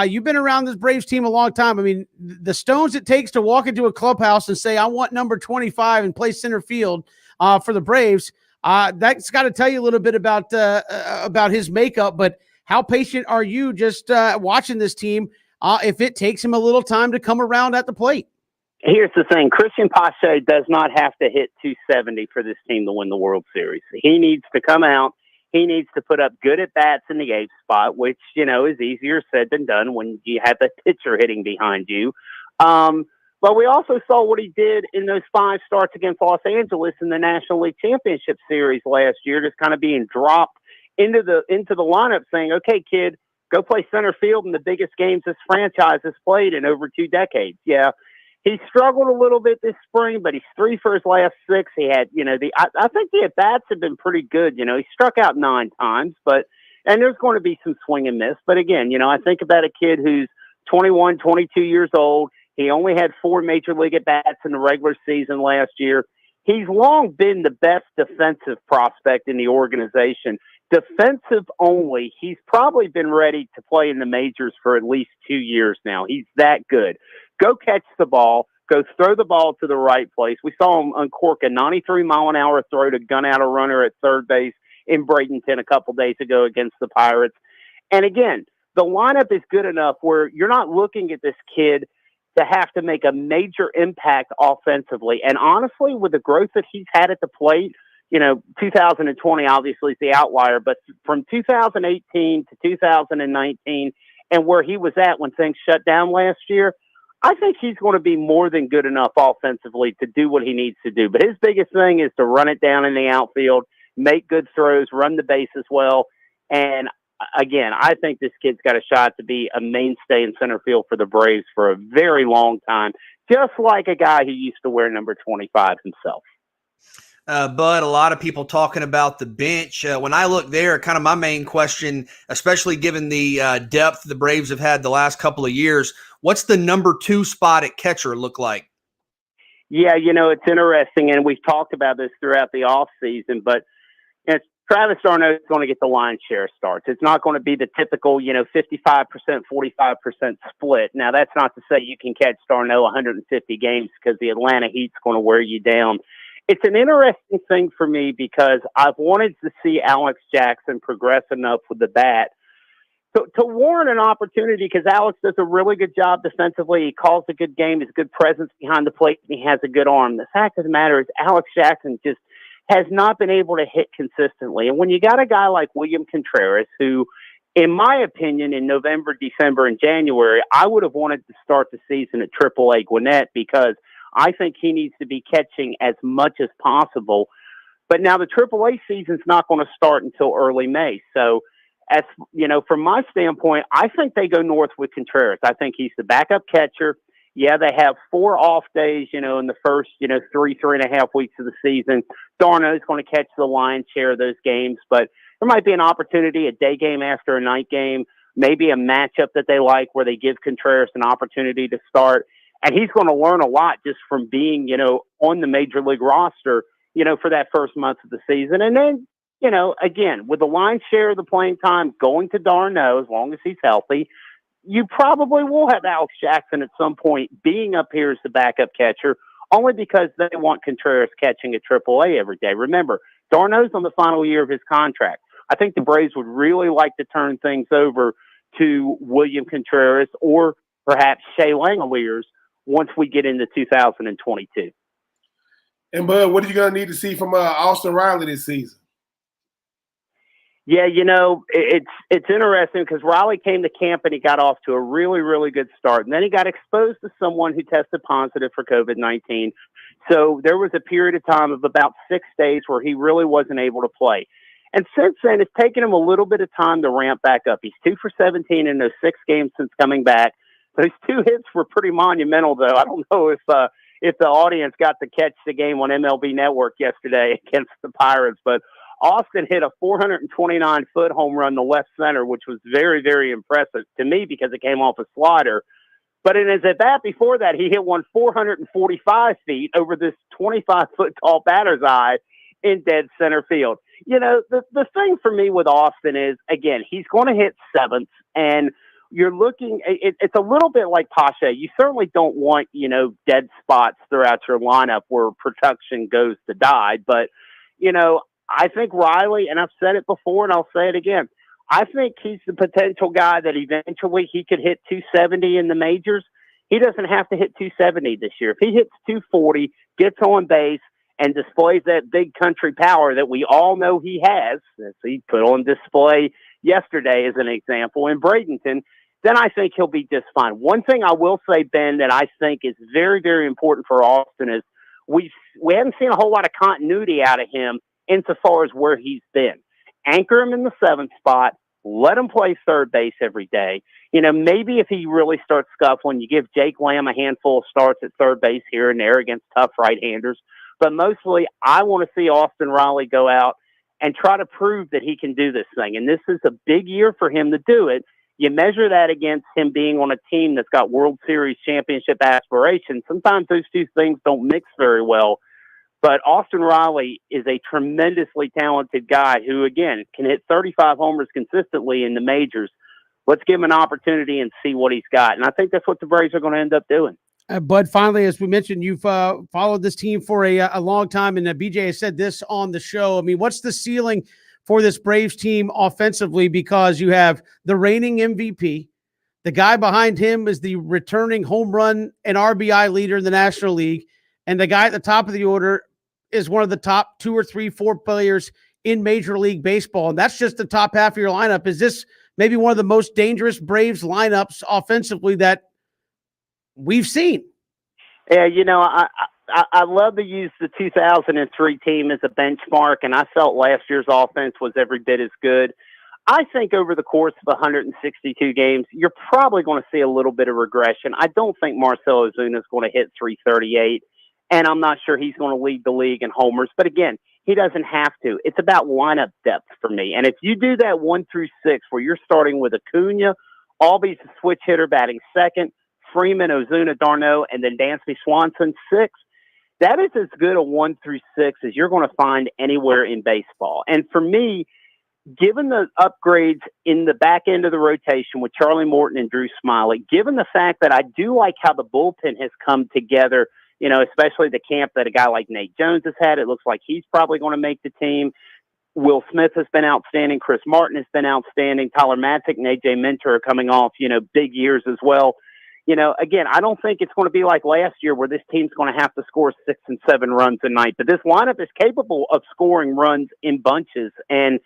you've been around this Braves team a long time. I mean, the stones it takes to walk into a clubhouse and say, I want number 25 and play center field for the Braves, that's got to tell you a little bit about his makeup. But how patient are you just watching this team if it takes him a little time to come around at the plate? Here's the thing. Christian Pache does not have to hit 270 for this team to win the World Series. He needs to come out. He needs to put up good at-bats in the eighth spot, which, is easier said than done when you have a pitcher hitting behind you. But we also saw what he did in those 5 starts against Los Angeles in the National League Championship Series last year, just kind of being dropped into the lineup saying, okay, kid, go play center field in the biggest games this franchise has played in over 2 decades. Yeah, he struggled a little bit this spring, but he's 3 for his last 6. He had, I think the at-bats have been pretty good. He struck out 9 times, and there's going to be some swing and miss. But again, I think about a kid who's 21, 22 years old. He only had 4 major league at-bats in the regular season last year. He's long been the best defensive prospect in the organization. Defensive only, he's probably been ready to play in the majors for at least 2 years now. He's that good. Go catch the ball. Go throw the ball to the right place. We saw him uncork a 93-mile-an-hour throw to gun out a runner at third base in Bradenton a couple days ago against the Pirates. And again, the lineup is good enough where you're not looking at this kid to have to make a major impact offensively. And honestly, with the growth that he's had at the plate, 2020 obviously is the outlier, but from 2018 to 2019 and where he was at when things shut down last year, I think he's going to be more than good enough offensively to do what he needs to do. But his biggest thing is to run it down in the outfield, make good throws, run the bases well. And again, I think this kid's got a shot to be a mainstay in center field for the Braves for a very long time, just like a guy who used to wear number 25 himself. But a lot of people talking about the bench. When I look there, kind of my main question, especially given the depth the Braves have had the last couple of years, what's the number 2 spot at catcher look like? Yeah, it's interesting, and we've talked about this throughout the offseason, but Travis d'Arnaud is going to get the lion's share starts. It's not going to be the typical, 55%, 45% split. Now, that's not to say you can catch d'Arnaud 150 games because the Atlanta Heat's going to wear you down. It's an interesting thing for me because I've wanted to see Alex Jackson progress enough with the bat to warrant an opportunity, because Alex does a really good job defensively. He calls a good game. He's a good presence behind the plate, and he has a good arm. The fact of the matter is Alex Jackson just has not been able to hit consistently. And when you got a guy like William Contreras, who, in my opinion, in November, December, and January, I would have wanted to start the season at AAA Gwinnett, because I think he needs to be catching as much as possible. But now the AAA season's not going to start until early May. So, as from my standpoint, I think they go north with Contreras. I think he's the backup catcher. Yeah, they have 4 off days, in the first, 3.5 weeks of the season. Darno's going to catch the lion's share of those games, but there might be an opportunity, a day game after a night game, maybe a matchup that they like where they give Contreras an opportunity to start. And he's going to learn a lot just from being, on the major league roster, for that first month of the season. And then, again, with the lion's share of the playing time going to Darno, as long as he's healthy, you probably will have Alex Jackson at some point being up here as the backup catcher, only because they want Contreras catching at AAA every day. Remember, Darno's on the final year of his contract. I think the Braves would really like to turn things over to William Contreras or perhaps Shea Langoliers once we get into 2022. And, Bud, what are you going to need to see from Austin Riley this season? Yeah, it's interesting because Riley came to camp and he got off to a really, really good start. And then he got exposed to someone who tested positive for COVID-19. So there was a period of time of about 6 days where he really wasn't able to play. And since then, it's taken him a little bit of time to ramp back up. He's 2 for 17 in those 6 games since coming back. Those 2 hits were pretty monumental, though. I don't know if the audience got to catch the game on MLB Network yesterday against the Pirates, but Austin hit a 429-foot home run to left center, which was very, very impressive to me because it came off a slider. But in his at-bat before that, he hit one 445 feet over this 25-foot tall batter's eye in dead center field. The thing for me with Austin is, again, he's going to hit seventh, and you're looking, it's a little bit like Pache. You certainly don't want, dead spots throughout your lineup where production goes to die. But, I think Riley, and I've said it before and I'll say it again, I think he's the potential guy that eventually he could hit 270 in the majors. He doesn't have to hit 270 this year. If he hits 240, gets on base, and displays that big country power that we all know he has, as he put on display yesterday as an example in Bradenton, then I think he'll be just fine. One thing I will say, Ben, that I think is very, very important for Austin is we haven't seen a whole lot of continuity out of him insofar as where he's been. Anchor him in the 7th spot, let him play third base every day. Maybe if he really starts scuffling, you give Jake Lamb a handful of starts at third base here and there against tough right-handers. But mostly, I want to see Austin Riley go out and try to prove that he can do this thing. And this is a big year for him to do it. You measure that against him being on a team that's got World Series championship aspirations. Sometimes those two things don't mix very well. But Austin Riley is a tremendously talented guy who, again, can hit 35 homers consistently in the majors. Let's give him an opportunity and see what he's got. And I think that's what the Braves are going to end up doing. Bud, finally, as we mentioned, you've followed this team for a long time, and BJ has said this on the show. I mean, what's the ceiling for this Braves team offensively? Because you have the reigning MVP. The guy behind him is the returning home run and RBI leader in the National League. And the guy at the top of the order is one of the top 2 or 3, 4 players in Major League Baseball. And that's just the top half of your lineup. Is this maybe one of the most dangerous Braves lineups offensively that we've seen? Yeah, I love to use the 2003 team as a benchmark, and I felt last year's offense was every bit as good. I think over the course of 162 games, you're probably going to see a little bit of regression. I don't think Marcell Ozuna is going to hit 338, and I'm not sure he's going to lead the league in homers. But again, he doesn't have to. It's about lineup depth for me. And if you do that 1 through 6, where you're starting with Acuna, Albies a switch hitter batting second, Freeman, Ozuna, Darno, and then Dansby Swanson 6, that is as good a 1 through 6 as you're going to find anywhere in baseball. And for me, given the upgrades in the back end of the rotation with Charlie Morton and Drew Smiley, given the fact that I do like how the bullpen has come together, especially the camp that a guy like Nate Jones has had, it looks like he's probably going to make the team. Will Smith has been outstanding. Chris Martin has been outstanding. Tyler Matzik and AJ Minter are coming off, big years as well. Again, I don't think it's going to be like last year where this team's going to have to score 6 and 7 runs a night, but this lineup is capable of scoring runs in bunches. And,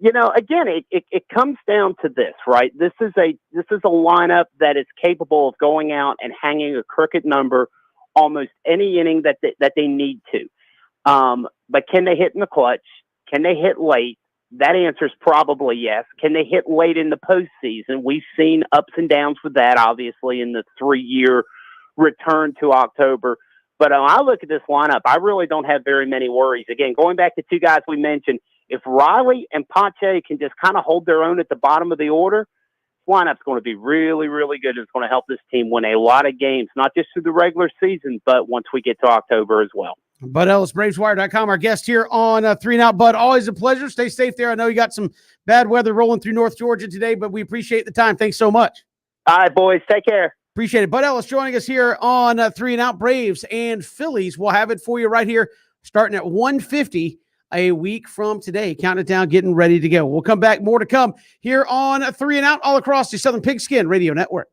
again, it comes down to this, right? This is a lineup that is capable of going out and hanging a crooked number almost any inning that they need to. But can they hit in the clutch? Can they hit late? That answer is probably yes. Can they hit late in the postseason? We've seen ups and downs with that, obviously, in the 3-year return to October. But I look at this lineup, I really don't have very many worries. Again, going back to two guys we mentioned, if Riley and Pache can just kind of hold their own at the bottom of the order, this lineup's going to be really, really good. It's going to help this team win a lot of games, not just through the regular season, but once we get to October as well. Bud Ellis, BravesWire.com, our guest here on 3 and Out. Bud, always a pleasure. Stay safe there. I know you got some bad weather rolling through North Georgia today, but we appreciate the time. Thanks so much. All right, boys. Take care. Appreciate it. Bud Ellis joining us here on 3 and Out. Braves and Phillies. We'll have it for you right here, starting at 1:50 a week from today. Counting it down, getting ready to go. We'll come back. More to come here on 3 and Out, all across the Southern Pigskin Radio Network.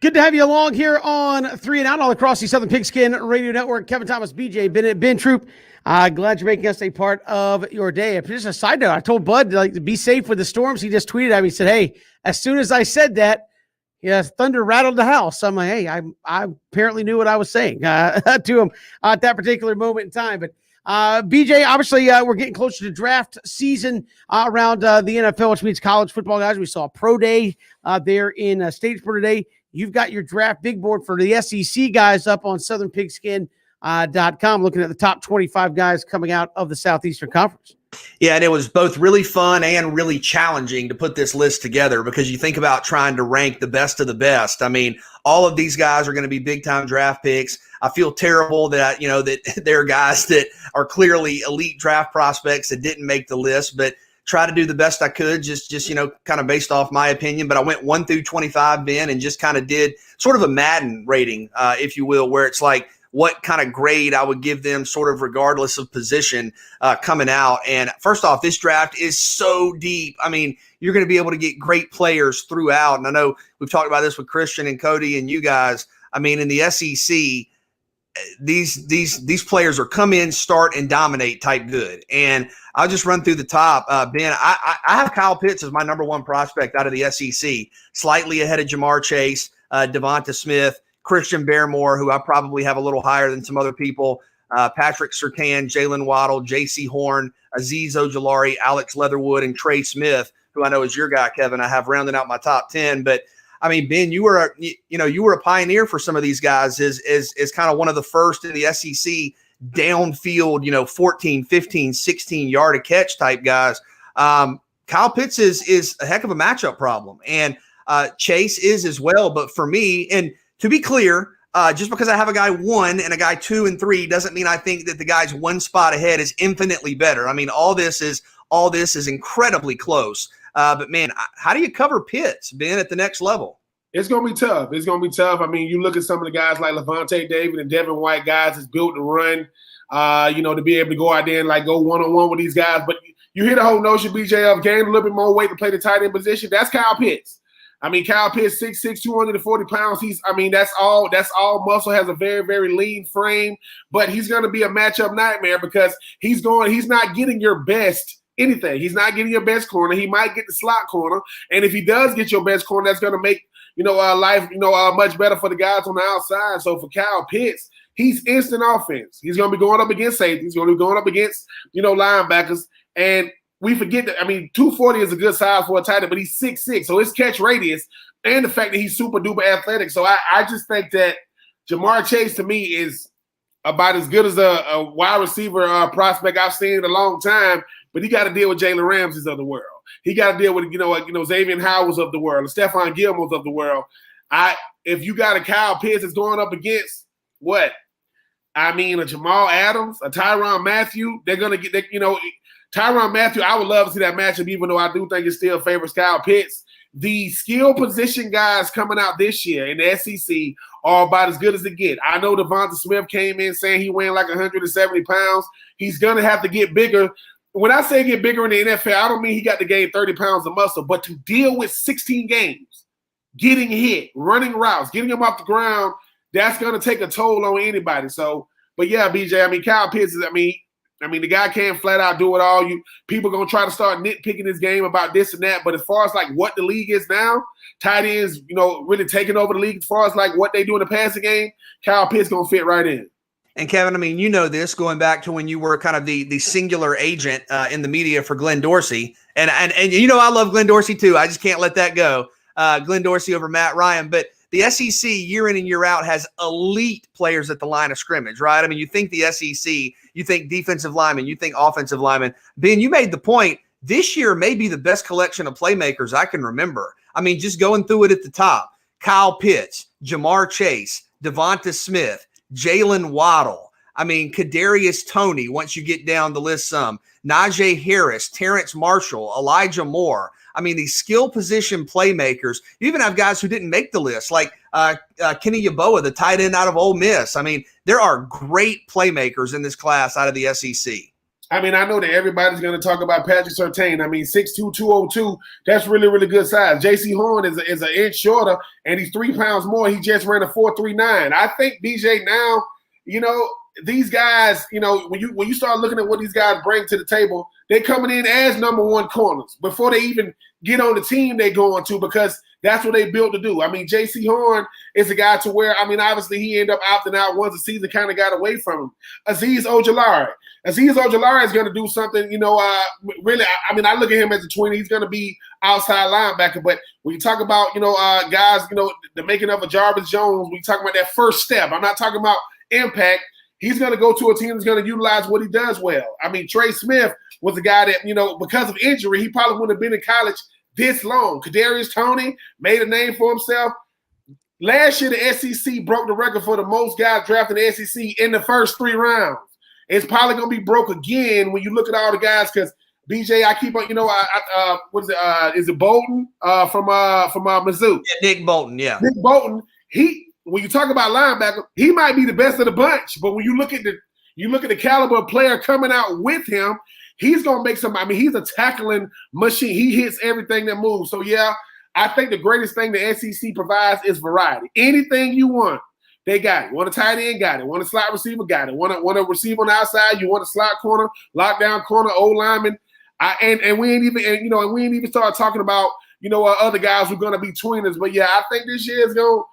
Good to have you along here on 3 and Out all across the Southern Pigskin Radio Network. Kevin Thomas, BJ Bennett, Ben Troop. Glad you're making us a part of your day. Just a side note, I told Bud to be safe with the storms. He just tweeted at me. He said, "Hey, as soon as I said that, thunder rattled the house." I'm like, "Hey, I apparently knew what I was saying to him at that particular moment in time." But BJ, obviously, we're getting closer to draft season around the NFL, which means college football guys. We saw a pro day there in Statesboro today. You've got your draft big board for the SEC guys up on southernpigskin.com, looking at the top 25 guys coming out of the Southeastern Conference. Yeah, and it was both really fun and really challenging to put this list together because you think about trying to rank the best of the best. I mean, all of these guys are going to be big-time draft picks. I feel terrible that, that there are guys that are clearly elite draft prospects that didn't make the list, but try to do the best I could, just kind of based off my opinion. But I went 1 through 25, Ben, and just kind of did sort of a Madden rating, if you will, where it's like what kind of grade I would give them sort of regardless of position coming out. And first off, this draft is so deep. I mean, you're going to be able to get great players throughout. And I know we've talked about this with Christian and Cody and you guys. I mean, in the SEC, these players are come in, start, and dominate type good. And I'll just run through the top. Ben, I have Kyle Pitts as my number one prospect out of the SEC, slightly ahead of Jamar Chase, Devonta Smith, Christian Barmore, who I probably have a little higher than some other people, Patrick Surtain, Jalen Waddle, J.C. Horn, Azeez Ojulari, Alex Leatherwood, and Trey Smith, who I know is your guy, Kevin. I have rounding out my top 10. But I mean, Ben, you were a pioneer for some of these guys is kind of one of the first in the SEC downfield, 14, 15, 16 yard a catch type guys. Kyle Pitts is a heck of a matchup problem, and Chase is as well. But for me, and to be clear, just because I have a guy 1 and a guy 2 and 3 doesn't mean I think that the guys 1 spot ahead is infinitely better. I mean, all this is incredibly close. But man, how do you cover Pitts, Ben, at the next level? It's going to be tough. It's going to be tough. I mean, you look at some of the guys like Levante David and Devin White, guys that's built to run, to be able to go out there and go one-on-one with these guys. But you hear the whole notion, BJ, of gaining a little bit more weight to play the tight end position. That's Kyle Pitts. I mean, Kyle Pitts, 6'6", 240 pounds. That's all muscle, has a very, very lean frame. But he's going to be a matchup nightmare because he's not getting your best anything. He's not getting your best corner. He might get the slot corner. And if he does get your best corner, that's going to make life, much better for the guys on the outside. So for Kyle Pitts, he's instant offense. He's going to be going up against safety. He's going to be going up against, linebackers. And we forget that, 240 is a good size for a tight end, but he's 6'6", so his catch radius and the fact that he's super duper athletic. So I just think that Jamar Chase to me is about as good as a wide receiver prospect I've seen in a long time, but he got to deal with Jalen Ramsey's of the world. He got to deal with, Xavier Howard's of the world, Stephon Gilmore's of the world. If you got a Kyle Pitts that's going up against what? A Jamal Adams, a Tyrann Mathieu, they're going to get, Tyrann Mathieu, I would love to see that matchup, even though I do think it still favors Kyle Pitts. The skill position guys coming out this year in the SEC are about as good as it get. I know Devonta Smith came in saying he weighed like 170 pounds. He's going to have to get bigger. When I say get bigger in the NFL, I don't mean he got to gain 30 pounds of muscle, but to deal with 16 games, getting hit, running routes, getting him off the ground, that's going to take a toll on anybody. So, but yeah, BJ, Kyle Pitts is, the guy can't flat out do it all. People going to try to start nitpicking his game about this and that. But as far as what the league is now, tight ends, really taking over the league as far as what they do in the passing game, Kyle Pitts going to fit right in. And Kevin, this going back to when you were kind of the singular agent in the media for Glenn Dorsey. And I love Glenn Dorsey too. I just can't let that go. Glenn Dorsey over Matt Ryan. But the SEC year in and year out has elite players at the line of scrimmage, right? You think the SEC, you think defensive linemen, you think offensive linemen. Ben, you made the point. This year may be the best collection of playmakers I can remember. Just going through it at the top. Kyle Pitts, Jamar Chase, Devonta Smith, Jalen Waddle. Kadarius Toney, once you get down the list some. Najee Harris, Terrence Marshall, Elijah Moore. These skill position playmakers. You even have guys who didn't make the list, like Kenny Yeboah, the tight end out of Ole Miss. There are great playmakers in this class out of the SEC. I mean, I know that everybody's going to talk about Patrick Surtain. I mean, 6'2", 202, that's really, really good size. J.C. Horn is an inch shorter, and he's 3 pounds more. He just ran a 4.39. I think, BJ, now, these guys, when you start looking at what these guys bring to the table, they're coming in as number one corners. Before they even get on the team they're going to, because that's what they built to do. I mean, J.C. Horn is a guy to where, I mean, obviously he ended up opting out once the season kind of got away from him. Azeez Ojulari is going to do something, really, I mean, I look at him as a 20. He's going to be outside linebacker. But when you talk about, guys, the making of a Jarvis Jones, we talk about that first step. I'm not talking about impact. He's going to go to a team that's going to utilize what he does well. I mean, Trey Smith was a guy that, because of injury, he probably wouldn't have been in college this long. Kadarius Toney made a name for himself. Last year, the SEC broke the record for the most guys drafted in the SEC in the first 3 rounds. It's probably going to be broke again when you look at all the guys, because BJ, I keep on, what is it? Is it Bolton from Mizzou? Yeah, Nick Bolton, yeah. Nick Bolton, when you talk about linebacker, he might be the best of the bunch, but when you look at the caliber of player coming out with him, he's going to make some. I mean, he's a tackling machine. He hits everything that moves. So, yeah, I think the greatest thing the SEC provides is variety. Anything you want, they got it. Want a tight end, got it. Want a slot receiver, got it. Want a receiver on the outside, you want a slot corner, lockdown corner, old lineman. And we ain't even started talking about, other guys who are going to be tweeners. But, yeah, I think this year is going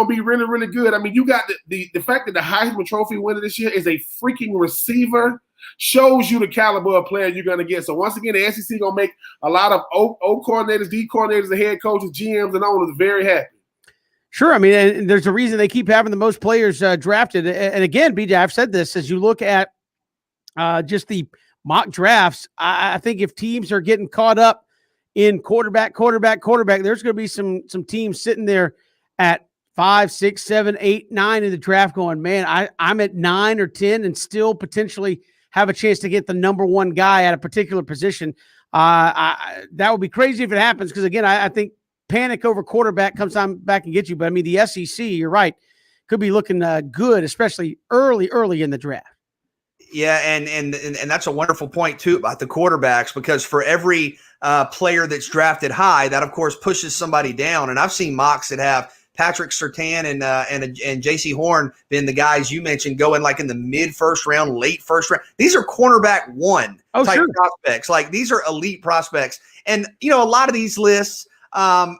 to be really, really good. I mean, you got the fact that the Heisman Trophy winner this year is a freaking receiver shows you the caliber of player you're going to get. So, once again, the SEC going to make a lot of O coordinators, D coordinators, the head coaches, GMs, and owners very happy. Sure. I mean, and there's a reason they keep having the most players drafted. And again, BJ, I've said this, as you look at just the mock drafts, I think if teams are getting caught up in quarterback, there's going to be some teams sitting there at 5, 6, 7, 8, 9 in the draft going, man, I'm at 9 or 10 and still potentially have a chance to get the number one guy at a particular position. That would be crazy if it happens, because, again, I think panic over quarterback comes on back and get you. But, I mean, the SEC, you're right, could be looking good, especially early in the draft. Yeah, and that's a wonderful point, too, about the quarterbacks, because for every player that's drafted high, that, of course, pushes somebody down. And I've seen mocks that have Patrick Surtain and J.C. Horn being the guys you mentioned going like in the mid-first round, late first round. These are cornerback one type prospects. Like, these are elite prospects. And, a lot of these lists, and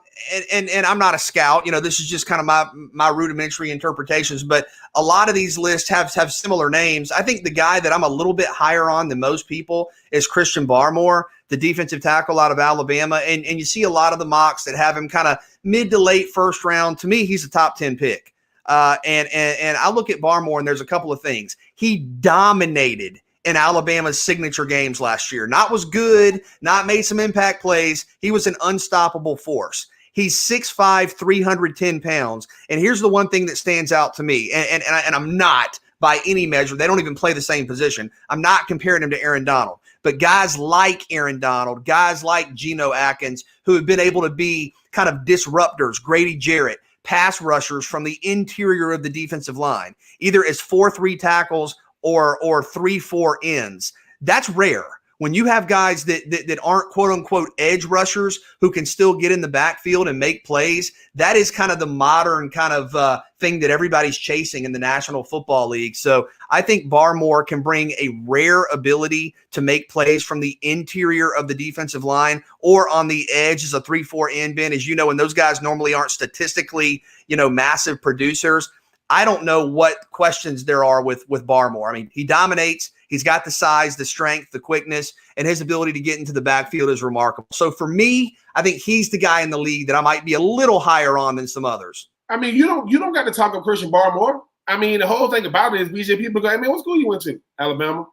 I'm not a scout, this is just kind of my rudimentary interpretations, but a lot of these lists have similar names. I think the guy that I'm a little bit higher on than most people is Christian Barmore, the defensive tackle out of Alabama. And you see a lot of the mocks that have him kind of mid to late first round. To me, he's a top 10 pick. And I look at Barmore, and there's a couple of things. He dominated in Alabama's signature games last year. Not was good, not made some impact plays. He was an unstoppable force. He's 6'5", 310 pounds. And here's the one thing that stands out to me, and I'm not by any measure, they don't even play the same position. I'm not comparing him to Aaron Donald. But guys like Aaron Donald, guys like Geno Atkins, who have been able to be kind of disruptors, Grady Jarrett, pass rushers from the interior of the defensive line, either as 4-3 tackles or 3-4 ends. That's rare. When you have guys that aren't quote unquote edge rushers who can still get in the backfield and make plays, that is kind of the modern kind of thing that everybody's chasing in the National Football League. So I think Barmore can bring a rare ability to make plays from the interior of the defensive line or on the edge as a 3-4 end bin, as you know, and those guys normally aren't statistically, massive producers. I don't know what questions there are with Barmore. I mean, he dominates. He's got the size, the strength, the quickness, and his ability to get into the backfield is remarkable. So for me, I think he's the guy in the league that I might be a little higher on than some others. I mean, you don't got to talk of Christian Barmore. I mean, the whole thing about it is BJ, people go, hey, man, what school you went to? Alabama.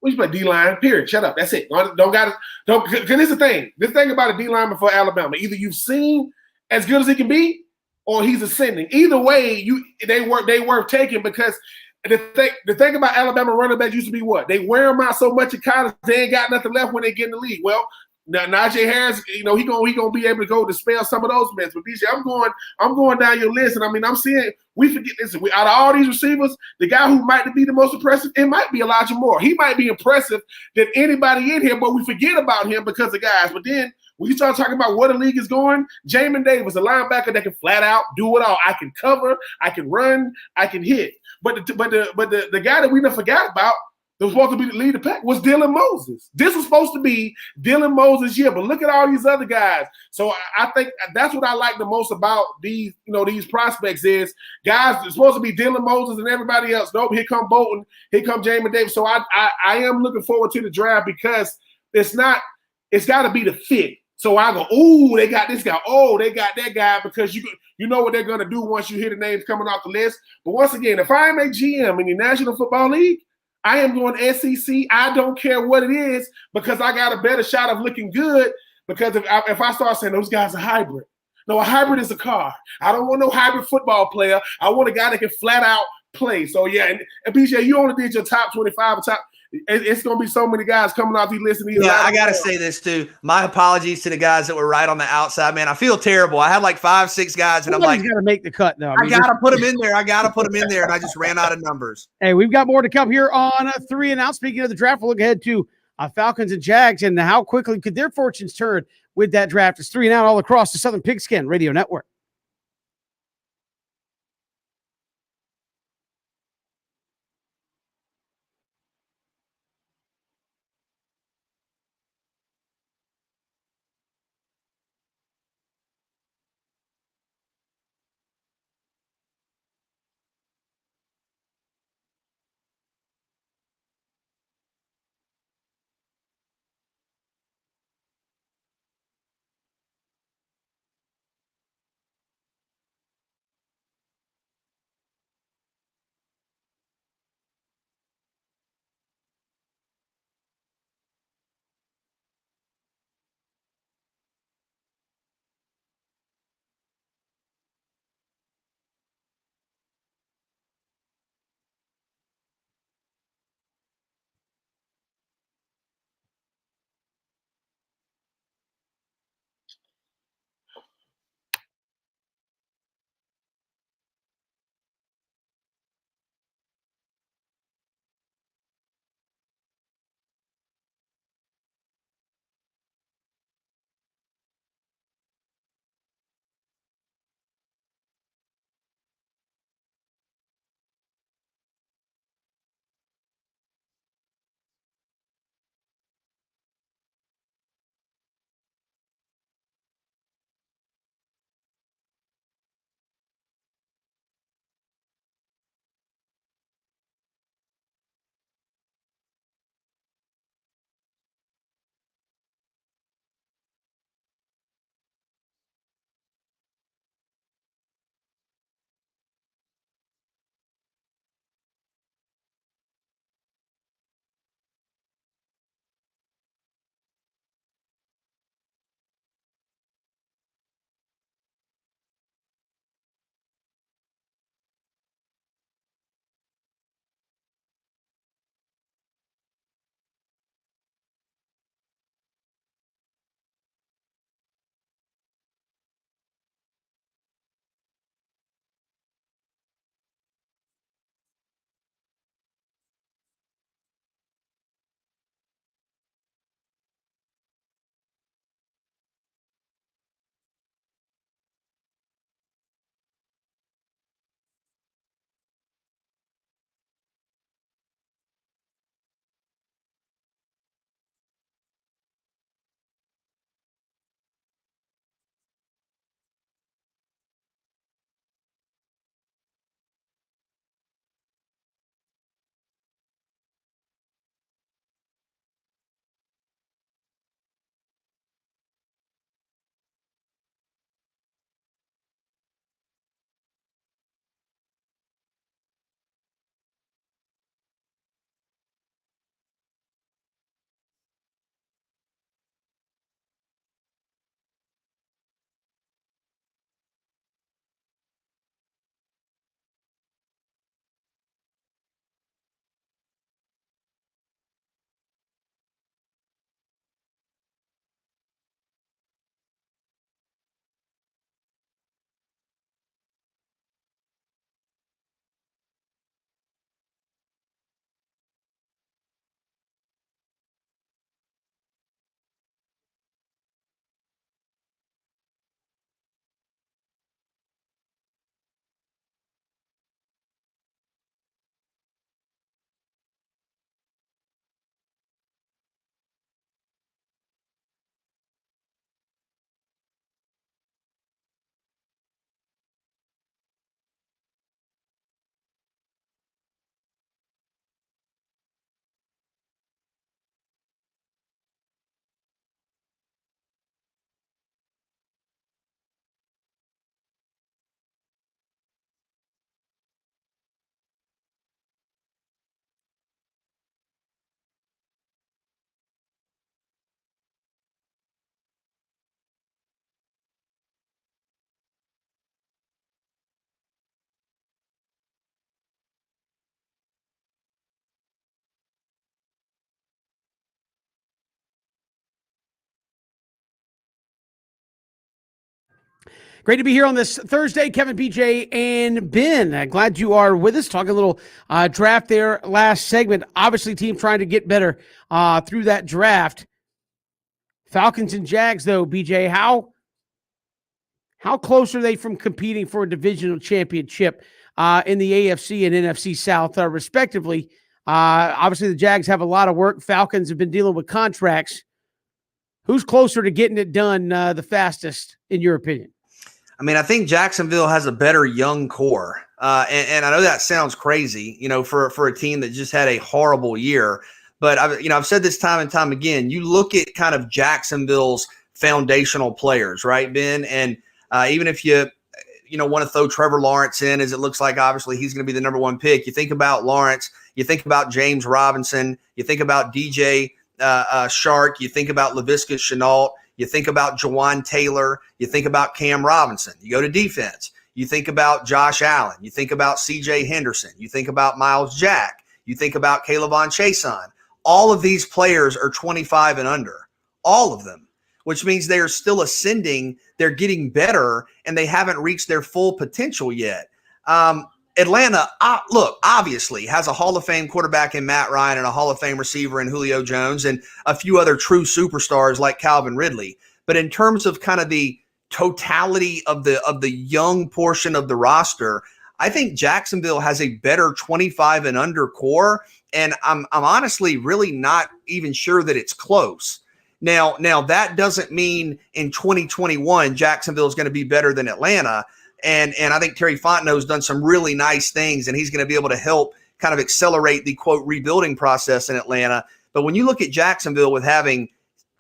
We used to play D-line, period. Shut up. That's it. Don't because here's the thing. This thing about a D-lineman for Alabama, either you've seen as good as he can be or he's ascending. Either way, they worth taking, because the thing about Alabama running backs used to be what? They wear them out so much in college, they ain't got nothing left when they get in the league. Well, Now Najee Harris, he gonna be able to go dispel some of those myths. But BJ, I'm going down your list, and I mean I'm seeing we forget this. Out of all these receivers, the guy who might be the most impressive, it might be Elijah Moore. He might be impressive than anybody in here, but we forget about him because of guys. But then when you start talking about where the league is going, Jamin Davis, a linebacker that can flat out do it all. I can cover, I can run, I can hit. But the guy that we never forgot about that was supposed to be the lead the pack was Dylan Moses. This was supposed to be Dylan Moses' year, but look at all these other guys. So I think that's what I like the most about these prospects is guys are supposed to be Dylan Moses and everybody else. Nope, here come Bolton, here come Jamin Davis. So I am looking forward to the draft because it's got to be the fit. So I go, ooh, they got this guy. Oh, they got that guy because you know what they're going to do once you hear the names coming off the list. But once again, if I am a GM in the National Football League, I am going SEC. I don't care what it is because I got a better shot of looking good because if I start saying those guys are hybrid. No, a hybrid is a car. I don't want no hybrid football player. I want a guy that can flat out play. So, yeah, and BJ, you only did your top 25 or top – it's going to be so many guys coming off these lists. Yeah, I got to say this too. My apologies to the guys that were right on the outside, man. I feel terrible. I had like 5-6 guys, and Somebody's I'm like, got to make the cut, though. I got to put them in there. And I just ran out of numbers. Hey, we've got more to come here on 3 and Out. Speaking of the draft, we'll look ahead to Falcons and Jags and how quickly could their fortunes turn with that draft. It's 3 and Out all across the Southern Pigskin Radio Network. Great to be here on this Thursday. Kevin, BJ, and Ben. Glad you are with us. Talking a little draft there last segment. Obviously, team trying to get better through that draft. Falcons and Jags, though, BJ, how close are they from competing for a divisional championship in the AFC and NFC South, respectively? Obviously, the Jags have a lot of work. Falcons have been dealing with contracts. Who's closer to getting it done the fastest, in your opinion? I mean, I think Jacksonville has a better young core. And I know that sounds crazy, for a team that just had a horrible year. But I've said this time and time again, you look at kind of Jacksonville's foundational players, right, Ben? And even if you want to throw Trevor Lawrence in, as it looks like obviously he's going to be the number one pick, you think about Lawrence, you think about James Robinson, you think about DJ Shark, you think about Laviska Shenault, you think about Jawan Taylor, you think about Cam Robinson. You go to defense, you think about Josh Allen, you think about CJ Henderson, you think about Miles Jack, you think about Caleb Chason. All of these players are 25 and under, all of them, which means they are still ascending, they're getting better, and they haven't reached their full potential yet. Atlanta, obviously has a Hall of Fame quarterback in Matt Ryan and a Hall of Fame receiver in Julio Jones and a few other true superstars like Calvin Ridley. But in terms of kind of the totality of the young portion of the roster, I think Jacksonville has a better 25 and under core, and I'm honestly really not even sure that it's close. Now that doesn't mean in 2021 Jacksonville is going to be better than Atlanta. And I think Terry Fontenot's done some really nice things, and he's going to be able to help kind of accelerate the, quote, rebuilding process in Atlanta. But when you look at Jacksonville with having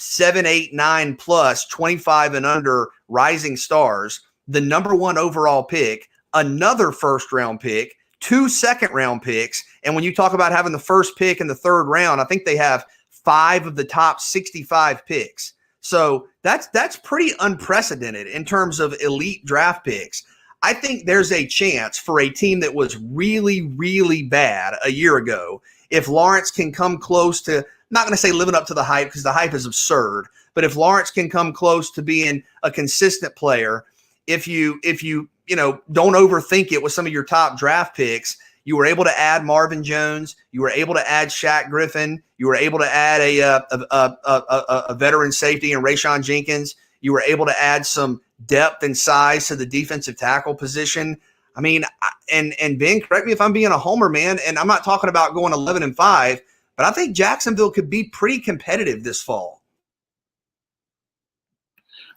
7, 8, 9 plus 25 and under rising stars, the number one overall pick, another first-round pick, 2 second-round picks, and when you talk about having the first pick in the third round, I think they have 5 of the top 65 picks. So that's pretty unprecedented in terms of elite draft picks. I think there's a chance for a team that was really, really bad a year ago, if Lawrence can come close to, I'm not going to say living up to the hype because the hype is absurd, but if Lawrence can come close to being a consistent player, if you don't overthink it with some of your top draft picks, you were able to add Marvin Jones, you were able to add Shaq Griffin, you were able to add a veteran safety in Rayshon Jenkins, you were able to add some depth and size to the defensive tackle position. I mean, and Ben, correct me if I'm being a homer, man, and I'm not talking about going 11-5, but I think Jacksonville could be pretty competitive this fall.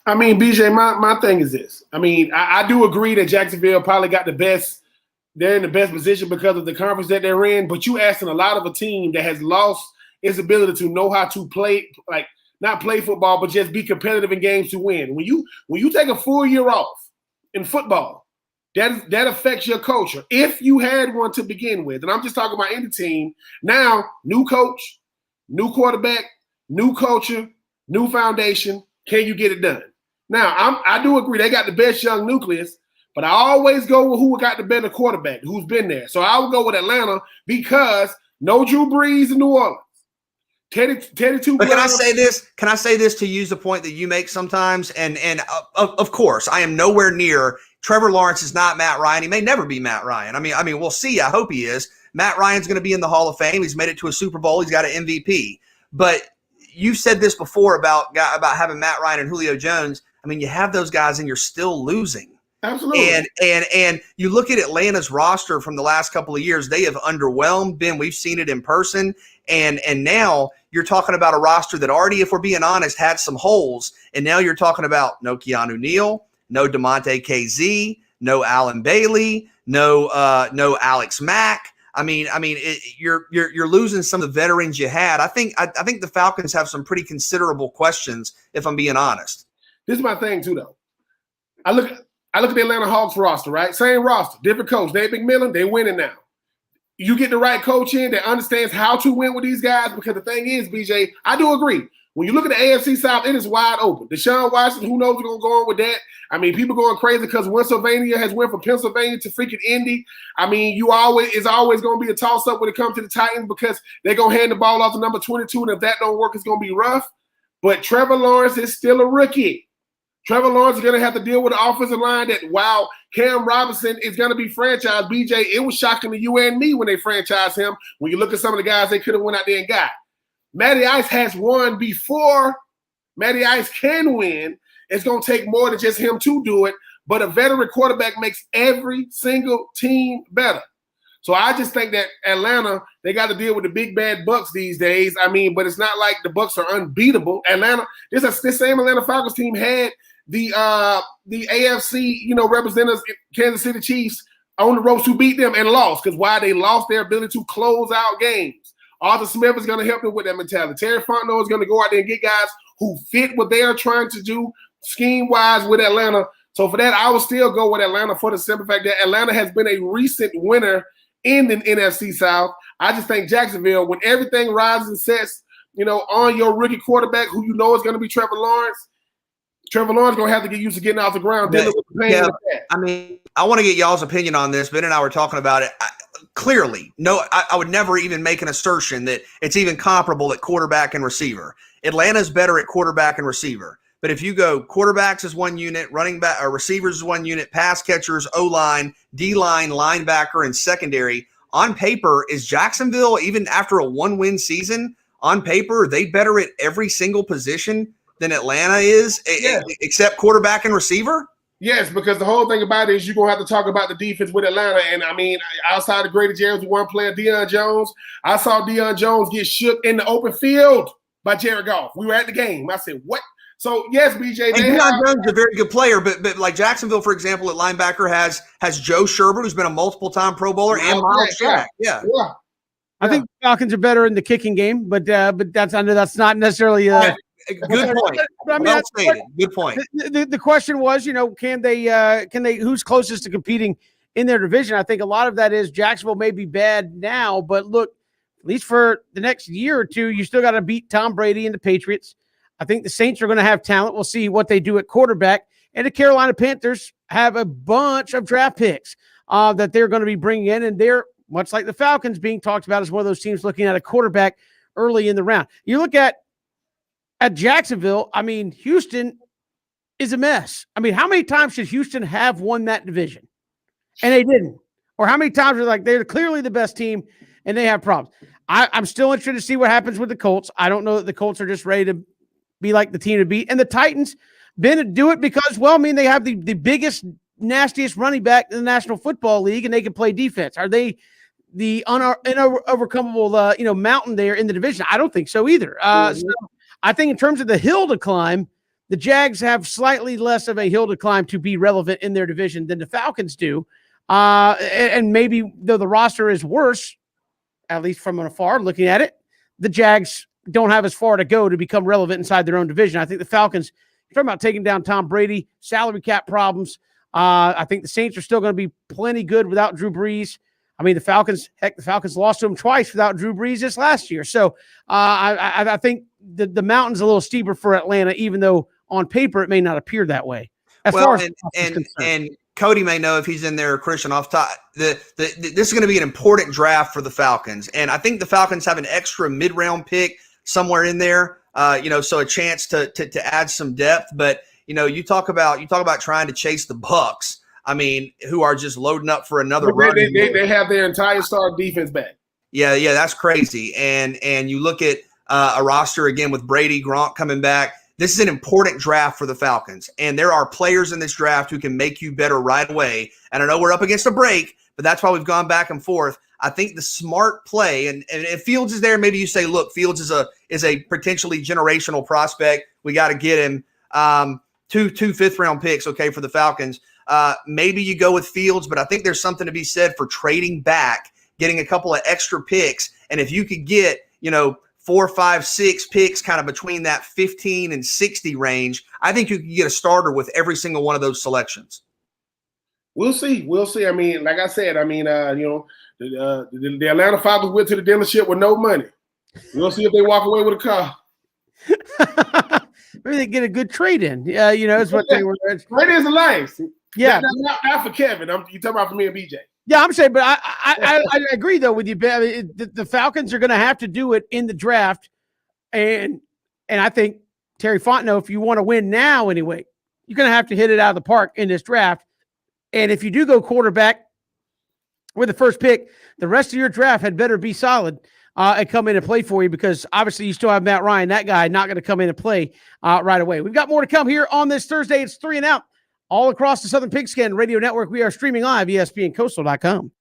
I mean, BJ, my thing is this. I mean, I do agree that Jacksonville probably got the best. They're in the best position because of the conference that they're in. But you asking a lot of a team that has lost its ability to know how to play, like not play football, but just be competitive in games to win. When you take a full year off in football, that affects your culture. If you had one to begin with, and I'm just talking about any team, now new coach, new quarterback, new culture, new foundation. Can you get it done? Now, I do agree they got the best young nucleus, but I always go with who got the better quarterback, who's been there. So I would go with Atlanta because no Drew Brees in New Orleans. Teddy Two. But can I say this? Can I say this to use the point that you make sometimes? And of course, I am nowhere near. Trevor Lawrence is not Matt Ryan. He may never be Matt Ryan. I mean, we'll see. I hope he is. Matt Ryan's going to be in the Hall of Fame. He's made it to a Super Bowl. He's got an MVP. But you've said this before about having Matt Ryan and Julio Jones. I mean, you have those guys and you're still losing. Absolutely. And you look at Atlanta's roster from the last couple of years, they have underwhelmed. Ben, we've seen it in person. And now you're talking about a roster that already, if we're being honest, had some holes. And now you're talking about no Keanu Neal, no DeMonte KZ, no Alan Bailey, no Alex Mack. I mean, you're losing some of the veterans you had. I think the Falcons have some pretty considerable questions, if I'm being honest. This is my thing too, though. I look at the Atlanta Hawks roster, right? Same roster, different coach. Dave McMillan, they winning now. You get the right coach in that understands how to win with these guys, because the thing is, BJ, I do agree. When you look at the AFC South, it is wide open. Deshaun Watson, who knows what's going to go on with that? I mean, people going crazy because Pennsylvania has went from Pennsylvania to freaking Indy. I mean, it's always going to be a toss-up when it comes to the Titans because they're going to hand the ball off to number 22, and if that don't work, it's going to be rough. But Trevor Lawrence is still a rookie. Trevor Lawrence is going to have to deal with the offensive line that while Cam Robinson is going to be franchised, BJ, it was shocking to you and me when they franchised him. When you look at some of the guys they could have went out there and got. Matty Ice has won before. Matty Ice can win. It's going to take more than just him to do it. But a veteran quarterback makes every single team better. So I just think that Atlanta, they got to deal with the big bad Bucks these days. I mean, but it's not like the Bucks are unbeatable. Atlanta, this same Atlanta Falcons team had the AFC, representatives, Kansas City Chiefs, on the ropes who beat them and lost. Because why? They lost their ability to close out games. Arthur Smith is going to help them with that mentality. Terry Fontenot is going to go out there and get guys who fit what they are trying to do scheme-wise with Atlanta. So for that, I would still go with Atlanta for the simple fact that Atlanta has been a recent winner in the NFC South. I just think Jacksonville, when everything rises and sets, on your rookie quarterback who is going to be Trevor Lawrence going to have to get used to getting off the ground. Dealing with the pain of that. I mean, I want to get y'all's opinion on this. Ben and I were talking about it. Clearly, I would never even make an assertion that it's even comparable at quarterback and receiver. Atlanta's better at quarterback and receiver. But if you go quarterbacks is one unit, running back or receivers is one unit, pass catchers, O-line, D-line, linebacker, and secondary, on paper, is Jacksonville, even after a one-win season, on paper, are they better at every single position than Atlanta is, except quarterback and receiver? Yes, because the whole thing about it is you're going to have to talk about the defense with Atlanta. And, I mean, outside of Grady Jarrett's one player, Deion Jones, I saw Deion Jones get shook in the open field by Jared Goff. We were at the game. I said, what? So, yes, BJ. Deion Jones is a very good player, but like Jacksonville, for example, at linebacker has Joe Sherbert, who's been a multiple-time Pro Bowler, and Miles Jack. Yeah. I think the Falcons are better in the kicking game, but that's not necessarily good point. I mean, good point. The question was, can they who's closest to competing in their division? I think a lot of that is Jacksonville may be bad now, but look, at least for the next year or two, you still got to beat Tom Brady and the Patriots. I think the Saints are going to have talent. We'll see what they do at quarterback. And the Carolina Panthers have a bunch of draft picks that they're going to be bringing in, and they're much like the Falcons being talked about as one of those teams looking at a quarterback early in the round. You look at Jacksonville, I mean, Houston is a mess. I mean, how many times should Houston have won that division? And they didn't. Or how many times are they're clearly the best team and they have problems? I'm still interested to see what happens with the Colts. I don't know that the Colts are just ready to be like the team to beat. And the Titans do it because, they have the biggest, nastiest running back in the National Football League, and they can play defense. Are they the unovercomable, mountain there in the division? I don't think so either. So I think in terms of the hill to climb, the Jags have slightly less of a hill to climb to be relevant in their division than the Falcons do. And maybe though the roster is worse, at least from afar looking at it, the Jags don't have as far to go to become relevant inside their own division. I think the Falcons, talking about taking down Tom Brady, salary cap problems. I think the Saints are still going to be plenty good without Drew Brees. I mean, the Falcons lost to him twice without Drew Brees this last year. So I think the mountain's a little steeper for Atlanta, even though on paper it may not appear that way. And Cody may know if he's in there, Christian, off top. This is going to be an important draft for the Falcons. And I think the Falcons have an extra mid-round pick somewhere in there, so a chance to add some depth. But, you talk about trying to chase the Bucks. I mean, who are just loading up for another run. They have their entire star defense back. Yeah, that's crazy. And you look at a roster again with Brady, Gronk coming back. This is an important draft for the Falcons. And there are players in this draft who can make you better right away. And I know we're up against a break, but that's why we've gone back and forth. I think the smart play, and if Fields is there, maybe you say, look, Fields is a potentially generational prospect. We got to get him. 2 fifth-round picks, okay, for the Falcons. Maybe you go with Fields, but I think there's something to be said for trading back, getting a couple of extra picks. And if you could get, 4, 5, 6 picks kind of between that 15 and 60 range, I think you can get a starter with every single one of those selections. We'll see. I mean, like I said, the Atlanta Falcons went to the dealership with no money. We'll see if they walk away with a car. Maybe they get a good trade in. Yeah, it's what they were. Trade is a life. Yeah, not for Kevin. You talking about for me and BJ. Yeah, I'm saying, but I agree though with you. I mean, the Falcons are going to have to do it in the draft, and I think Terry Fontenot, if you want to win now anyway, you're going to have to hit it out of the park in this draft. And if you do go quarterback with the first pick, the rest of your draft had better be solid and come in and play for you, because obviously you still have Matt Ryan, that guy, not going to come in and play right away. We've got more to come here on this Thursday. It's 3 and Out all across the Southern Pigskin Radio Network. We are streaming live, ESPNCoastal.com.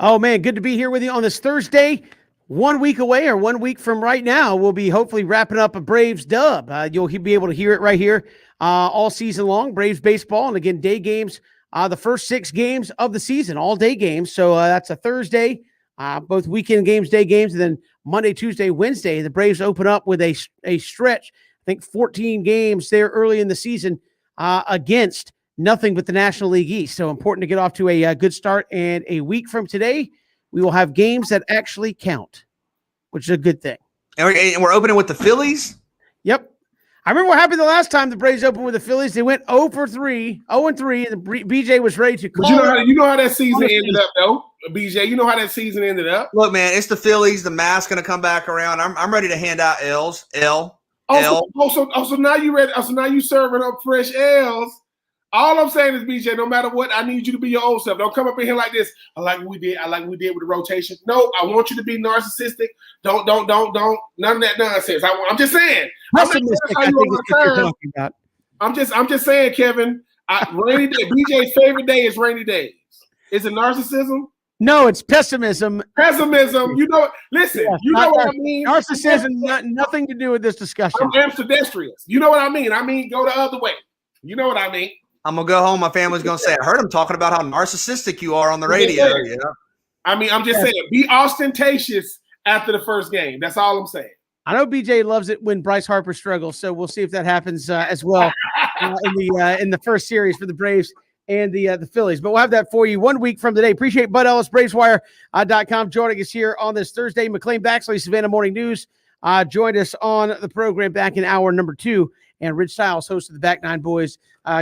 Oh, man, good to be here with you on this Thursday. 1 week away, or 1 week from right now, we'll be hopefully wrapping up a Braves dub. You'll be able to hear it right here all season long, Braves baseball. And again, day games, the first 6 games of the season, all day games. So that's a Thursday, both weekend games, day games, and then Monday, Tuesday, Wednesday. The Braves open up with a stretch, I think 14 games there early in the season against nothing but the National League East. So important to get off to a good start. And a week from today, we will have games that actually count, which is a good thing. And we're opening with the Phillies? Yep. I remember what happened the last time the Braves opened with the Phillies. They went 0-3, and BJ was ready to call. But you know how that season ended up, though, BJ. You know how that season ended up. Look, man, it's the Phillies. The mask's going to come back around. I'm ready to hand out L's. So now you ready? So now you serving up fresh L's. All I'm saying is, BJ, no matter what, I need you to be your own self. Don't come up in here like this. I like what we did with the rotation. No, I want you to be narcissistic. Don't. None of that nonsense. I'm just saying. I'm just saying, Kevin. Rainy day. BJ's favorite day is rainy days. Is it narcissism? No, it's pessimism. Pessimism. You know. Listen. Yeah, you know what I mean. Narcissism. Nothing to do with this discussion. I'm ambidextrous. You know what I mean. I mean, go the other way. You know what I mean. I'm going to go home. My family's going to say, I heard him talking about how narcissistic you are on the radio. Yeah. I mean, I'm just saying, be ostentatious after the first game. That's all I'm saying. I know BJ loves it when Bryce Harper struggles, so we'll see if that happens as well in the first series for the Braves and the Phillies. But we'll have that for you 1 week from today. Appreciate Bud Ellis, BravesWire.com, joining us here on this Thursday. McLean Baxley, Savannah Morning News, joined us on the program back in hour number 2. And Rich Stiles, host of the Back Nine Boys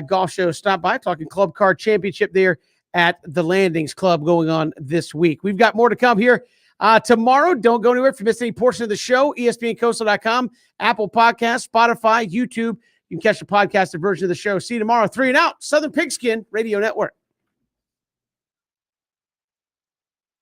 golf show, stopped by talking Club Card Championship there at the Landings Club going on this week. We've got more to come here tomorrow. Don't go anywhere. If you missed any portion of the show, ESPNCoastal.com, Apple Podcasts, Spotify, YouTube. You can catch the podcasted version of the show. See you tomorrow, 3 and Out, Southern Pigskin Radio Network.